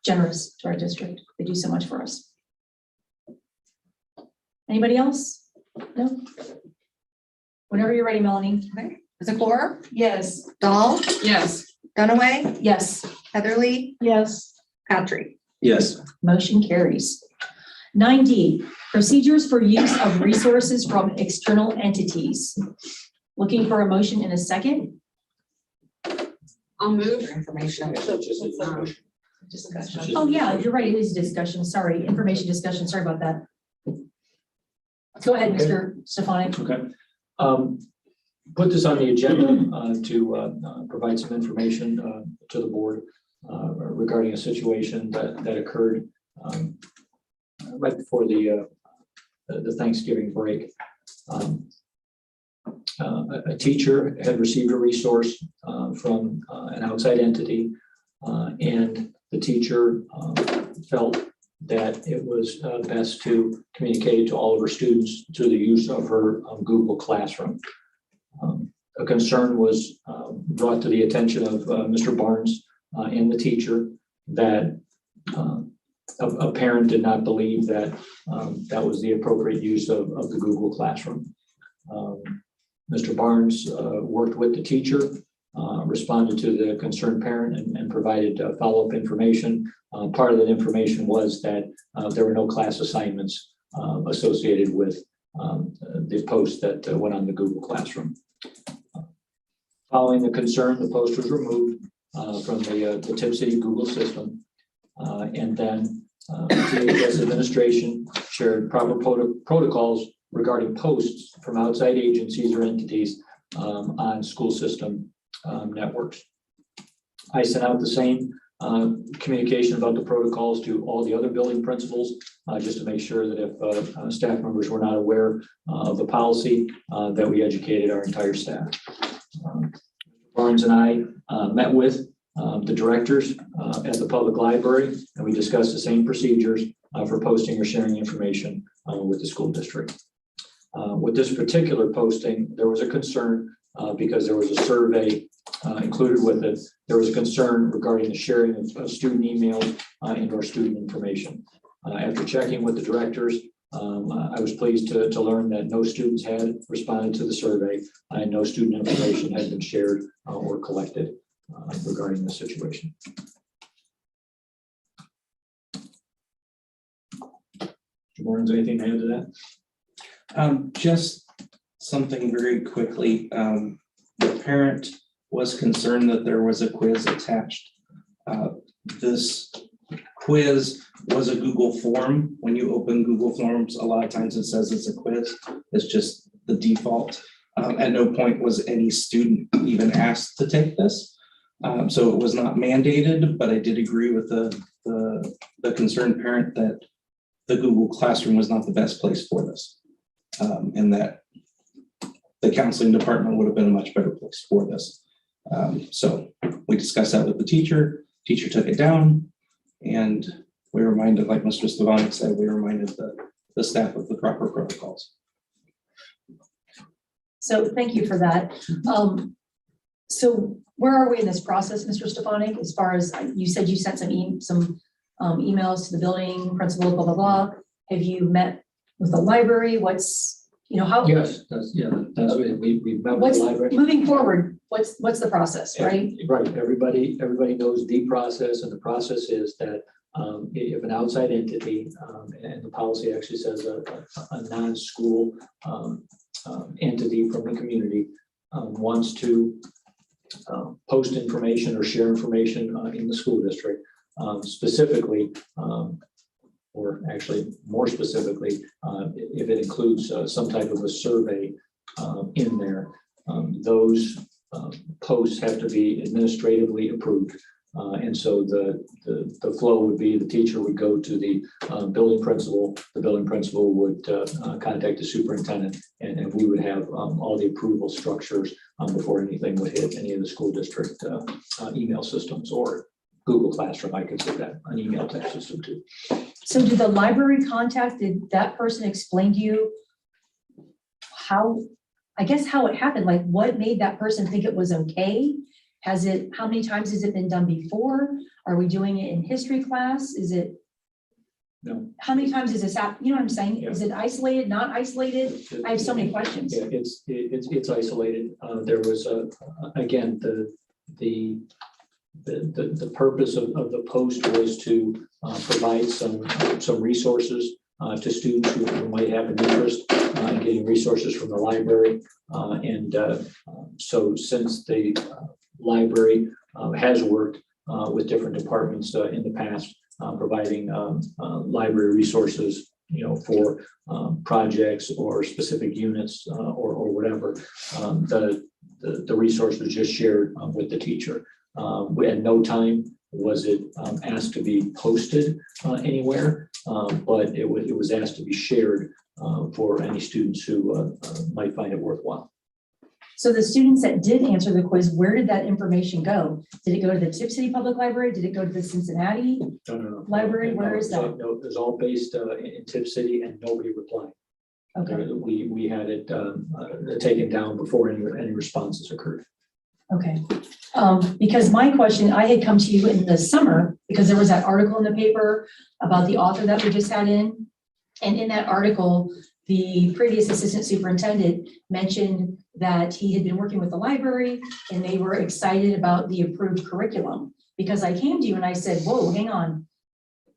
generous to our district. They do so much for us. Anybody else? No? Whenever you're ready, Melanie. Zakor, Yes. Dahl, yes. Dunaway, Yes. Heatherly, Yes. Patrick. yes, Motion carries. 9D, procedures for use of resources from external entities. Looking for a motion in a second. I'll move. Information. Discussion. Oh, yeah, you're right. It is discussion. Sorry, information discussion. Sorry about that. Go ahead, Mr. Stefanik. Okay. Put this on the agenda to provide some information to the board regarding a situation that occurred right before the Thanksgiving break. A teacher had received a resource from an outside entity, and the teacher felt that it was best to communicate to all of her students through the use of her Google Classroom. A concern was brought to the attention of Mr. Barnes and the teacher that a parent did not believe that that was the appropriate use of the Google Classroom. Mr. Barnes worked with the teacher, responded to the concerned parent and provided follow-up information. Part of that information was that there were no class assignments associated with the post that went on the Google Classroom. Following the concern, the post was removed from the Tipp City Google system. And then THS administration shared proper protocols regarding posts from outside agencies or entities on school system networks. I sent out the same communication about the protocols to all the other building principals, just to make sure that if staff members were not aware of the policy, that we educated our entire staff. Barnes and I met with the directors at the public library, and we discussed the same procedures for posting or sharing information with the school district. With this particular posting, there was a concern because there was a survey included with it. There was a concern regarding the sharing of student emails and or student information. After checking with the directors, I was pleased to learn that no students had responded to the survey and no student information had been shared or collected regarding the situation. Mr. Barnes, anything to add to that? Just something very quickly. The parent was concerned that there was a quiz attached. This quiz was a Google form. When you open Google Forms, a lot of times it says it's a quiz. It's just the default. At no point was any student even asked to take this. So it was not mandated, but I did agree with the concerned parent that the Google Classroom was not the best place for this. And that the counseling department would have been a much better place for this. So we discussed that with the teacher. Teacher took it down, and we reminded, like Mr. Stavanik said, we reminded the staff of the proper protocols. So thank you for that. So where are we in this process, Mr. Stefanik? As far as you said, you sent some emails to the building principal, blah, blah, blah. Have you met with the library? What's, how? Yes, that's we've met with the library. Moving forward, what's the process, right? Right. Everybody knows the process, and the process is that if an outside entity, and the policy actually says a non-school entity from the community wants to post information or share information in the school district, specifically, or actually more specifically, if it includes some type of a survey in there, those posts have to be administratively approved. And so the flow would be the teacher would go to the building principal would contact the superintendent, and we would have all the approval structures before anything would hit any of the school district email systems or Google Classroom. I consider that an email text system too. So did the library contact, did that person explain to you how it happened? Like what made that person think it was okay? How many times has it been done before? Are we doing it in history class? No. How many times is this you know what I'm saying? Yeah. Is it isolated, not isolated? I have so many questions. Yeah, it's isolated. There was again, the purpose of the post was to provide some resources to students who might have an interest in getting resources from the library. So since the library has worked with different departments in the past, providing library resources, for projects or specific units or whatever, the resource was just shared with the teacher. At no time was it asked to be posted anywhere, but it was asked to be shared for any students who might find it worthwhile. So the students that did answer the quiz, where did that information go? Did it go to the Tipp City Public Library? Did it go to the Cincinnati Library? Where is that? No, it was all based in Tipp City, and nobody replied. Okay. We had it taken down before any responses occurred. Okay, because my question, I had come to you in the summer, because there was that article in the paper about the author that we just had in. And in that article, the previous assistant superintendent mentioned that he had been working with the library and they were excited about the approved curriculum. Because I came to you and I said, whoa, hang on.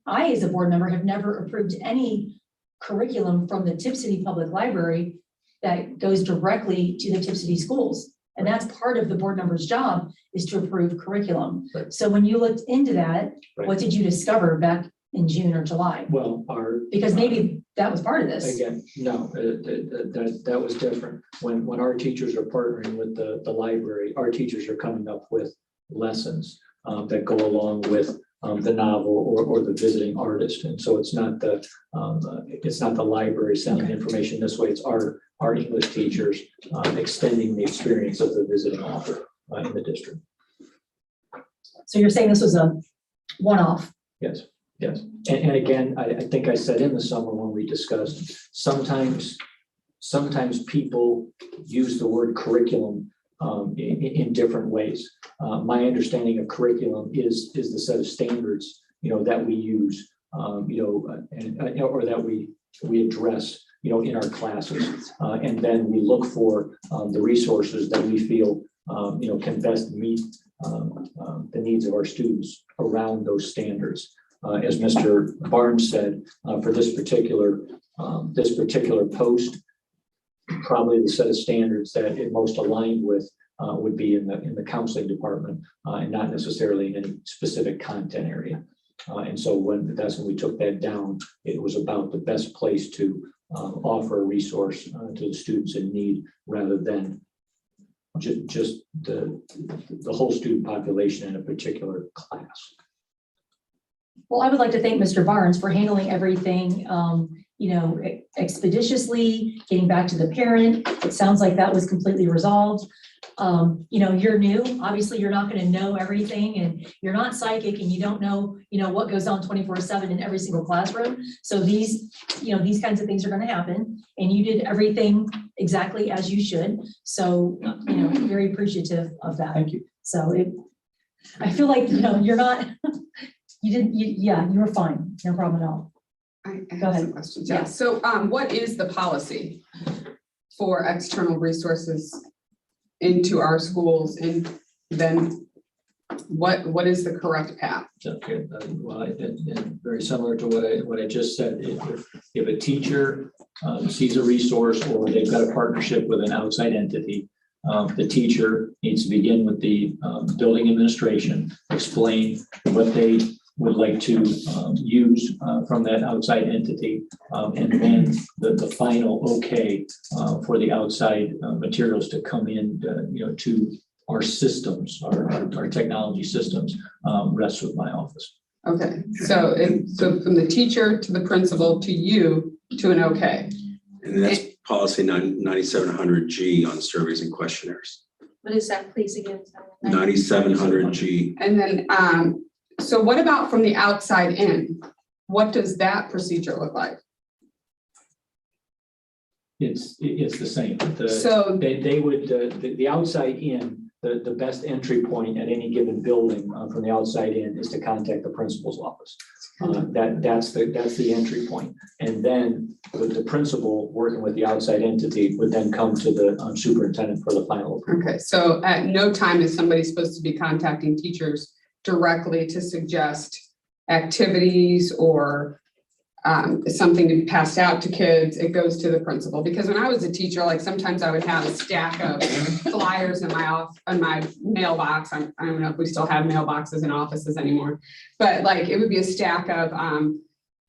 I, as a board member, have never approved any curriculum from the Tipp City Public Library that goes directly to the Tipp City schools. And that's part of the board member's job, is to approve curriculum. Right. So when you looked into that, Right. what did you discover back in June or July? Well, Because maybe that was part of this. again, no, that was different. When our teachers are partnering with the library, our teachers are coming up with lessons that go along with the novel or the visiting artist. And so it's not the library sending information this way. It's our English teachers extending the experience of the visiting author in the district. So you're saying this was a one-off? Yes, yes. And again, I think I said in the summer when we discussed, sometimes people use the word curriculum in different ways. My understanding of curriculum is the set of standards, that we use, or that we address, in our classes. And then we look for the resources that we feel, can best meet the needs of our students around those standards. As Mr. Barnes said, for this particular post, probably the set of standards that it most aligned with would be in the counseling department and not necessarily in any specific content area. And so that's when we took that down, it was about the best place to offer a resource to the students in need rather than just the whole student population in a particular class. Well, I would like to thank Mr. Barnes for handling everything, expeditiously, getting back to the parent. It sounds like that was completely resolved. You're new, obviously you're not gonna know everything and you're not psychic and you don't know, what goes on 24/7 in every single classroom. So these kinds of things are gonna happen and you did everything exactly as you should. So, very appreciative of that. Thank you. So I feel like, you're not, you were fine, no problem at all. I Go have ahead. some questions. Yeah. Yeah, so what is the policy for external resources into our schools? And then what is the correct path? Okay, well, and very similar to what I just said, if a teacher sees a resource or they've got a partnership with an outside entity, the teacher needs to begin with the building administration, explain what they would like to use from that outside entity, and then the final okay for the outside materials to come in, to our systems, our technology systems, rests with my office. Okay, so from the teacher to the principal to you to an okay. And that's policy 9700G on surveys and questionnaires. What is that, please, again? 9700G. And then, so what about from the outside in? What does that procedure look like? It's the same. So They would, the outside in, the best entry point at any given building from the outside in is to contact the principal's office. That's the entry point. And then the principal working with the outside entity would then come to the superintendent for the final approval. okay, so at no time is somebody supposed to be contacting teachers directly to suggest activities or something to be passed out to kids. It goes to the principal. Because when I was a teacher, like sometimes I would have a stack of flyers in my mailbox. I don't know if we still have mailboxes in offices anymore, but like it would be a stack of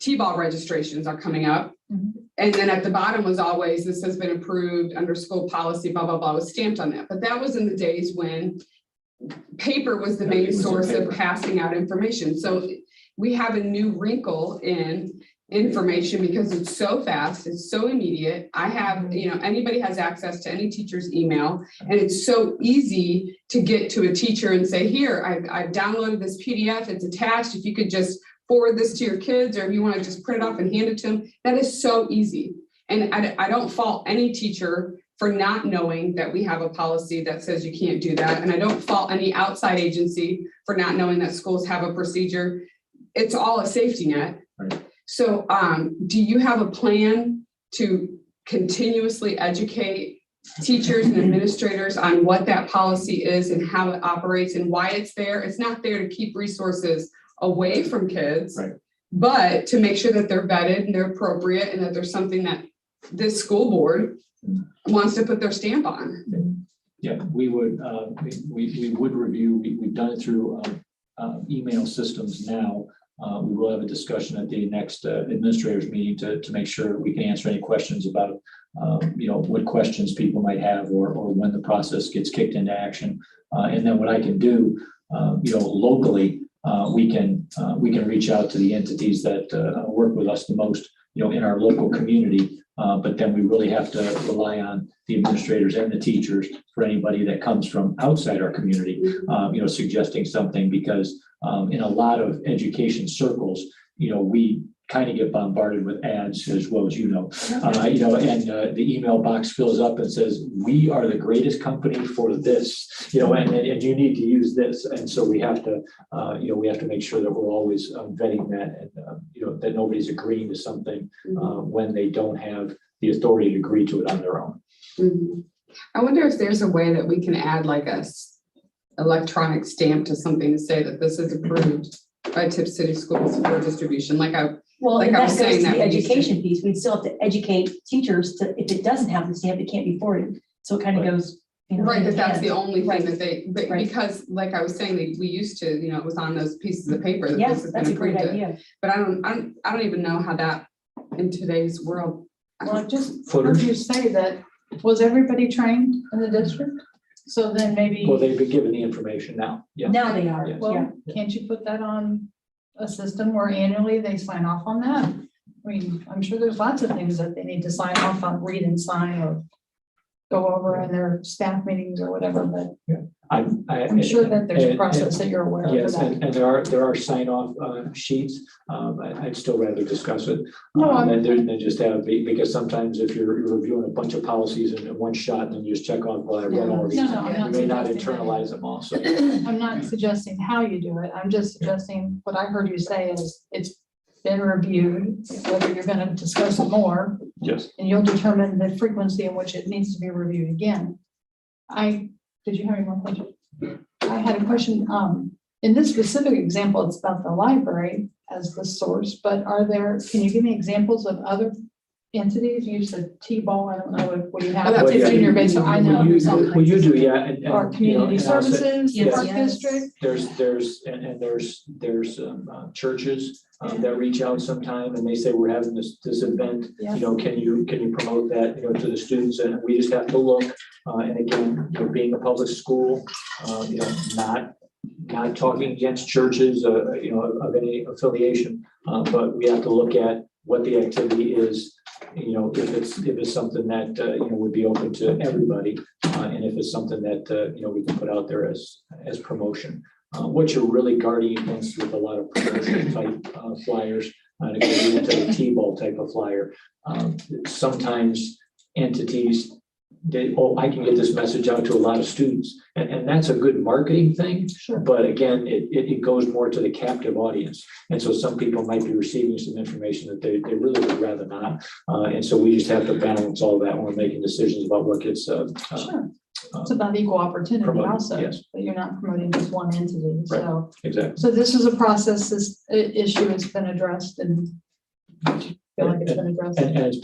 T-ball registrations are coming up. And then at the bottom was always, this has been approved under school policy, blah, blah, blah, was stamped on that. But that was in the days when paper was the main source of passing out information. So we have a new wrinkle in information because it's so fast, it's so immediate. I have, anybody has access to any teacher's email, and it's so easy to get to a teacher and say, here, I've downloaded this PDF, it's attached. If you could just forward this to your kids, or if you want to just print it off and hand it to them, that is so easy. And I don't fault any teacher for not knowing that we have a policy that says you can't do that. And I don't fault any outside agency for not knowing that schools have a procedure. It's all a safety net. Right. So do you have a plan to continuously educate teachers and administrators on what that policy is and how it operates and why it's there? It's not there to keep resources away from kids, Right. but to make sure that they're vetted and they're appropriate and that there's something that this school board wants to put their stamp on. Yeah, we would, we would review, we've done it through email systems now. We will have a discussion at the next administrators meeting to make sure we can answer any questions about, what questions people might have or when the process gets kicked into action. And then what I can do, locally, we can reach out to the entities that work with us the most, in our local community. But then we really have to rely on the administrators and the teachers for anybody that comes from outside our community, suggesting something, because in a lot of education circles, we kind of get bombarded with ads as well as and the email box fills up and says, we are the greatest company for this, and you need to use this. And so we have to, make sure that we're always vetting that, and, that nobody's agreeing to something when they don't have the authority to agree to it on their own. Mm-hmm. I wonder if there's a way that we can add like a electronic stamp to something to say that this is approved by Tipp City Schools for distribution, Well, Like and I that was goes saying to that the we used to. education piece. We'd still have to educate teachers to, if it doesn't have the stamp, it can't be forwarded. So it kind of Right. goes, Right, hand but in that's hand. the only thing Right. that but Right. because like I was saying, we used to, it was on those pieces of paper that Yes, this has that's been a great approved. idea. But I don't even know how that in today's world. Well, I just Footer. heard you say that, was everybody trained in the district? So then maybe, Well, they've been given the information now. Yeah. Now they are, Yes. yeah. well, can't you put that on a system where annually they sign off on that? I mean, I'm sure there's lots of things that they need to sign off on, read and sign, or go over in their staff meetings or whatever, but I'm sure that there's a process that you're aware of for Yes, that. and there are sign off sheets. I'd still rather discuss it. No, I'm- Than just have, because sometimes if you're reviewing a bunch of policies in one shot, and then you just check off, well, I read all these. No, no, I'm You not may not suggesting that. internalize them all, so. I'm not suggesting how you do it. I'm just suggesting what I heard you say is it's been reviewed, whether you're gonna discuss it more, Yes. and you'll determine the frequency in which it needs to be reviewed again. Did you have any more questions? I had a question, in this specific example, it's about the library as the source, but can you give me examples of other entities? You said T-ball, I don't know what you have, Well, it's in your base, so I know. Well, you do, yeah. and, Or community and I'll say- services, Yes. park Yes. district. There's churches that reach out sometime and they say, we're having this event, Yeah. can you promote that, to the students? And we just have to look, and again, being a public school, not talking against churches, of any affiliation, but we have to look at what the activity is, if it's something that, would be open to everybody, and if it's something that, we can put out there as promotion. What you're really guarding against with a lot of promotion type flyers, to go into the T-ball type of flyer, sometimes entities, I can get this message out to a lot of students, and that's a good marketing thing. Sure. But again, it goes more to the captive audience. And so some people might be receiving some information that they really would rather not. And so we just have to balance all that when we're making decisions about what gets. Sure. It's about equal opportunity promoted, also, yes. but you're not promoting just one entity, so. Exactly. So this is a process, this issue has been addressed and feel like it's been addressed. And it's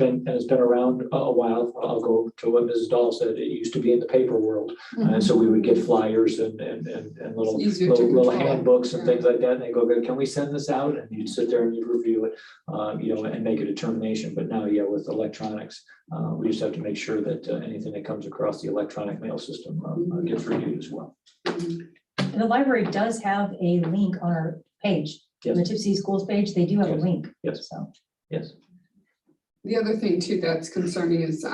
been around a while. I'll go to what Mrs. Dahl said. It used to be in the paper world. And so we would get flyers and little It's easier to little control. handbooks and things like that. And they go, can we send this out? And you'd sit there and you'd review it, and make a determination. But now, yeah, with electronics, we just have to make sure that anything that comes across the electronic mail system gets reviewed as well. And the library does have a link on our page. On the Tipp City Schools page, they do have a Yes. link. Yes. So. Yes. The other thing too that's concerning is,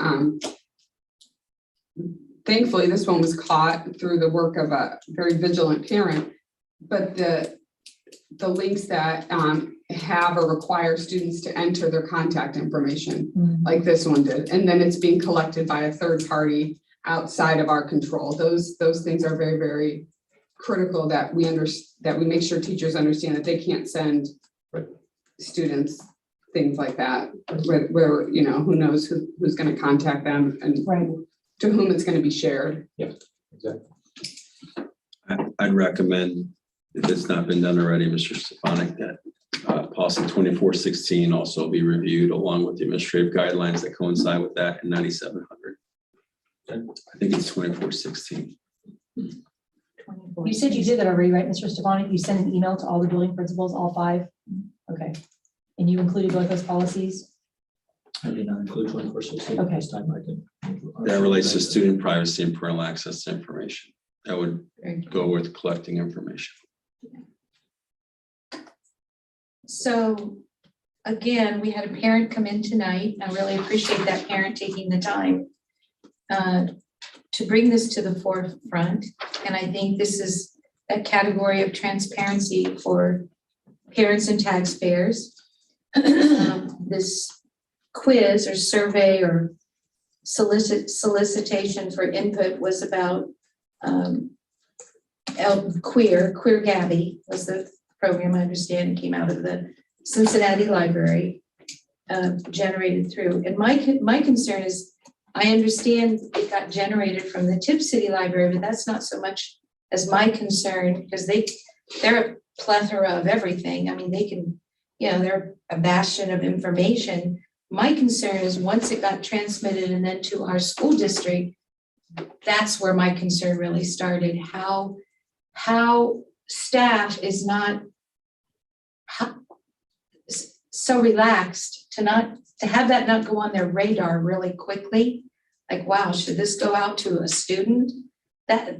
thankfully, this one was caught through the work of a very vigilant parent, but the links that have or require students to enter their contact information, Mhm. like this one did. And then it's being collected by a third party outside of our control. Those things are very, very critical that we that we make sure teachers understand that they can't send students things like that, where you know, who knows who's going to contact them and Right. to whom it's going to be shared. Exactly. I'd recommend, if it's not been done already, Mr. Stefanik, that policy 2416 also be reviewed along with the administrative guidelines that coincide with that in 9700. I think it's 2416. You said you did that already, right, Mr. Stefanik? You sent an email to all the building principals, all 5? Okay. And you included both those policies? I did not include 2416 Okay. this time. I did. That relates to student privacy and parental access to information. That would go with collecting information. So again, we had a parent come in tonight. I really appreciate that parent taking the time to bring this to the forefront. And I think this is a category of transparency for parents and taxpayers. This quiz or survey or solicitation for input was about Queer Gabby was the program, I understand, came out of the Cincinnati Library, generated through. And my concern is, I understand it got generated from the Tipp City Library, but that's not so much as my concern, because they're a plethora of everything. I mean, they can, you know, they're a bastion of information. My concern is once it got transmitted and then to our school district, that's where my concern really started. How staff is not so relaxed to have that not go on their radar really quickly. Like, wow, should this go out to a student? That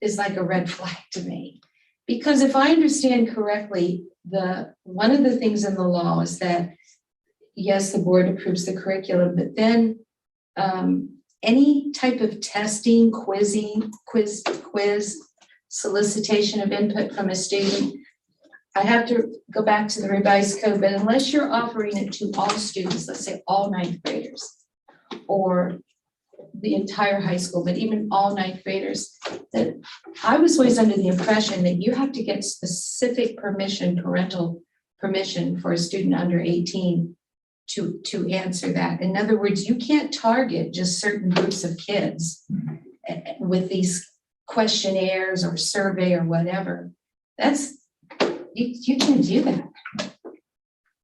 is like a red flag to me. Because if I understand correctly, one of the things in the law is that, yes, the board approves the curriculum, but then any type of testing, quiz, solicitation of input from a student, I have to go back to the revised code, but unless you're offering it to all students, let's say all ninth graders, or the entire high school, but even all ninth graders, that I was always under the impression that you have to get specific permission, parental permission for a student under 18 to answer that. In other words, you can't target just certain groups of kids with these questionnaires or survey or whatever. You can't do that.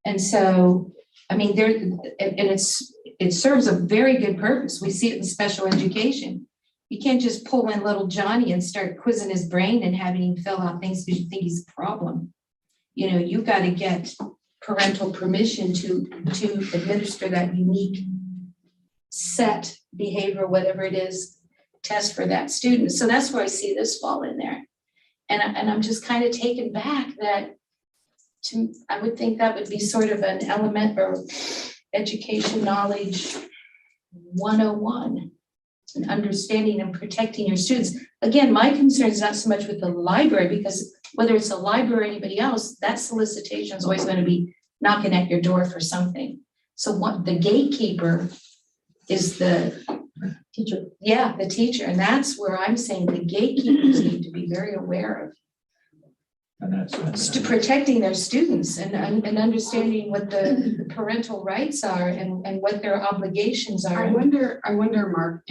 And so, I mean, it serves a very good purpose. We see it in special education. You can't just pull in little Johnny and start quizzing his brain and having him fill out things because you think he's a problem. You know, you've got to get parental permission to administer that unique set behavior, whatever it is, test for that student. So that's where I see this fall in there. And I'm just kind of taken back that I would think that would be sort of an element or education knowledge 101, and understanding and protecting your students. Again, my concern is not so much with the library, because whether it's a library or anybody else, that solicitation is always going to be knocking at your door for something. So what the gatekeeper is the teacher. Yeah, the teacher. And that's where I'm saying the gatekeepers need to be very aware of protecting their students and understanding what the parental rights are and what their obligations are. I wonder, Mark,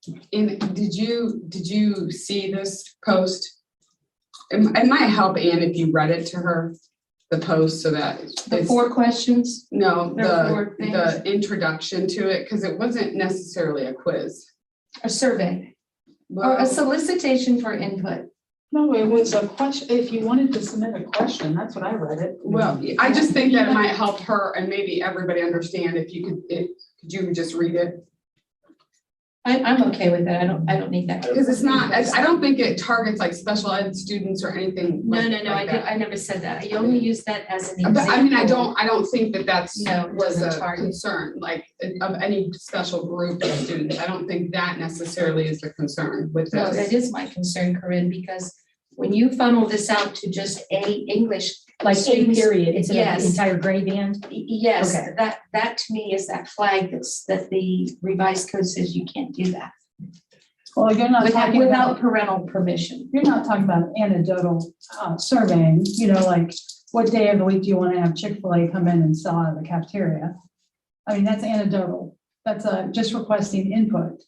did you see this post? It might help Ann if you read it to her, the post, so that The 4 questions? No, There are 4 things. the introduction to it, because it wasn't necessarily a quiz. A survey or a solicitation for input. No, it was a question, if you wanted to submit a question, that's what I read it. Well, I just think that it might help her and maybe everybody understand if you could you just read it? I'm okay with that. I don't need that. Because it's not, I don't think it targets like special ed students or anything. No, like that. I never said that. I only used that as an But example. I mean, I don't think that that's No, it was doesn't a target. concern, like of any special group of students. I don't think that necessarily is the concern with No, this. that is my concern, Corinne, because when you funnel this out to just a English, Like a students- period, instead of the Yes. entire grade band? Yes, Okay. that to me is that flag that the revised code says you can't do that. Well, you're not talking Without about, parental permission. you're not talking about anecdotal surveying, like what day of the week do you want to have Chick-fil-A come in and sell out of the cafeteria? I mean, that's anecdotal. That's just requesting input.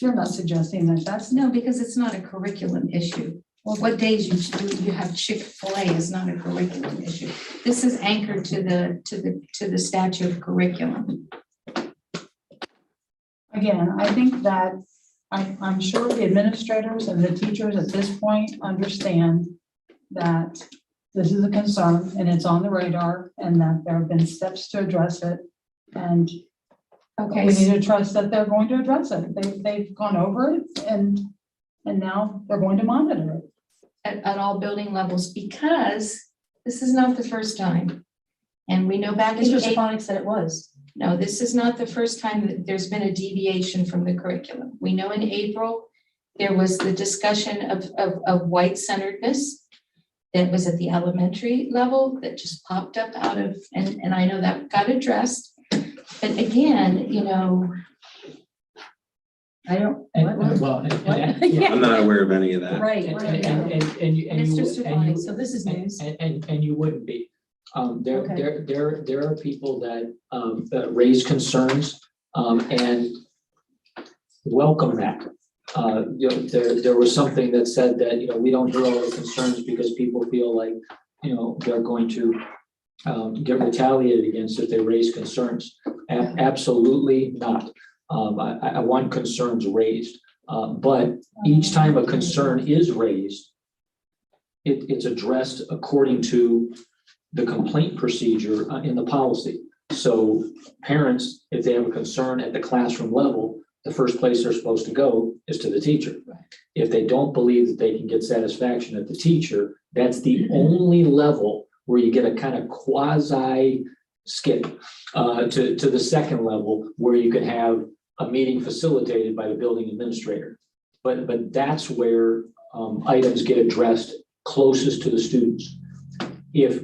You're not suggesting that that's. No, because it's not a curriculum issue. Well, what days you have Chick-fil-A is not a curriculum issue. This is anchored to the statute curriculum. Again, I think that I'm sure the administrators and the teachers at this point understand that this is a concern and it's on the radar and that there have been steps to address it. And Okay, we need to trust that they're going to address it. They've gone over it and now they're going to monitor it. at all building levels, because this is not the first time. And we know back in Mr. April, Stefanik said it was. no, this is not the first time that there's been a deviation from the curriculum. We know in April, there was the discussion of white-centeredness that was at the elementary level that just popped up out of, and I know that got addressed. But again, I don't. I'm not aware of any of that. Right. Mr. Stefanik, so this is news. And you wouldn't be. Okay. There are people that raise concerns, and welcome that. There was something that said that, we don't hear all the concerns because people feel like, they're going to get retaliated against if they raise concerns. Absolutely not. I want concerns raised, but each time a concern is raised, it's addressed according to the complaint procedure in the policy. So parents, if they have a concern at the classroom level, the first place they're supposed to go is to the teacher. If they don't believe that they can get satisfaction at the teacher, that's the only level where you get a kind of quasi skip to the second level, where you can have a meeting facilitated by the building administrator. But that's where items get addressed closest to the students. If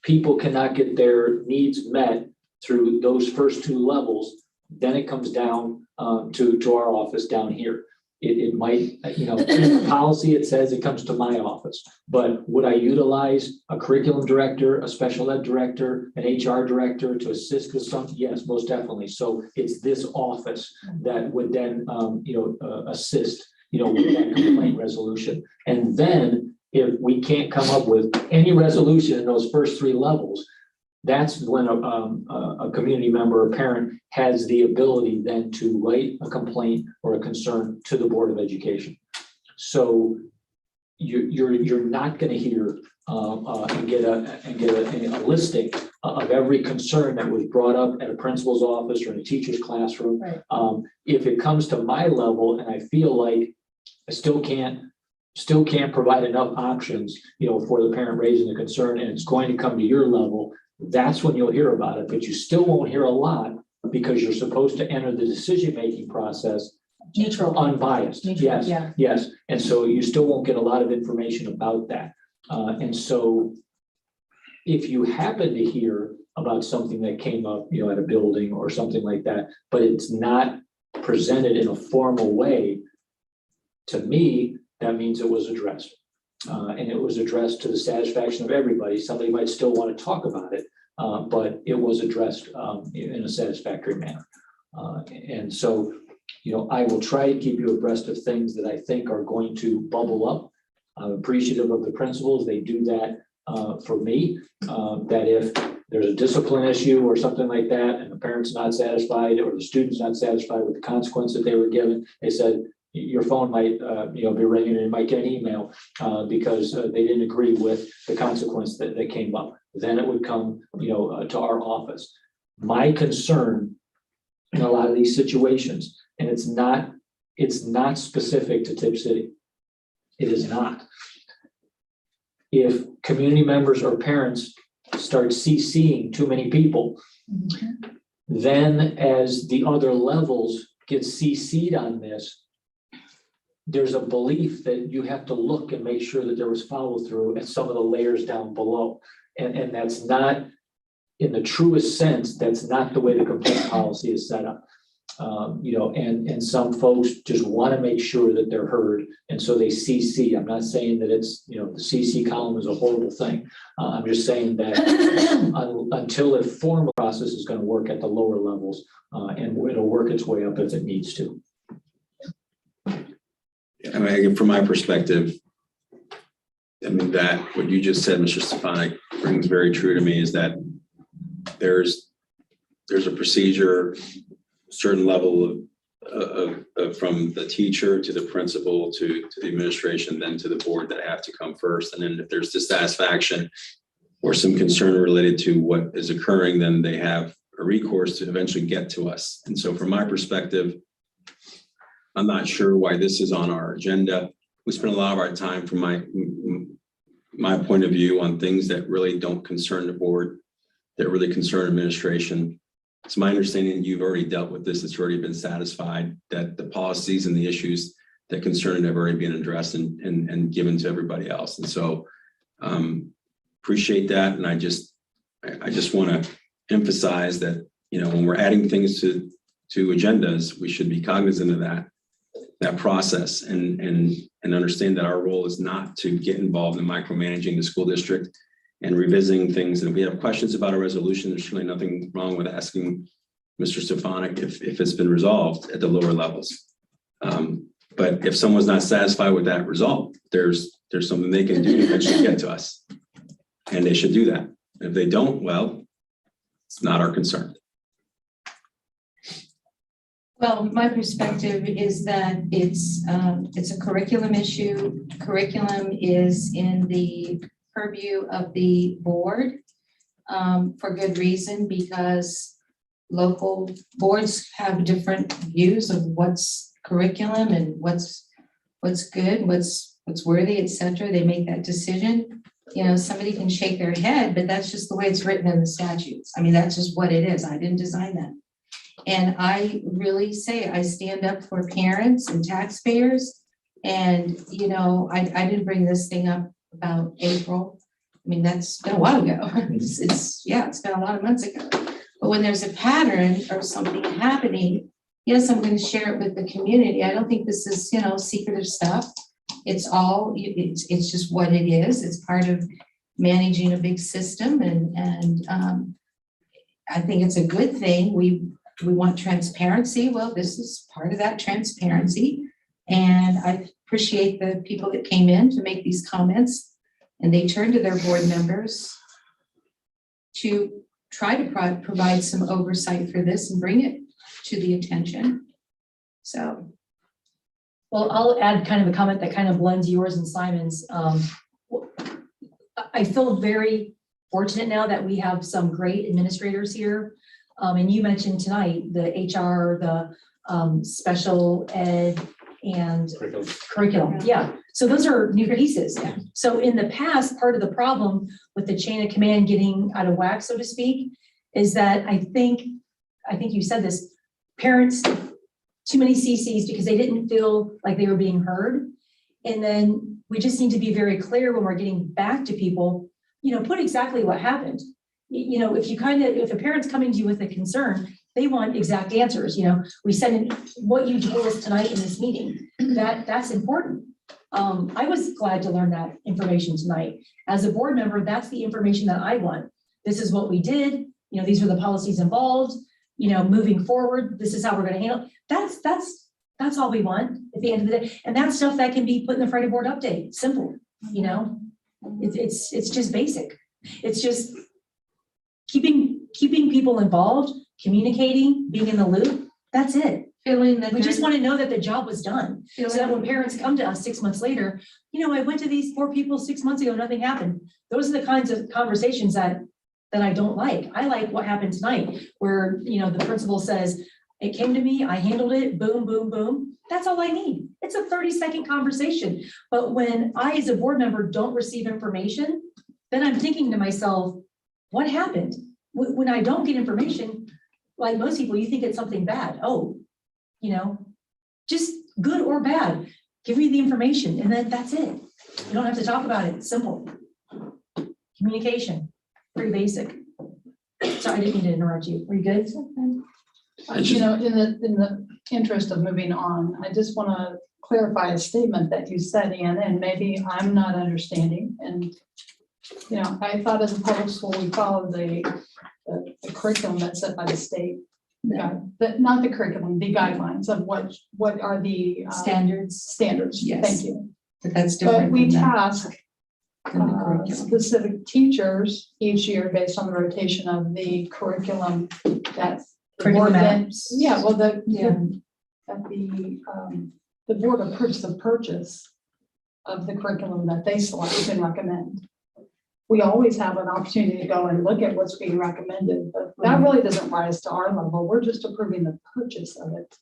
people cannot get their needs met through those first two levels, then it comes down to our office down here. It might, in the policy, it says it comes to my office, but would I utilize a curriculum director, a special ed director, an HR director to assist with something? Yes, most definitely. So it's this office that would then, assist, with that complaint resolution. And then if we can't come up with any resolution in those first three levels, that's when a community member or parent has the ability then to write a complaint or a concern to the Board of Education. So you're not going to hear and get a listing of every concern that was brought up at a principal's office or in a teacher's classroom. Right. If it comes to my level and I feel like I still can't provide enough options, for the parent raising the concern, and it's going to come to your level, that's when you'll hear about it, but you still won't hear a lot because you're supposed to enter the decision-making process Neutral. unbiased. Neutral, Yes, yeah. yes. And so you still won't get a lot of information about that. And so if you happen to hear about something that came up, at a building or something like that, but it's not presented in a formal way, to me, that means it was addressed. And it was addressed to the satisfaction of everybody. Somebody might still want to talk about it, but it was addressed in a satisfactory manner. And so, I will try to keep you abreast of things that I think are going to bubble up. I'm appreciative of the principals. They do that for me, that if there's a discipline issue or something like that, and the parent's not satisfied or the student's not satisfied with the consequence that they were given, they said, your phone might, be ringing and you might get an email because they didn't agree with the consequence that came up. Then it would come, to our office. My concern in a lot of these situations, and it's not specific to Tipp City. It is not. If community members or parents start CCing too many people, then as the other levels get CC'd on this, there's a belief that you have to look and make sure that there was follow through at some of the layers down below. And that's not, in the truest sense, that's not the way the complaint policy is set up. And some folks just want to make sure that they're heard. And so they CC. I'm not saying that it's, the CC column is a horrible thing. I'm just saying that until a formal process is going to work at the lower levels, and it'll work its way up if it needs to. I mean, from my perspective, I mean, that what you just said, Mr. Stefanik, rings very true to me, is that there's a procedure, certain level of from the teacher to the principal to the administration, then to the board, that have to come first. And then if there's dissatisfaction or some concern related to what is occurring, then they have a recourse to eventually get to us. And so from my perspective, I'm not sure why this is on our agenda. We spend a lot of our time, from my point of view, on things that really don't concern the board, that really concern administration. It's my understanding that you've already dealt with this. It's already been satisfied, that the policies and the issues that concern it have already been addressed and given to everybody else. And so appreciate that. And I just want to emphasize that, when we're adding things to agendas, we should be cognizant of that process and understand that our role is not to get involved in micromanaging the school district and revisiting things. And if we have questions about a resolution, there's certainly nothing wrong with asking Mr. Stefanik if it's been resolved at the lower levels. But if someone's not satisfied with that result, there's something they can do to eventually get to us. And they should do that. If they don't, well, it's not our concern. Well, my perspective is that it's a curriculum issue. Curriculum is in the purview of the board for good reason, because local boards have different views of what's curriculum and what's good, what's worthy, et cetera. They make that decision. Somebody can shake their head, but that's just the way it's written in the statutes. I mean, that's just what it is. I didn't design that. And I really say I stand up for parents and taxpayers. And, I didn't bring this thing up about April. I mean, that's been a while ago. It's been a lot of months ago. But when there's a pattern or something happening, yes, I'm going to share it with the community. I don't think this is, secretive stuff. It's just what it is. It's part of managing a big system. And I think it's a good thing. We want transparency. Well, this is part of that transparency. And I appreciate the people that came in to make these comments, and they turned to their board members to try to provide some oversight for this and bring it to the attention. So. Well, I'll add kind of a comment that kind of blends yours and Simon's. I feel very fortunate now that we have some great administrators here. And you mentioned tonight the HR, the special ed and curriculum. Yeah. So those are new pieces. Yeah. So in the past, part of the problem with the chain of command getting out of whack, so to speak, is that I think you said this, parents, too many CCs because they didn't feel like they were being heard. And then we just need to be very clear when we're getting back to people, put exactly what happened. If a parent's coming to you with a concern, they want exact answers. We send in what you told us tonight in this meeting. That's important. I was glad to learn that information tonight. As a board member, that's the information that I want. This is what we did. These are the policies involved. Moving forward, this is how we're going to handle. That's all we want at the end of the day. And that's stuff that can be put in the Friday board update. Simple. It's just basic. It's just keeping people involved, communicating, being in the loop. That's it. Feeling that we just want to know that the job was done. So that when parents come to us 6 months later, I went to these 4 people 6 months ago, nothing happened. Those are the kinds of conversations that I don't like. I like what happened tonight, where the principal says, it came to me, I handled it, boom, boom, boom. That's all I need. It's a 30-second conversation. But when I, as a board member, don't receive information, then I'm thinking to myself, what happened? When I don't get information, like most people, you think it's something bad. Oh, just good or bad. Give me the information and then that's it. You don't have to talk about it. It's simple. Communication, pretty basic. Sorry, I didn't mean to interrupt you. Were you good? You know, in the interest of moving on, I just want to clarify a statement that you said, Ann, and maybe I'm not understanding. And, you know, I thought as a public school, we follow the curriculum that's set by the state. Not the curriculum, the guidelines of what are the standards. Yes. Thank you. But that's But different. we than that. task Than the curriculum. specific teachers each year based on the rotation of the curriculum that. the Curriculum board then- maps. Yeah, well, Yeah. the board approves the purchase of the curriculum that they select and recommend. We always have an opportunity to go and look at what's being recommended, but that really doesn't rise to our level. We're just approving the purchase of it.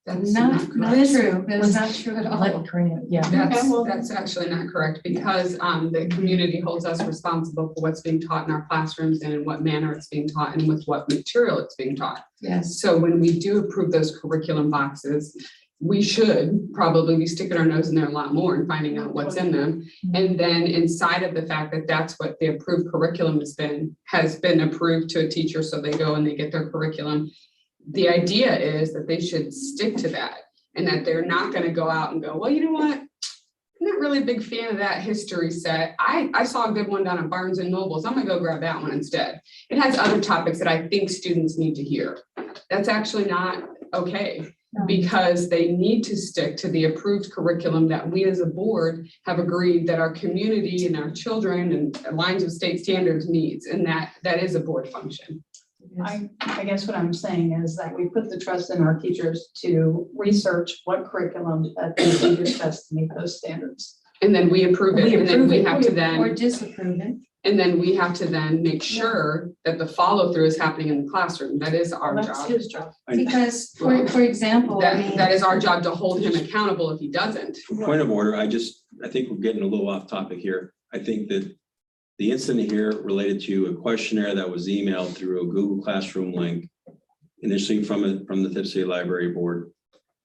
That's Not correct. true. That's not true at all. Let Karina, yeah. That's, well- that's actually not correct because the community holds us responsible for what's being taught in our classrooms and in what manner it's being taught and with what material it's being taught. Yes. So when we do approve those curriculum boxes, we should probably be sticking our nose in there a lot more and finding out what's in them. And then inside of the fact that that's what the approved curriculum has been approved to a teacher, so they go and they get their curriculum. The idea is that they should stick to that and that they're not going to go out and go, well, you know what? I'm not really a big fan of that history set. I saw a good one down at Barnes and Nobles. I'm gonna go grab that one instead. It has other topics that I think students need to hear. That's actually not okay because they need to stick to the approved curriculum that we as a board have agreed that our community and our children and aligns with state standards needs, and that is a board function. I guess what I'm saying is that we put the trust in our teachers to research what curriculum that they think is best to meet those standards. And then we approve it, and then we have to Or then, disapprove it. and then we have to then make sure that the follow through is happening in the classroom. That is our That's job. his job. Because, for example, I mean. That is our job to hold him accountable if he doesn't. Point of order, I think we're getting a little off topic here. I think that the incident here related to a questionnaire that was emailed through a Google Classroom link, initially from the Tipp City Library Board,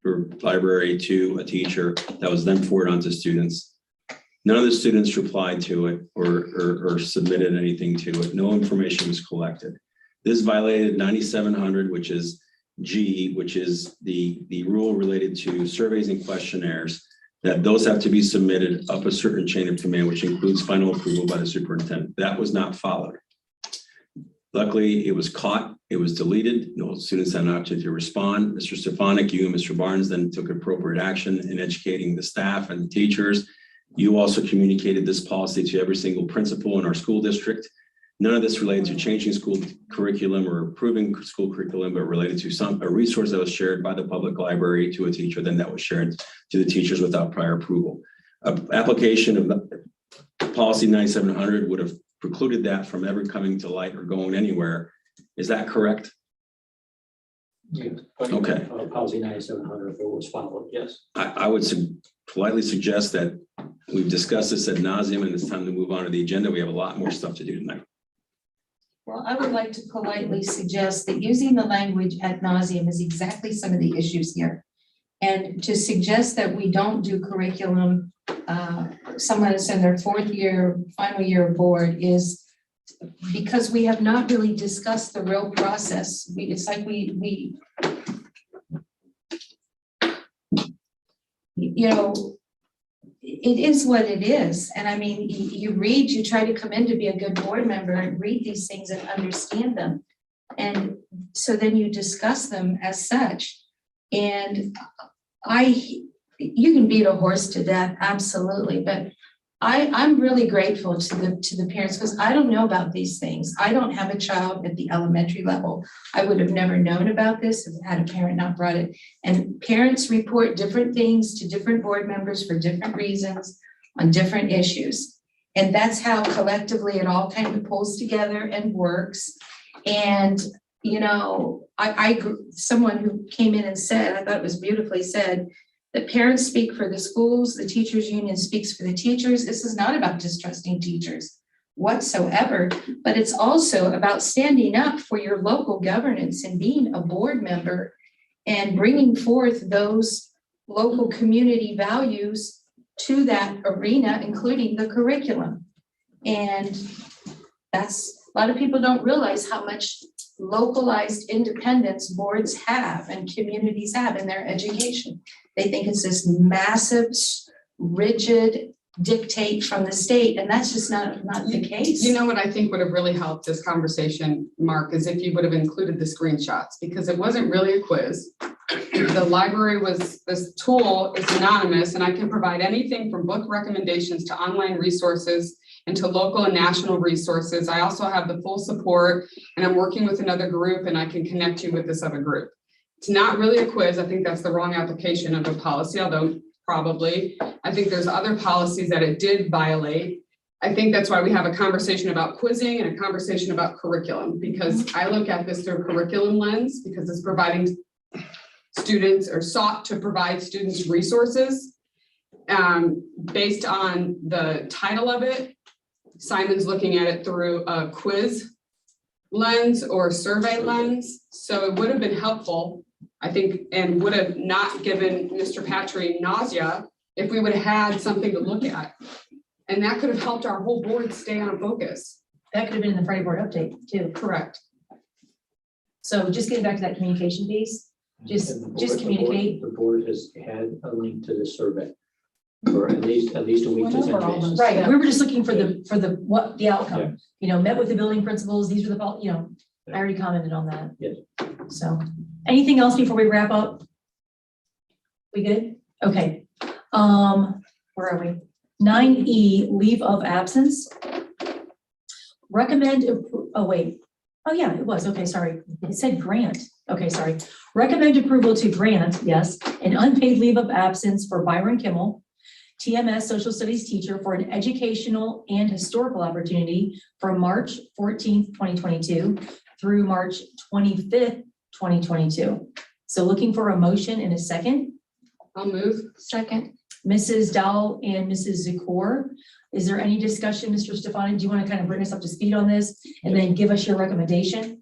or library to a teacher that was then forwarded on to students. None of the students replied to it or submitted anything to it. No information was collected. This violated 9700, which is G, which is the rule related to surveys and questionnaires, that those have to be submitted up a certain chain of command, which includes final approval by the superintendent. That was not followed. Luckily, it was caught, it was deleted. No students had an opportunity to respond. Mr. Stefanik, you and Mr. Barnes then took appropriate action in educating the staff and the teachers. You also communicated this policy to every single principal in our school district. None of this related to changing school curriculum or approving school curriculum, but related to a resource that was shared by the public library to a teacher, then that was shared to the teachers without prior approval. Application of the policy 9700 would have precluded that from ever coming to light or going anywhere. Is that correct? Yeah. Okay. Policy 9700 if it was followed, yes. I would politely suggest that we've discussed this ad nauseum and it's time to move on to the agenda. We have a lot more stuff to do tonight. Well, I would like to politely suggest that using the language ad nauseum is exactly some of the issues here. And to suggest that we don't do curriculum, someone that's in their final year of board is because we have not really discussed the real process. It's like we you know, it is what it is. And I mean, you try to come in to be a good board member and read these things and understand them. And so then you discuss them as such. And you can beat a horse to death, absolutely. But I'm really grateful to the parents because I don't know about these things. I don't have a child at the elementary level. I would have never known about this if had a parent not brought it. And parents report different things to different board members for different reasons on different issues. And that's how collectively it all kind of pulls together and works. And, you know, someone who came in and said, I thought it was beautifully said, the parents speak for the schools, the teachers union speaks for the teachers. This is not about distrusting teachers whatsoever, but it's also about standing up for your local governance and being a board member and bringing forth those local community values to that arena, including the curriculum. And that's, a lot of people don't realize how much localized independence boards have and communities have in their education. They think it's this massive, rigid dictate from the state, and that's just not the case. You know what I think would have really helped this conversation, Mark, is if you would have included the screenshots, because it wasn't really a quiz. The library was, this tool is anonymous, and I can provide anything from book recommendations to online resources and to local and national resources. I also have the full support, and I'm working with another group, and I can connect you with this other group. It's not really a quiz. I think that's the wrong application of a policy, although probably. I think there's other policies that it did violate. I think that's why we have a conversation about quizzing and a conversation about curriculum, because I look at this through a curriculum lens, because it's providing students, or sought to provide students resources based on the title of it. Simon's looking at it through a quiz lens or survey lens. So it would have been helpful, I think, and would have not given Mr. Patry nausea if we would have had something to look at. And that could have helped our whole board stay on focus. That could have been in the Friday board update too. Correct. So just getting back to that communication piece, just communicate. The board has had a link to this survey for at least a week to 10 days. Right, we were just looking for the outcome, met with the building principals, these are the, I already commented on that. Yes. So, anything else before we wrap up? We good? Okay. Where are we? 9E, leave of absence. Recommend, oh wait, oh yeah, it was, okay, sorry. It said grant, okay, sorry. Recommend approval to grant, yes, an unpaid leave of absence for Byron Kimmel, TMS Social Studies teacher, for an educational and historical opportunity from March 14th, 2022 through March 25th, 2022. So looking for a motion in a second. I'll move. Second. Mrs. Dowell and Mrs. Zakor. Is there any discussion, Mr. Stefani? Do you want to kind of bring us up to speed on this and then give us your recommendation?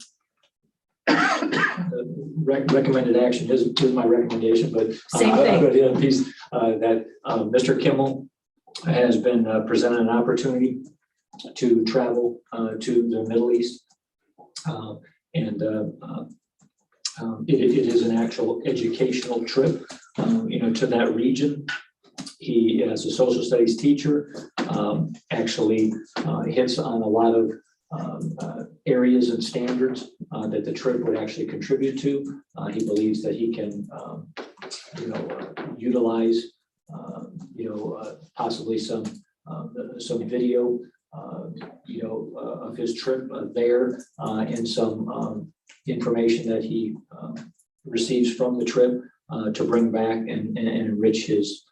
Recommended action is my recommendation, but Same thing. I've got the other piece that Mr. Kimmel has been presented an opportunity to travel to the Middle East. It is an actual educational trip, to that region. He, as a social studies teacher, actually hits on a lot of areas and standards that the trip would actually contribute to. He believes that he can, utilize, possibly some video, of his trip there, and some information that he receives from the trip to bring back and enrich his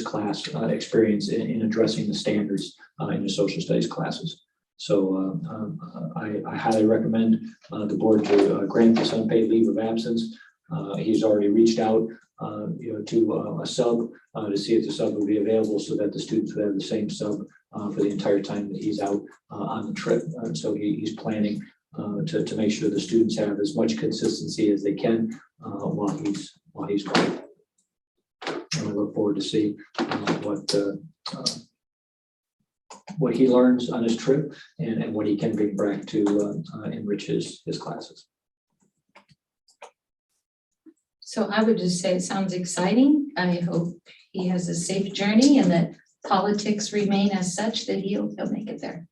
class experience in addressing the standards in the social studies classes. So I highly recommend the board to grant this unpaid leave of absence. He's already reached out, to a sub to see if the sub will be available, so that the students would have the same sub for the entire time that he's out on the trip. So he's planning to make sure the students have as much consistency as they can while he's gone. And I look forward to see what he learns on his trip and what he can bring back to enrich his classes. So I would just say it sounds exciting. I hope he has a safe journey and that politics remain as such that he'll make it there.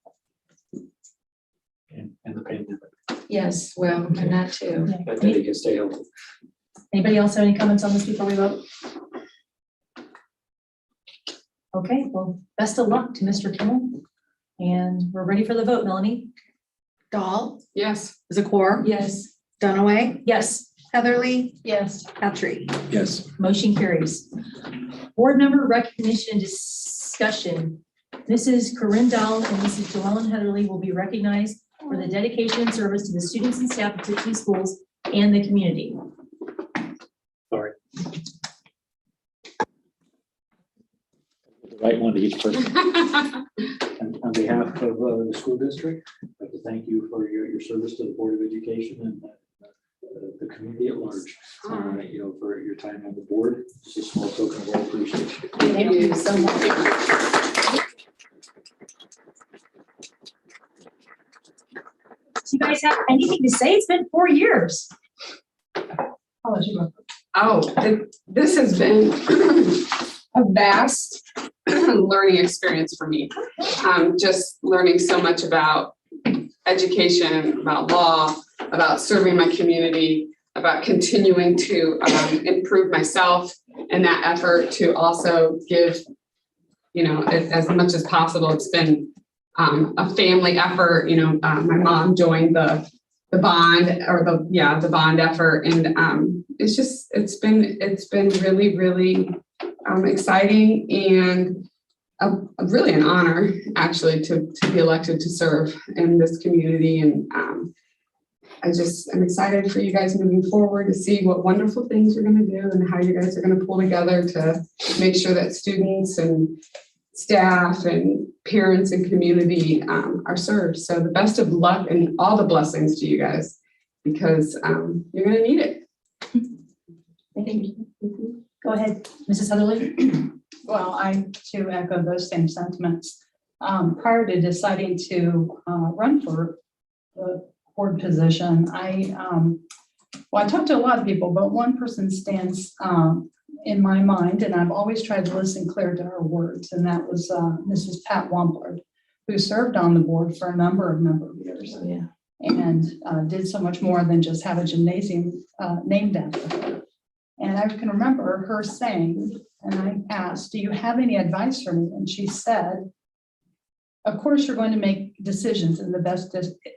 And the pandemic, Yes, well, and that too. but that he can stay healthy. Anybody else have any comments on this before we vote? Okay, well, best of luck to Mr. Kimmel. And we're ready for the vote, Melanie. Dahl, Yes. Zakor, Yes. Dunaway, Yes. Heatherly, Yes. Patry. Yes. Motion carries. Board member recognition and discussion. Mrs. Corinne Dahl and Mrs. Joellen Heatherly will be recognized for the dedication and service to the students and staff of Tipp schools and the community. Sorry. The right one to each person. On behalf of the school district, I'd like to thank you for your service to the Board of Education and the community at large, for your time on the board. It's a small token of our appreciation. Thank you so much. Do you guys have anything to say? It's been 4 years. I'll let you go. Oh, this has been a vast learning experience for me. Just learning so much about education, about law, about serving my community, about continuing to improve myself and that effort to also give, as much as possible. It's been a family effort. My mom joined the bond the bond effort. And it's been really, really exciting and really an honor actually to be elected to serve in this community. And I'm excited for you guys moving forward to see what wonderful things you're going to do and how you guys are going to pull together to make sure that students and staff and parents and community are served. So the best of luck and all the blessings to you guys, because you're going to need it. Thank you. Go ahead, Mrs. Heatherly. Well, I too echo those same sentiments. Prior to deciding to run for the board position, I talked to a lot of people, but one person stands in my mind, and I've always tried to listen clear to her words, and that was Mrs. Pat Wampler, who served on the board for a number of years. Yeah. And did so much more than just have a gymnasium named after her. And I can remember her saying, and I asked, do you have any advice for me? And she said, of course, you're going to make decisions in the best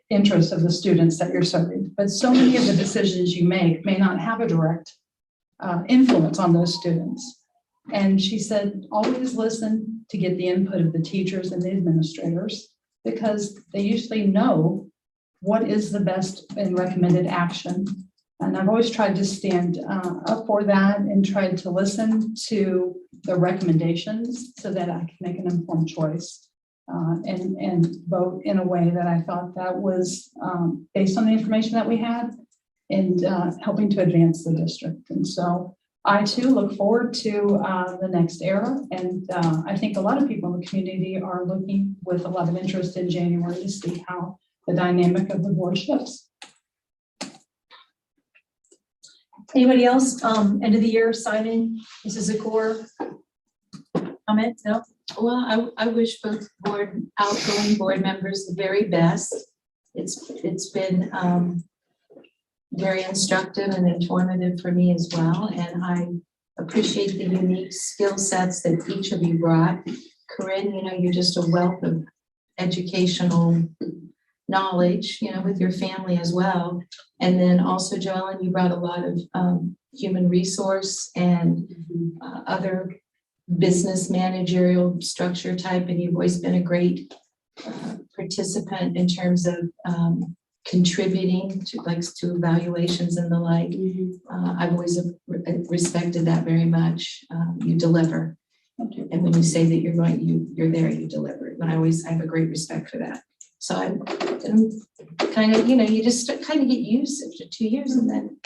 interest of the students that you're serving, but so many of the decisions you make may not have a direct influence on those students. And she said, always listen to get the input of the teachers and the administrators, because they usually know what is the best and recommended action. And I've always tried to stand up for that and tried to listen to the recommendations so that I can make an informed choice and vote in a way that I thought that was based on the information that we had and helping to advance the district. And so I too look forward to the next era. And I think a lot of people in the community are looking with a lot of interest in January to see how the dynamic of the board shifts. Anybody else? End of the year, Simon, Mrs. Zakor? Comment? No? Well, I wish both outgoing board members the very best. It's been very instructive and informative for me as well. And I appreciate the unique skill sets that each of you brought. Corinne, you're just a wealth of educational knowledge, with your family as well. And then also, Joellen, you brought a lot of human resource and other business managerial structure type, and you've always been a great participant in terms of contributing to evaluations and the like. I've always respected that very much. You deliver. And when you say that you're there, you deliver. But I have a great respect for that. So I'm kind of, you just kind of get used after 2 years, and then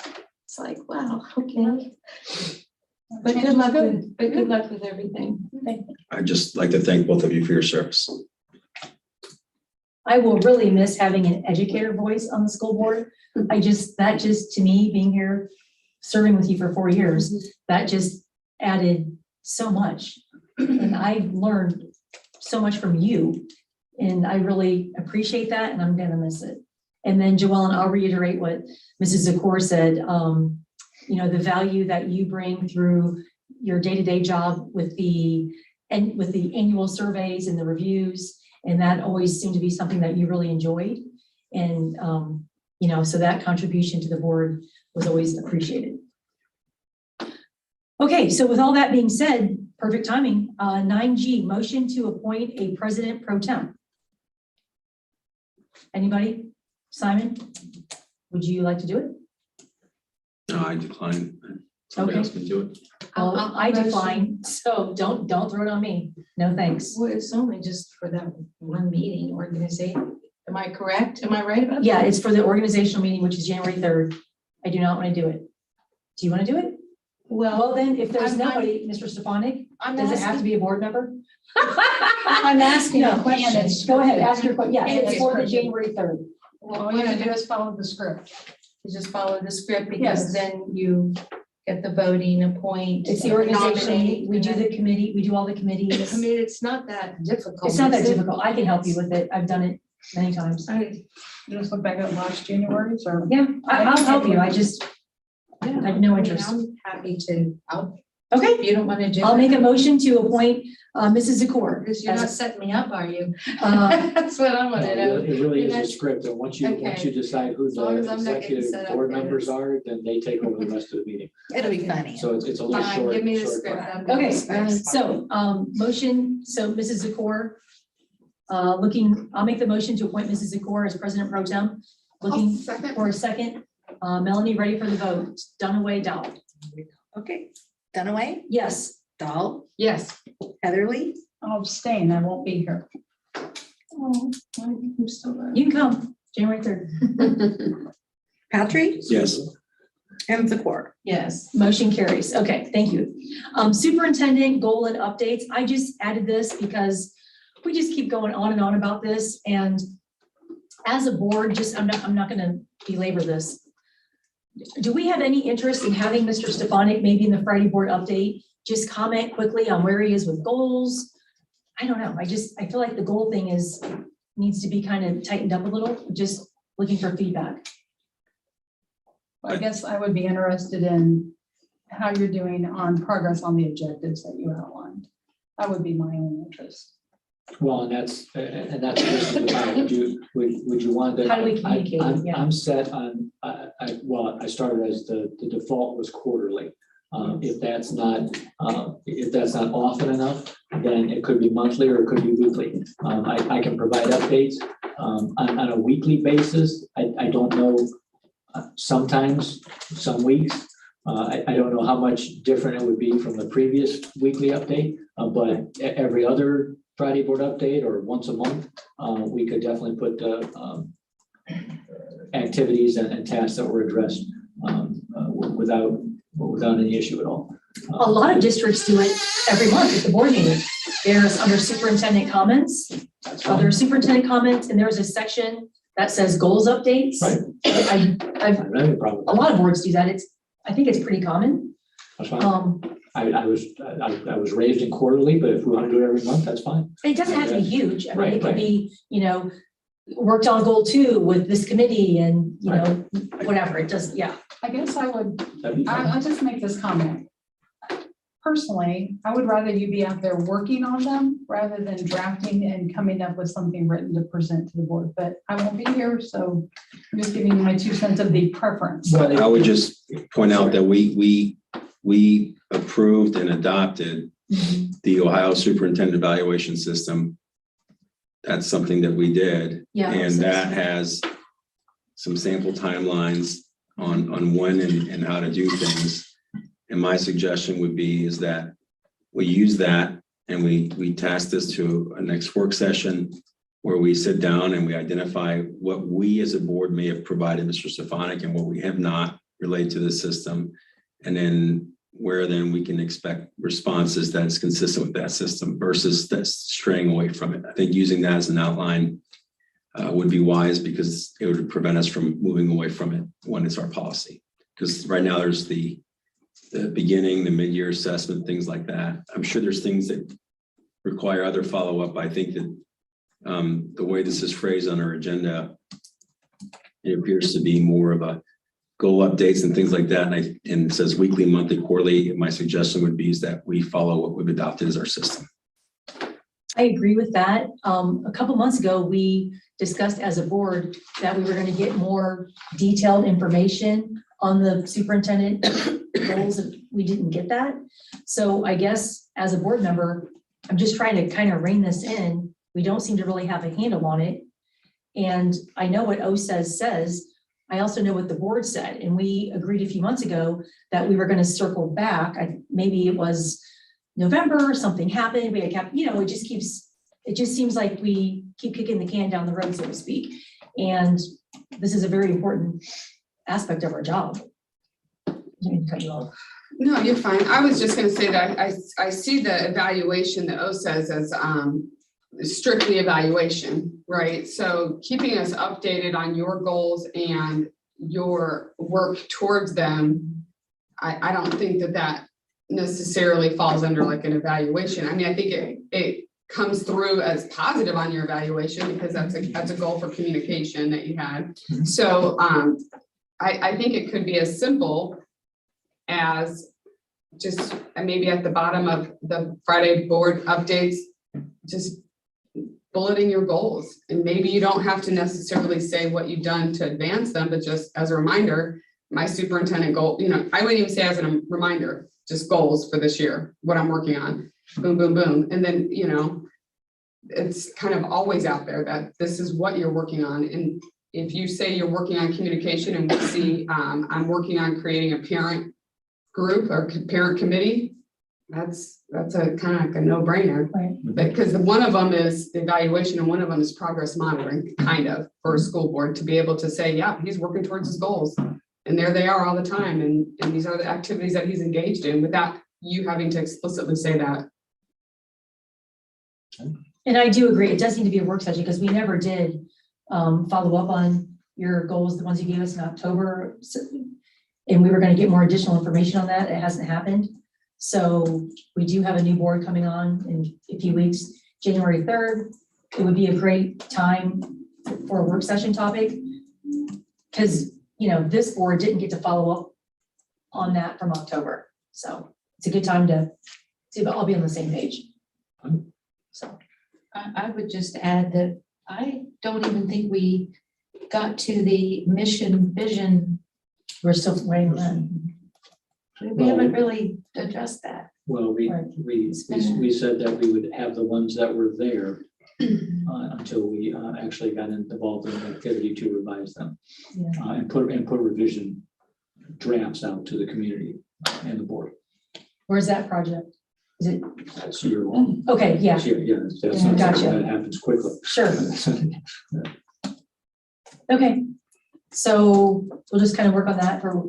it's like, wow, okay. But good luck with everything. I'd just like to thank both of you for your service. I will really miss having an educator voice on the school board. That just to me, being here, serving with you for 4 years, that just added so much. And I've learned so much from you. And I really appreciate that, and I'm going to miss it. And then, Joellen, I'll reiterate what Mrs. Zakor said. The value that you bring through your day-to-day job with the annual surveys and the reviews, and that always seemed to be something that you really enjoyed. And so that contribution to the board was always appreciated. Okay, so with all that being said, perfect timing. 9G, motion to appoint a president pro tem. Anybody? Simon, would you like to do it? No, I decline. Somebody else can do it. I decline, so don't throw it on me. No, thanks. Well, it's only just for that one meeting organization. Am I correct? Am I right about that? Yeah, it's for the organizational meeting, which is January 3rd. I do not want to do it. Do you want to do it? Well, then, if there's I'm- nobody, Mr. Stefanik, I'm does it have to asking, be a board member? I'm asking a No, question. Go ahead, ask your question. Yes, it's for the Yes. January 3rd. Well, All you have to do is follow the script. You just follow the script Yes. because then you get the voting, appoint. It's the organization, nominate, we do and the committee, we do all the then- committees. I mean, it's not that difficult. It's not that is it? difficult. I can help you with it. I've done it many times. I- You just look back at last January's or. Yeah, I'll help you. I just, I have no I mean, interest. I'm happy to, Okay, if you don't want to do I'll it, make a motion to appoint Mrs. Zakor. because you're not setting me up, are you? Uh, That's what I want to know. It really is You're a not- script, and once you Okay. decide who As long the as I'm not getting executive set up board for members this. are, then they take over the rest of the meeting. It'll be funny. So it's a little Fine, short. give me the short script. ride. I'm good Okay, with scripts. so, motion, so Mrs. Zakor, I'll make the motion to appoint Mrs. Zakor as president pro tem. Looking Second. for a second. Melanie, ready for the vote? Dunaway, Dahl. Okay, Dunaway, Yes. Dahl, Yes. Heatherly, I'll abstain, I won't be here. Oh, I'm still there. You can come, January 3rd. Patrick, Yes. and Zakor. Yes. Motion carries. Okay, thank you. Superintendent goal and updates. I just added this because we just keep going on and on about this. And as a board, I'm not gonna belabor this. Do we have any interest in having Mr. Stefanik maybe in the Friday board update, just comment quickly on where he is with goals? I don't know. I feel like the goal thing needs to be kind of tightened up a little, just looking for feedback. I guess I would be interested in how you're doing on progress on the objectives that you outlined. That would be my own interest. Well, and that's just the time. Would you want to? How do we communicate? Yeah. I'm set on, I started as the default was quarterly. If that's not often enough, then it could be monthly or it could be weekly. I can provide updates on a weekly basis. I don't know, sometimes, some weeks. I don't know how much different it would be from the previous weekly update, but every other Friday board update or once a month, we could definitely put activities and tasks that were addressed without any issue at all. A lot of districts do it every month at the board meeting. There's under superintendent comments, other superintendent comments, and there's a section that says goals updates. Right. I I don't have a problem. a lot of boards do that. I think it's pretty common. That's fine. I was raised in quarterly, but if we want to do it every month, that's fine. It doesn't have to be huge. I mean, Right, it could right. be, worked on goal 2 with this committee and, whatever. It does, yeah. I guess I would, That'd be fine. I'll just make this comment. Personally, I would rather you be out there working on them rather than drafting and coming up with something written to present to the board, but I won't be here, so I'm just giving you my 2 cents of the preference. Well, I would just point out that we approved and adopted the Ohio Superintendent Evaluation System. That's something that we did. Yeah. And that has some sample timelines on when and how to do things. And my suggestion would be is that we use that and we task this to a next work session where we sit down and we identify what we as a board may have provided Mr. Stefanik and what we have not related to the system. And then where then we can expect responses that's consistent with that system versus that's straying away from it. I think using that as an outline would be wise because it would prevent us from moving away from it when it's our policy. Because right now there's the beginning, the mid-year assessment, things like that. I'm sure there's things that require other follow-up. I think that the way this is phrased on our agenda, it appears to be more of a goal updates and things like that. And it says weekly, monthly, quarterly. My suggestion would be is that we follow what we've adopted as our system. I agree with that. A couple months ago, we discussed as a board that we were going to get more detailed information on the superintendent goals, and we didn't get that. So I guess as a board member, I'm just trying to kind of rein this in. We don't seem to really have a handle on it. And I know what OSES says. I also know what the board said, and we agreed a few months ago that we were going to circle back. Maybe it was November, something happened. We had kept, it just seems like we keep kicking the can down the road, so to speak. And this is a very important aspect of our job. Didn't mean to cut you off. No, you're fine. I was just gonna say that I see the evaluation that O says as strictly evaluation, right? So keeping us updated on your goals and your work towards them, I don't think that necessarily falls under like an evaluation. I mean, I think it comes through as positive on your evaluation because that's a goal for communication that you had. So I think it could be as simple as just maybe at the bottom of the Friday board updates, just bulleting your goals. And maybe you don't have to necessarily say what you've done to advance them, but just as a reminder, my superintendent goal, you know, I wouldn't even say as a reminder, just goals for this year, what I'm working on, boom, boom, boom. And then, you know, it's kind of always out there that this is what you're working on. And if you say you're working on communication and we see I'm working on creating a parent group or parent committee, that's a kind of like a no-brainer. Right. Because one of them is the evaluation and one of them is progress monitoring, kind of, for a school board to be able to say, yeah, he's working towards his goals. And there they are all the time. And these are the activities that he's engaged in without you having to explicitly say that. And I do agree, it does need to be a work session because we never did follow up on your goals, the ones you gave us in October. And we were going to get more additional information on that. It hasn't happened. So we do have a new board coming on in a few weeks, January 3rd. It would be a great time for a work session topic. Because, you know, this board didn't get to follow up on that from October. So it's a good time to see if I'll be on the same page. So I would just add that I don't even think we got to the mission vision. we're still waiting on We haven't really addressed that. Well, we said that we would have the ones that were there until we actually got involved in the activity to revise them. Yeah. And put revision drafts out to the community and the board. Where's that project? Is it, That's year long. okay, yeah, That's not Gotcha. something that happens quickly. sure. Okay, so we'll just kind of work on that for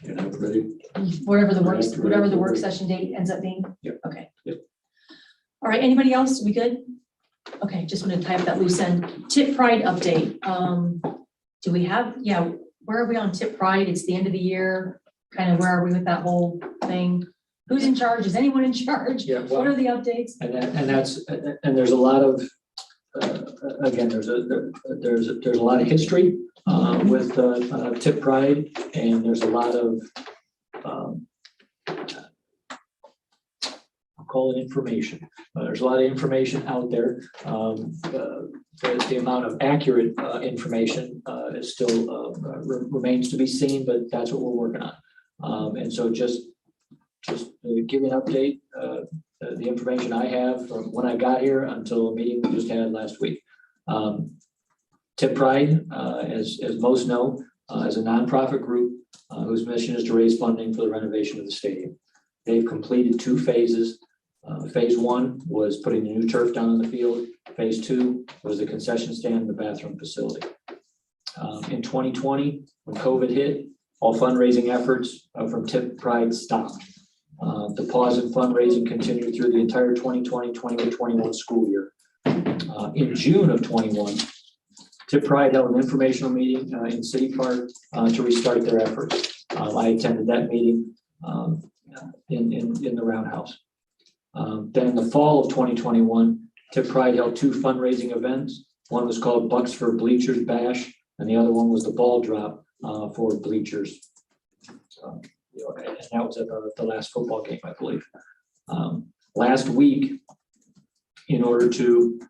You know, ready? whatever the Right, work right. session date ends up being. Yep. Okay. Yep. All right, anybody else? We good? Okay, just wanted to tie up that loose end. Tip Pride update. Do we have, where are we on Tip Pride? It's the end of the year. Kind of where are we with that whole thing? Who's in charge? Is anyone in charge? Yeah, What are the updates? And there's a lot of, again, there's a lot of history with Tip Pride, and there's a lot of I'll call it information. There's a lot of information out there. The amount of accurate information is still remains to be seen, but that's what we're working on. And so just give you an update, the information I have from when I got here until a meeting we just had last week. Tip Pride, as most know, is a nonprofit group whose mission is to raise funding for the renovation of the stadium. They've completed 2 phases. Phase 1 was putting the new turf down on the field. Phase 2 was the concession stand and the bathroom facility. In 2020, when COVID hit, all fundraising efforts from Tip Pride stopped. The pause in fundraising continued through the entire 2020-21 school year. In June of 21, Tip Pride held an informational meeting in City Park to restart their efforts. I attended that meeting in the Roundhouse. Then in the fall of 2021, Tip Pride held 2 fundraising events. One was called Bucks for Bleachers Bash, and the other one was the ball drop for bleachers. And that was at the last football game, I believe. Last week, in order to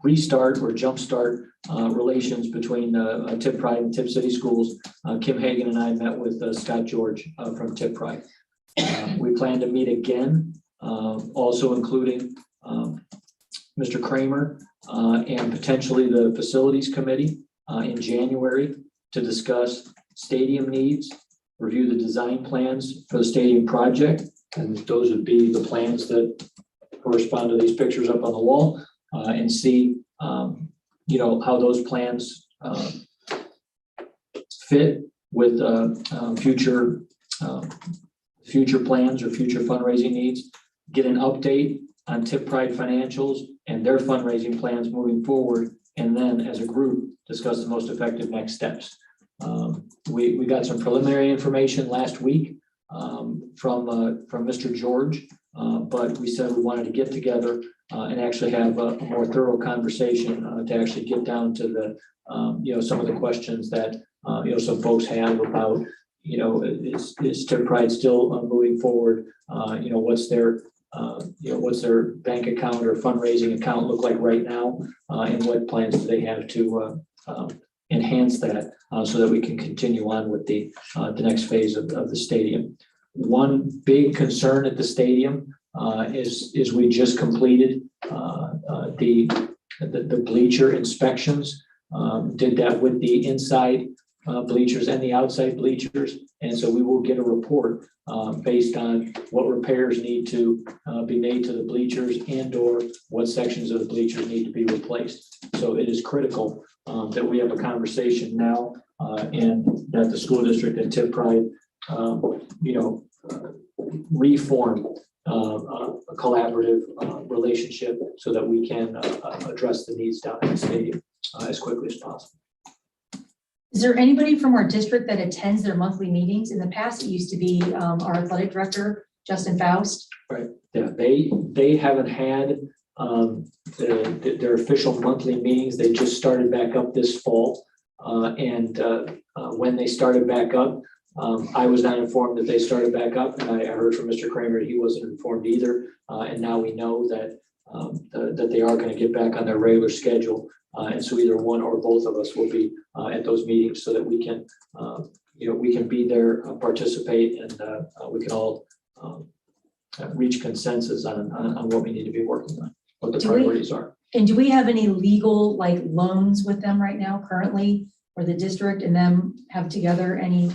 restart or jumpstart relations between Tip Pride and Tip City Schools, Kim Hagan and I met with Scott George from Tip Pride. We plan to meet again, also including Mr. Kramer and potentially the facilities committee in January to discuss stadium needs, review the design plans for the stadium project, and those would be the plans that correspond to these pictures up on the wall, and see how those plans fit with future plans or future fundraising needs, get an update on Tip Pride financials and their fundraising plans moving forward, and then as a group, discuss the most effective next steps. We got some preliminary information last week from Mr. George, but we said we wanted to get together and actually have a more thorough conversation to actually get down to the some of the questions that some folks have about is Tip Pride still moving forward? What's their bank account or fundraising account look like right now? And what plans do they have to enhance that so that we can continue on with the next phase of the stadium? One big concern at the stadium is we just completed the bleacher inspections. Did that with the inside bleachers and the outside bleachers. And so we will get a report based on what repairs need to be made to the bleachers and or what sections of the bleachers need to be replaced. So it is critical that we have a conversation now and that the school district and Tip Pride, reform a collaborative relationship so that we can address the needs down in the stadium as quickly as possible. Is there anybody from our district that attends their monthly meetings? In the past, it used to be our athletic director, Justin Faust. Right, yeah, they haven't had their official monthly meetings. They just started back up this fall. And when they started back up, I was not informed that they started back up, and I heard from Mr. Kramer he wasn't informed either. And now we know that that they are going to get back on their regular schedule. And so either one or both of us will be at those meetings so that we can, we can be there, participate, and we can all reach consensus on what we need to be working on, what the priorities are. And do we have any legal loans with them right now currently, or the district and them have together any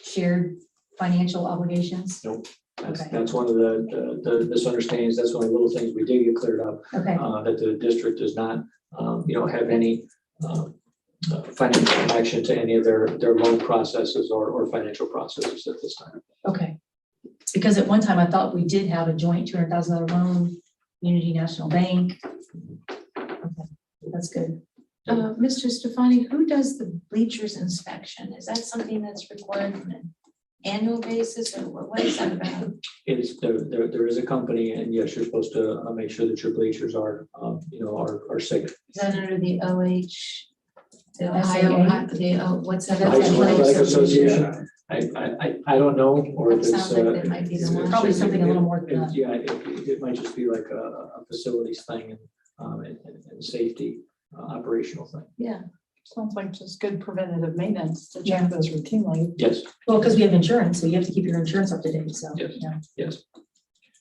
shared financial obligations? Nope. That's one of the misunderstandings. That's one of the little things we did get cleared up. Okay. That the district does not, have any financial connection to any of their loan processes or financial processes at this time. Okay. Because at one time I thought we did have a joint $200,000 loan, Unity National Bank. Okay, that's good. Mr. Stefani, who does the bleachers inspection? Is that something that's required on an annual basis, or what is that about? It's there is a company, and yes, you're supposed to make sure that your bleachers are safe. Is that under the OH? The SAA? Ohio, what's that? The High School Athletic Association. I don't know, or if That it's sounds like that might be the one. Probably something a little more than that. Yeah, it might just be like a facilities thing and safety operational thing. Yeah. Sounds like just good preventative maintenance to check those routinely. Yes. Well, because we have insurance, so you have to keep your insurance up to date, so. Yes. Yeah. Yes.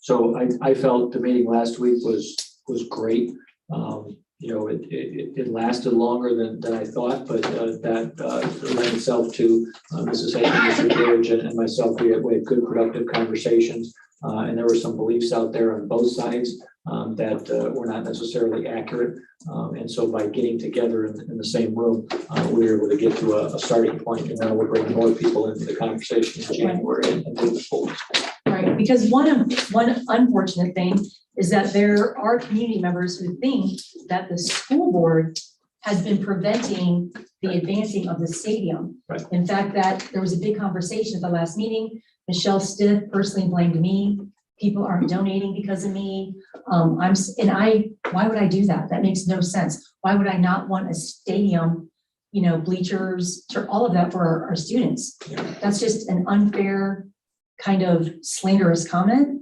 So I felt the meeting last week was great. It lasted longer than I thought, but that lent itself to Mrs. Hayden, Mr. George, and myself. We had good productive conversations, and there were some beliefs out there on both sides that were not necessarily accurate. And so by getting together in the same room, we were able to get to a starting point, and now we'll bring more people into the conversation in January and move forward. Right, because one unfortunate thing is that there are community members who think that the school board has been preventing the advancing of the stadium. Right. In fact, that there was a big conversation at the last meeting. Michelle Stiff personally blamed me. People aren't donating because of me. Why would I do that? That makes no sense. Why would I not want a stadium, bleachers, all of that for our students? That's just an unfair kind of slanderous comment.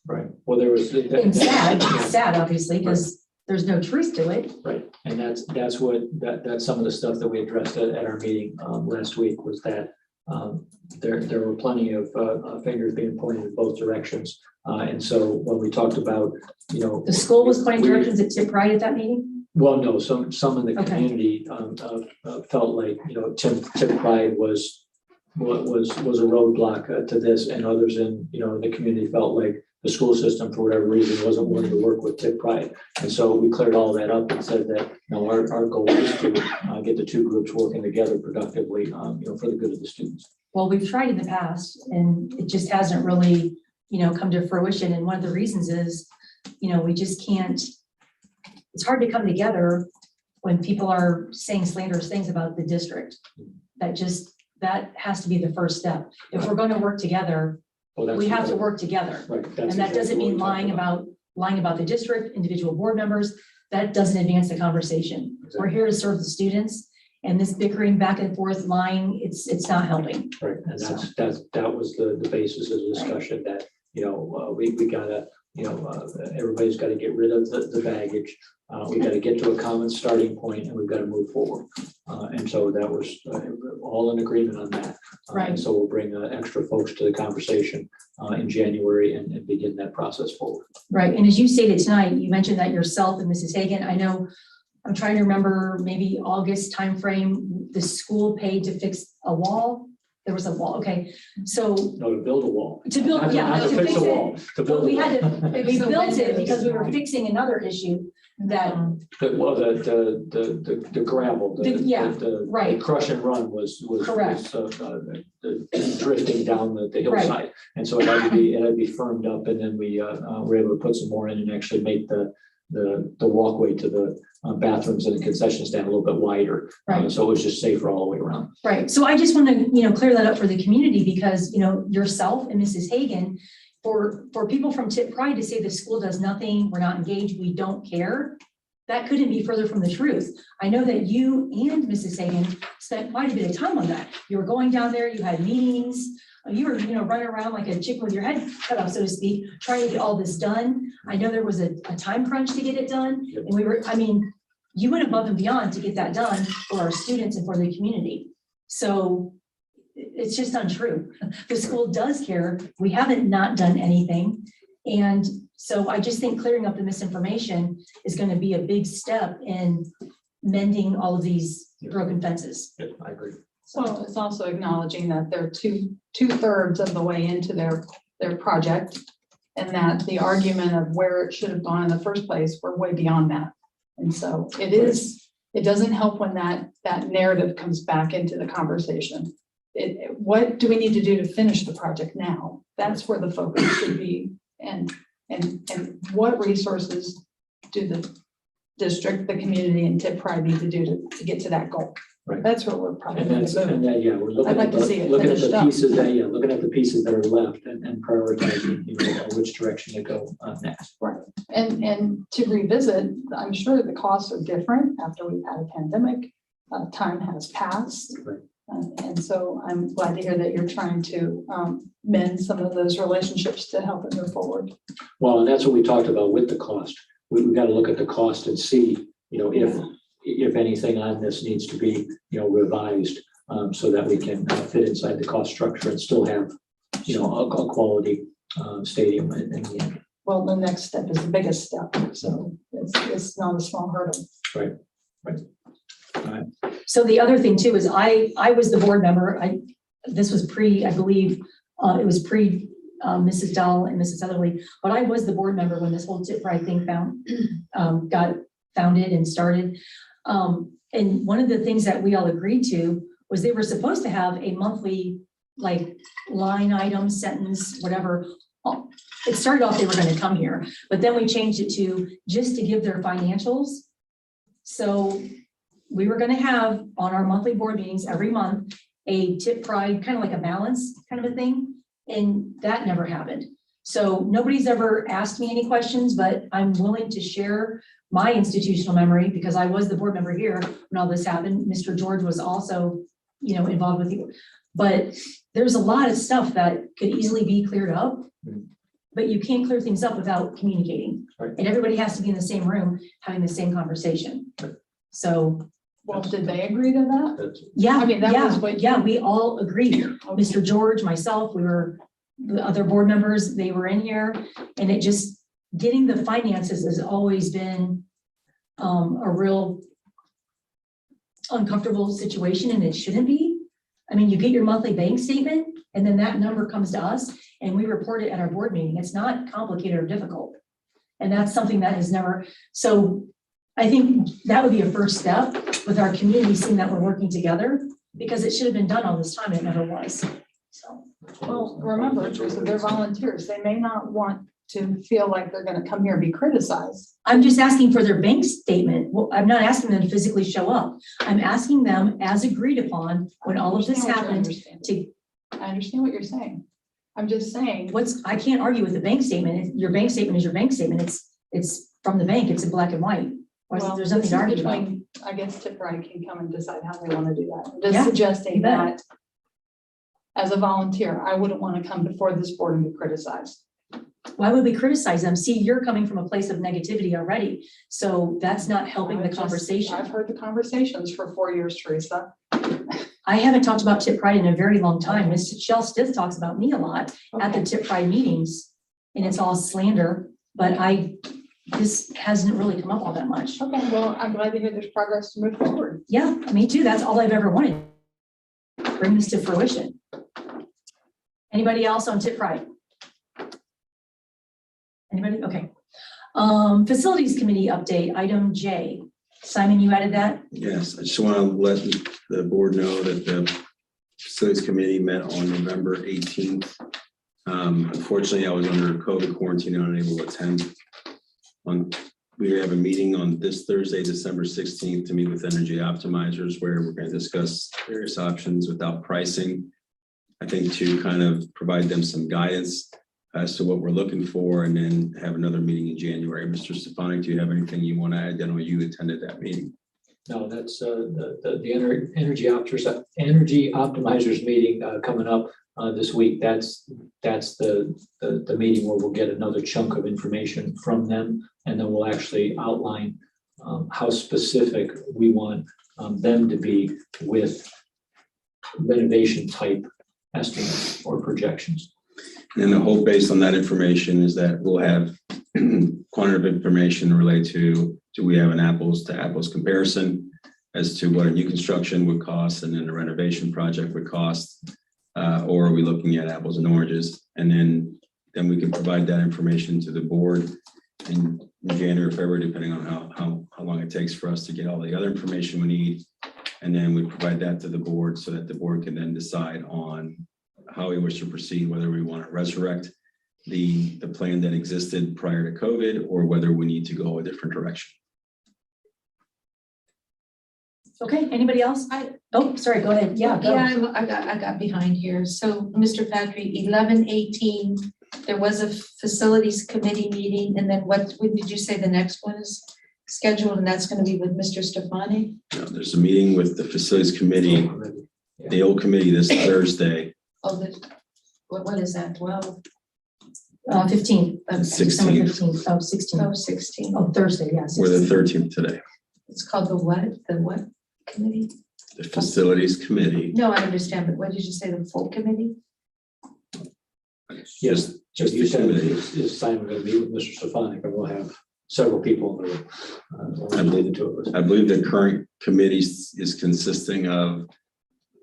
Right. Well, there was. And sad, obviously, because there's no truth to it. Right. And that's some of the stuff that we addressed at our meeting last week was that there were plenty of fingers being pointed in both directions. And so when we talked about, the school was pointing directions at Tip Pride at that meeting? Well, no, some in the community felt like, Tip Pride was a roadblock to this, and others in, the community felt like the school system, for whatever reason, wasn't willing to work with Tipp Pride. And so we cleared all that up and said that, our goal is to get the two groups working together productively, for the good of the students. Well, we've tried in the past and it just hasn't really, come to fruition. And one of the reasons is, we just can't, it's hard to come together when people are saying slanderous things about the district. That has to be the first step. If we're going to work together, we have to work together. Right. And that doesn't mean lying about the district, individual board members. That doesn't advance the conversation. We're here to serve the students, and this bickering back and forth, lying, it's not helping. Right, and that was the basis of the discussion that, we gotta, everybody's gotta get rid of the baggage. We gotta get to a common starting point and we've gotta move forward. And so that was all in agreement on that. Right. So we'll bring extra folks to the conversation in January and begin that process forward. Right, and as you stated tonight, you mentioned that yourself and Mrs. Hagan, I know, I'm trying to remember, maybe August timeframe, the school paid to fix a wall. There was a wall, okay, so No, to build a wall. to build, Not yeah, to to fix fix a it. wall, to But build. we a had wall. to, we built it because we were fixing another issue that, Well, the gravel, Yeah, the right. crush and run was Correct. drifting down the hillside. And so it had to be firmed up, and then we were able to put some more in and actually make the walkway to the bathrooms and the concession stand a little bit wider. Right. So it was just safer all the way around. right, so I just want to, clear that up for the community because, yourself and Mrs. Hagan, for people from Tipp Pride to say the school does nothing, we're not engaged, we don't care, that couldn't be further from the truth. I know that you and Mrs. Hagan spent quite a bit of time on that. You were going down there, you had meetings, you were, running around like a chicken with your head cut off, so to speak, trying to get all this done. I know there was a time crunch to get it done, and you went above and beyond to get that done for our students and for the community. So it's just untrue. The school does care. We haven't not done anything. And so I just think clearing up the misinformation is going to be a big step in mending all of these broken fences. Yeah, I agree. So it's also acknowledging that they're two-thirds of the way into their project, and that the argument of where it should have gone in the first place, we're way beyond that. And so it doesn't help when that narrative comes back into the conversation. What do we need to do to finish the project now? That's where the focus should be. And what resources do the district, the community, and Tipp Pride need to do to get to that goal? Right. That's where we're probably And going that's, to and move. that, yeah, we're looking I'd like at to see it looking at finished the up. pieces that, looking at the pieces that are left and prioritizing, which direction to go next. Right. And to revisit, I'm sure the costs are different after we've had a pandemic. Time has passed. Right. And so I'm glad to hear that you're trying to mend some of those relationships to help it move forward. Well, and that's what we talked about with the cost. We've got to look at the cost and see, if anything on this needs to be, revised, so that we can fit inside the cost structure and still have, a quality stadium in the end. Well, the next step is the biggest step. So it's not a small hurdle. Right. So the other thing too is I was the board member. This was I believe, it was Mrs. Dahl and Mrs. Sutherly, but I was the board member when this whole Tipp Pride thing got founded and started. And one of the things that we all agreed to was they were supposed to have a monthly, line item, sentence, whatever. It started off, they were going to come here, but then we changed it to just to give their financials. So we were going to have on our monthly board meetings every month, a Tipp Pride, kind of like a balance kind of a thing. And that never happened. So nobody's ever asked me any questions, but I'm willing to share my institutional memory because I was the board member here when all this happened. Mr. George was also, involved with you. But there's a lot of stuff that could easily be cleared up, but you can't clear things up without communicating. Right. And everybody has to be in the same room, having the same conversation. Right. So. Well, did they agree to that? Yeah, I mean, that was what you- we all agreed. Mr. George, myself, the other board members, they were in here, and it just, getting the finances has always been a real uncomfortable situation, and it shouldn't be. I mean, you get your monthly bank statement, and then that number comes to us, and we report it at our board meeting. It's not complicated or difficult. And that's something that has never, so I think that would be a first step with our community, seeing that we're working together. because it should have been done all this time and it never was. So, Well, remember, Teresa, they're volunteers. They may not want to feel like they're gonna come here and be criticized. I'm just asking for their bank statement. Well, I'm not asking them to physically show up. I'm asking them as agreed upon when all of this happened I understand what you're saying. I'm just saying, I can't argue with the bank statement. Your bank statement is your bank statement. It's from the bank. It's in black and white. well, There's this nothing to is argue about. between, I guess Tip Right can come and decide how they want to do that. I'm Yeah, just suggesting you bet. that as a volunteer, I wouldn't want to come before this board and be criticized. Why would we criticize them? See, you're coming from a place of negativity already. So that's not helping the I've conversation. heard the conversations for 4 years, Teresa. I haven't talked about Tip Pride in a very long time. Ms. Shell Stith talks about me a lot at the Okay. Tip Pride meetings. And it's all slander, but this hasn't really come up all that much. Okay, well, I'm glad to hear there's progress to move forward. Yeah, me too. That's all I've ever wanted. Bring this to fruition. Anybody else on Tip Pride? Anybody? Okay. Facilities Committee update, item J. Simon, you added that? Yes, I just want to let the board know that the Facilities Committee met on November 18th. Unfortunately, I was under COVID quarantine and unable to attend. We have a meeting on this Thursday, December 16th, to meet with Energy Optimizers, where we're going to discuss various options without pricing. I think to kind of provide them some guidance as to what we're looking for, and then have another meeting in January. Mr. Stefanik, do you have anything you want to add? I know you attended that meeting. No, that's the energy optimizers meeting coming up this week. That's the meeting where we'll get another chunk of information from them, and then we'll actually outline how specific we want them to be with renovation type estimates or projections. And the hope based on that information is that we'll have quantitative information related to, do we have an apples to apples comparison as to what a new construction would cost and then a renovation project would cost? Or are we looking at apples and oranges? And then we can provide that information to the board in January or February, depending on how long it takes for us to get all the other information we need. And then we provide that to the board so that the board can then decide on how we wish to proceed, whether we want to resurrect the plan that existed prior to COVID, or whether we need to go a different direction. Okay, anybody else? Oh, sorry, go ahead. Yeah, go. Yeah, I got behind here. So, Mr. Factory, 11/18, there was a facilities committee meeting, and then when did you say the next one is scheduled? And that's going to be with Mr. Stefani? Now, there's a meeting with the facilities committee, the old committee, this Thursday. Oh, what is that, 12? 15. December 16th. 15th. Oh, 16. Oh, 16. Oh, Thursday, yeah. We're the 16. 13th today. It's called the what committee? The facilities committee. No, I understand, but what did you say, the full committee? Yes, Just you the said, committee. is Simon going to meet with Mr. Stefanik, and we'll have several people in the room. I believe the two of us. I believe the current committee is consisting of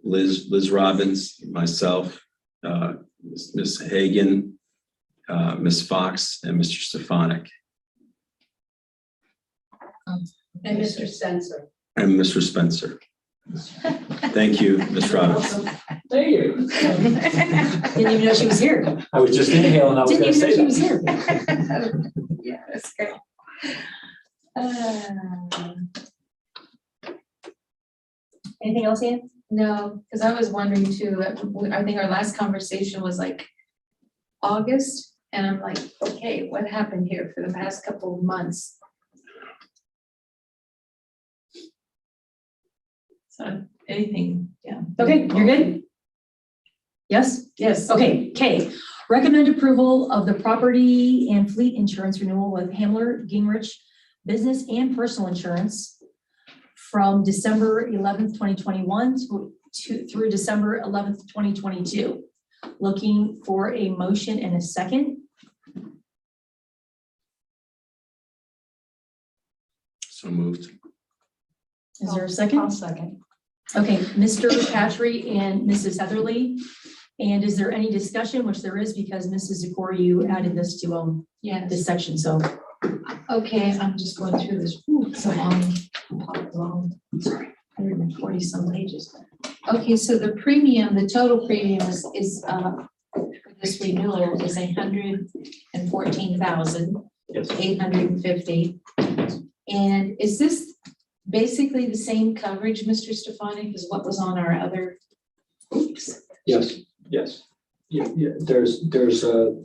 Liz Robbins, myself, Ms. Hagan, Ms. Fox, and Mr. Stefanik, And Mr. Spencer. and Mr. Spencer. Thank you, Ms. Robbins. Thank you. Didn't even know she was here. I was just inhaling, I was Didn't going to even know say she was that. here. Yeah, that's great. Anything else, Ian? No, because I was wondering too, I think our last conversation was like August, and I'm like, okay, what happened here for the past couple of months? So anything, yeah. Okay, you're good? Yes? Yes. Okay, K, recommend approval of the property and fleet insurance renewal with Hamler Gingrich Business and Personal Insurance from December 11th, 2021 through December 11th, 2022. Looking for a motion and a second. So moved. Is there a I'll second? second. Okay, Mr. Patry and Mrs. Heatherly. And is there any discussion, which there is because Mrs. Zakor, you added this to Yes. this section, so. Okay, I'm just going through this, it's a long, sorry, 140 some pages. Okay, so the premium, the total premium is for this renewal is 114,850. Yes. And is this basically the same coverage, Mr. Stefanik, as what was on our other? Oops. Yes, yes. Yeah, there's a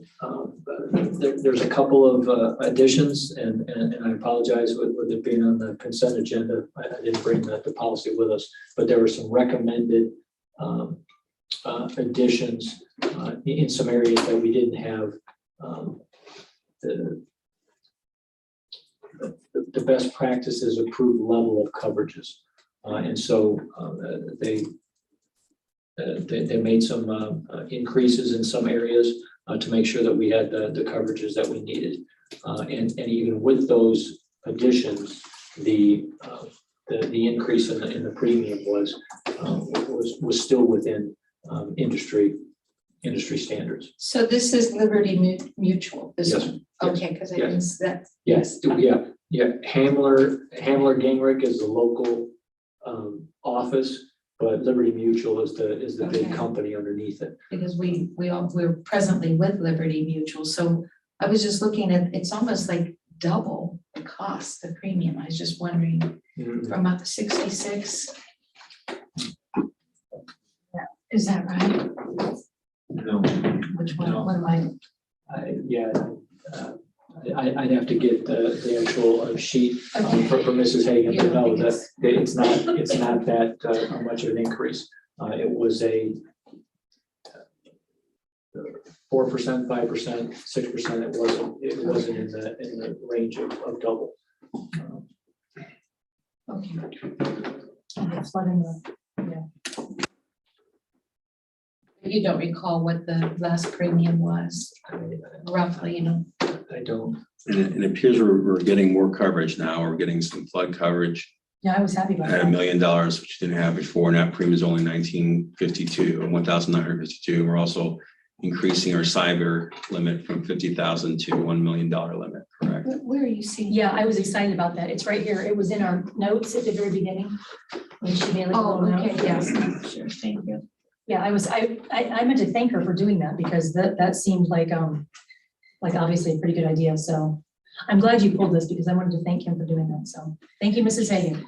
couple of additions and I apologize with it being on the consent agenda. I didn't bring the policy with us, but there were some recommended additions in some areas that we didn't have the best practices approved level of coverages. And so they made some increases in some areas to make sure that we had the coverages that we needed. And even with those additions, the increase in the premium was still within industry standards. So this is Liberty Mutual, this Yes, one? yes, Okay, because I didn't, that. Yes, yeah. Hamler Gingrich is the local office, but Liberty Mutual is the big Okay. company underneath it. Because we're presently with Liberty Mutual, so I was just looking at, it's almost like double the cost, the premium. I was just wondering, from up to 66. Yeah, is that right? No, Which one, No. what am I? I'd have to get the actual sheet Okay. for Mrs. Hagan You to don't know think that it's- it's not that much of an increase. It was a 4%, 5%, 6%. It wasn't in the range of double. Okay. And it's letting the- You don't recall what the last premium was, roughly, you know? I don't. And it appears we're getting more coverage now. We're getting some flood coverage Yeah, I was happy about at that. $1 million, which didn't have before. And that premium is only 1,952 and 1,952. We're also increasing our cyber limit from 50,000 to $1 million limit, correct? Where are you seeing? Yeah, I was excited about that. It's right here. It was in our notes at the very beginning. When she made like a Oh, little note. okay, yes, sure, thank you. Yeah, I meant to thank her for doing that because that seemed like obviously a pretty good idea. So I'm glad you pulled this because I wanted to thank him for doing that. So thank you, Mrs. Hagan.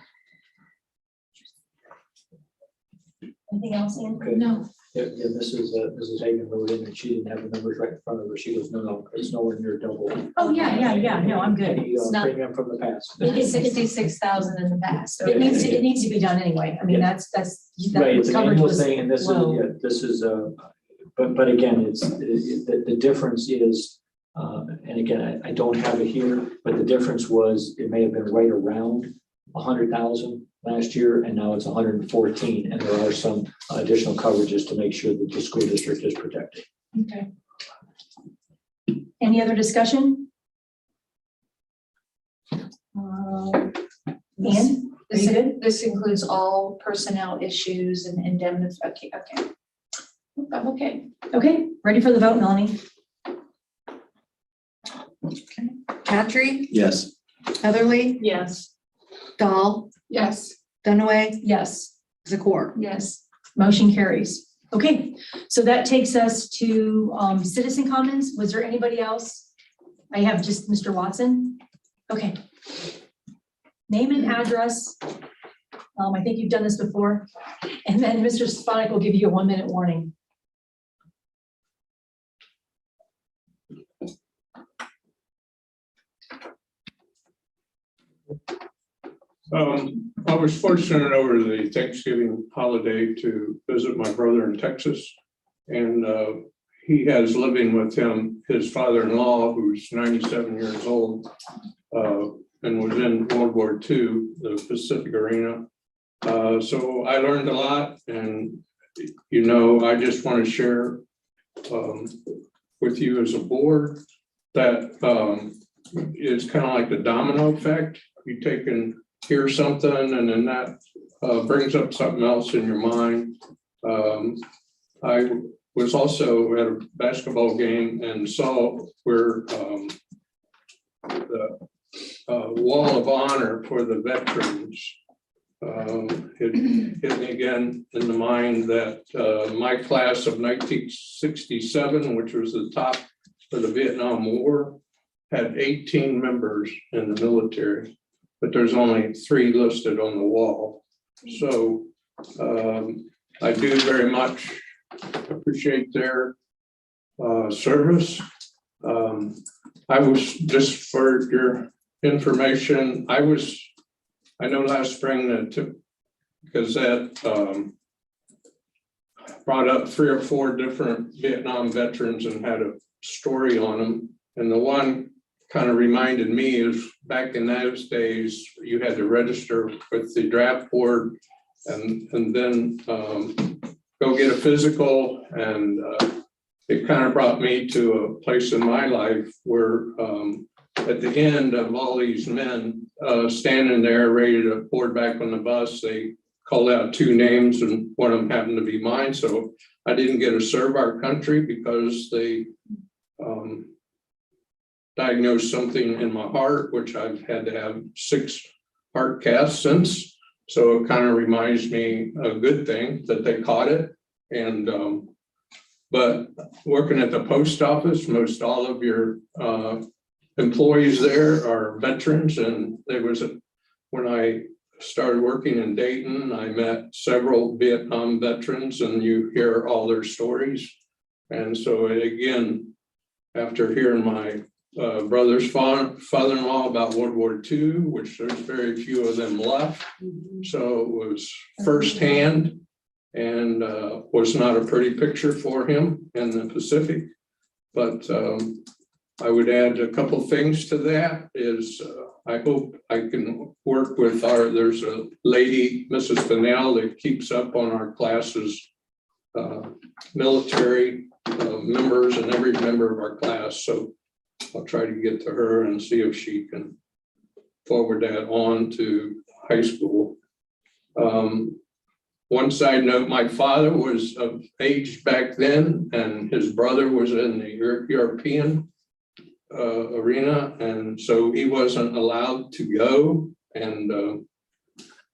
Anything else, Ian? Okay. No, Yeah, Mrs. Hagan wrote in and she didn't have the numbers right in front of her. She goes, no, it's nowhere near double. Oh, yeah. No, I'm good. Any, It's not- premium from the past. it is 66,000 in the past. It needs to be done anyway. I mean, Yeah. that Right, it's an coverage annual was thing, and low. this is, but again, the difference is, and again, I don't have it here, but the difference was, it may have been right around 100,000 last year, and now it's 114, and there are some additional coverages to make sure that the school district is protected. Okay. Any other discussion? Ian, are you good? This includes all personnel issues and indemnity. Okay. I'm okay. Okay, ready for the vote, Melanie? Patry, Yes. Heatherly, Yes. Dahl, Yes. Dunaway, Yes. Zakor. Yes. Motion carries. Okay, so that takes us to citizen comments. Was there anybody else? I have just Mr. Watson. Okay. Name and address. I think you've done this before. And then Mr. Stefanik will give you a 1-minute warning. I was fortunate over the Thanksgiving holiday to visit my brother in Texas. And he has living with him his father-in-law, who's 97 years old, and was in World War II, the Pacific Arena. So I learned a lot, and I just want to share with you as a board that it's kind of like the domino effect. You take and hear something, and then that brings up something else in your mind. I was also at a basketball game and saw where the wall of honor for the veterans It hit me again in the mind that my class of 1967, which was the top for the Vietnam War, had 18 members in the military, but there's only 3 listed on the wall. So I do very much appreciate their service. I was, just for your information, I know last spring the Tipp Gazette brought up 3 or 4 different Vietnam veterans and had a story on them. And the one kind of reminded me is back in those days, you had to register with the draft board and then go get a physical. And it kind of brought me to a place in my life where at the end of all these men standing there ready to board back on the bus, they called out 2 names and one of them happened to be mine. So I didn't get to serve our country because they diagnosed something in my heart, which I've had to have 6 heart casts since. So it kind of reminds me a good thing that they caught it. And but working at the post office, most all of your employees there are veterans, and when I started working in Dayton, I met several Vietnam veterans, and you hear all their stories. And so again, after hearing my brother's father-in-law about World War II, which there's very few of them left, so it was firsthand, and was not a pretty picture for him in the Pacific. But I would add a couple things to that is I hope I can work with there's a lady, Mrs. Fennell, that keeps up on our classes, military members and every member of our class. So I'll try to get to her and see if she can forward that on to high school. One side note, my father was of age back then, and his brother was in the European arena, and so he wasn't allowed to go. And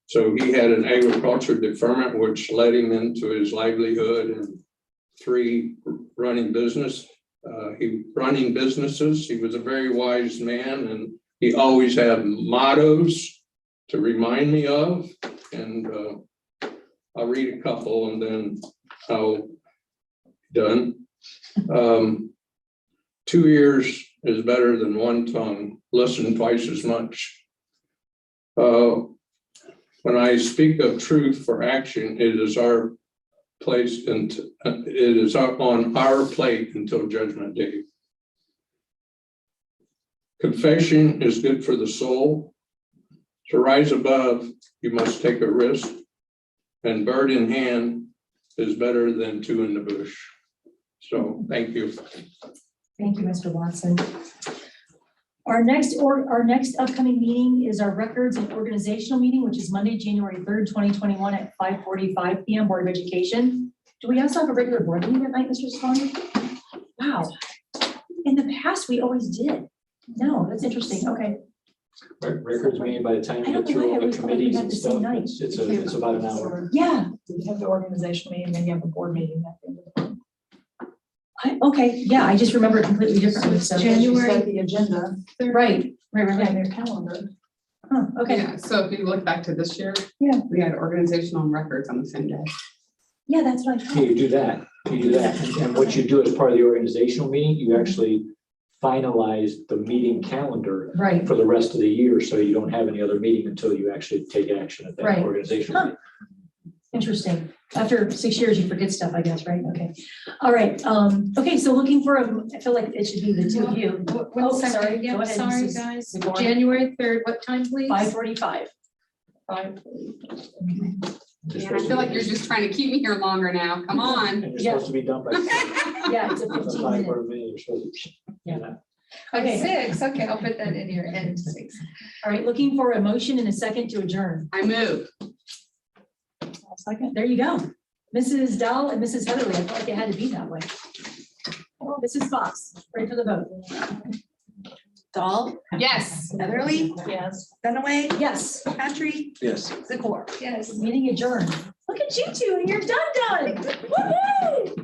so he had an agriculture deferment, which led him into his livelihood and 3 running businesses. He was a very wise man, and he always had mottos to remind me of. And I'll read a couple and then I'll done. 2 ears is better than 1 tongue. Listen twice as much. When I speak of truth for action, it is our place, and it is on our plate until Judgment Day. Confession is good for the soul. To rise above, you must take a risk, and bird in hand is better than 2 in the bush. So thank you. Thank you, Mr. Watson. Our next upcoming meeting is our records and organizational meeting, which is Monday, January 3rd, 2021 at 5:45 p.m. Board of Education. Do we also have a regular board meeting that night, Mr. Swan? Wow. In the past, we always did. No, that's interesting. Okay. Records meeting by the time I you don't get know why through I all the always thought we committees had and the same stuff, night. it's about an hour. Yeah. You have the organizational meeting, then you have a board meeting at the end of the month. Okay. Yeah, I just remember it completely differently. So You set the agenda Right. in their calendar. Huh, okay. Yeah, so if you look back to this year. Yeah. We had organizational and records on the same day. Yeah, that's what I Yeah, thought. you do that, and what you do as part of the organizational meeting, you actually finalize the meeting calendar Right. for the rest of the year, so you don't have any other meeting until you actually take action at that Right. organizational meeting. Interesting. After 6 years, you forget stuff, I guess, right? Okay. All right. Okay, so looking for I feel like it should be the 2 of you. Oh, sorry. Go ahead. Sorry, Mrs. guys. McGorn. January 3rd, what time, please? 5:45. Yeah, I feel like you're just trying to keep me here longer now. Come on. And you're supposed to be done by. Yeah, it's a 15-minute. 5:15, you're supposed to. Yeah. Okay, Okay. 6, okay, I'll put that in here, and 6. All right, looking for a motion and a second to adjourn. I move. Second, there you go. Mrs. Dahl and Mrs. Heatherly, I felt like it had to be that way. Oh, Mrs. Fox, ready for the vote. Dahl, Yes. Heatherly, Yes. Dunaway, Yes, Patrick, Yes. Zakor. Yes. meeting adjourned. Look at you two, and you're done. Woo-hoo!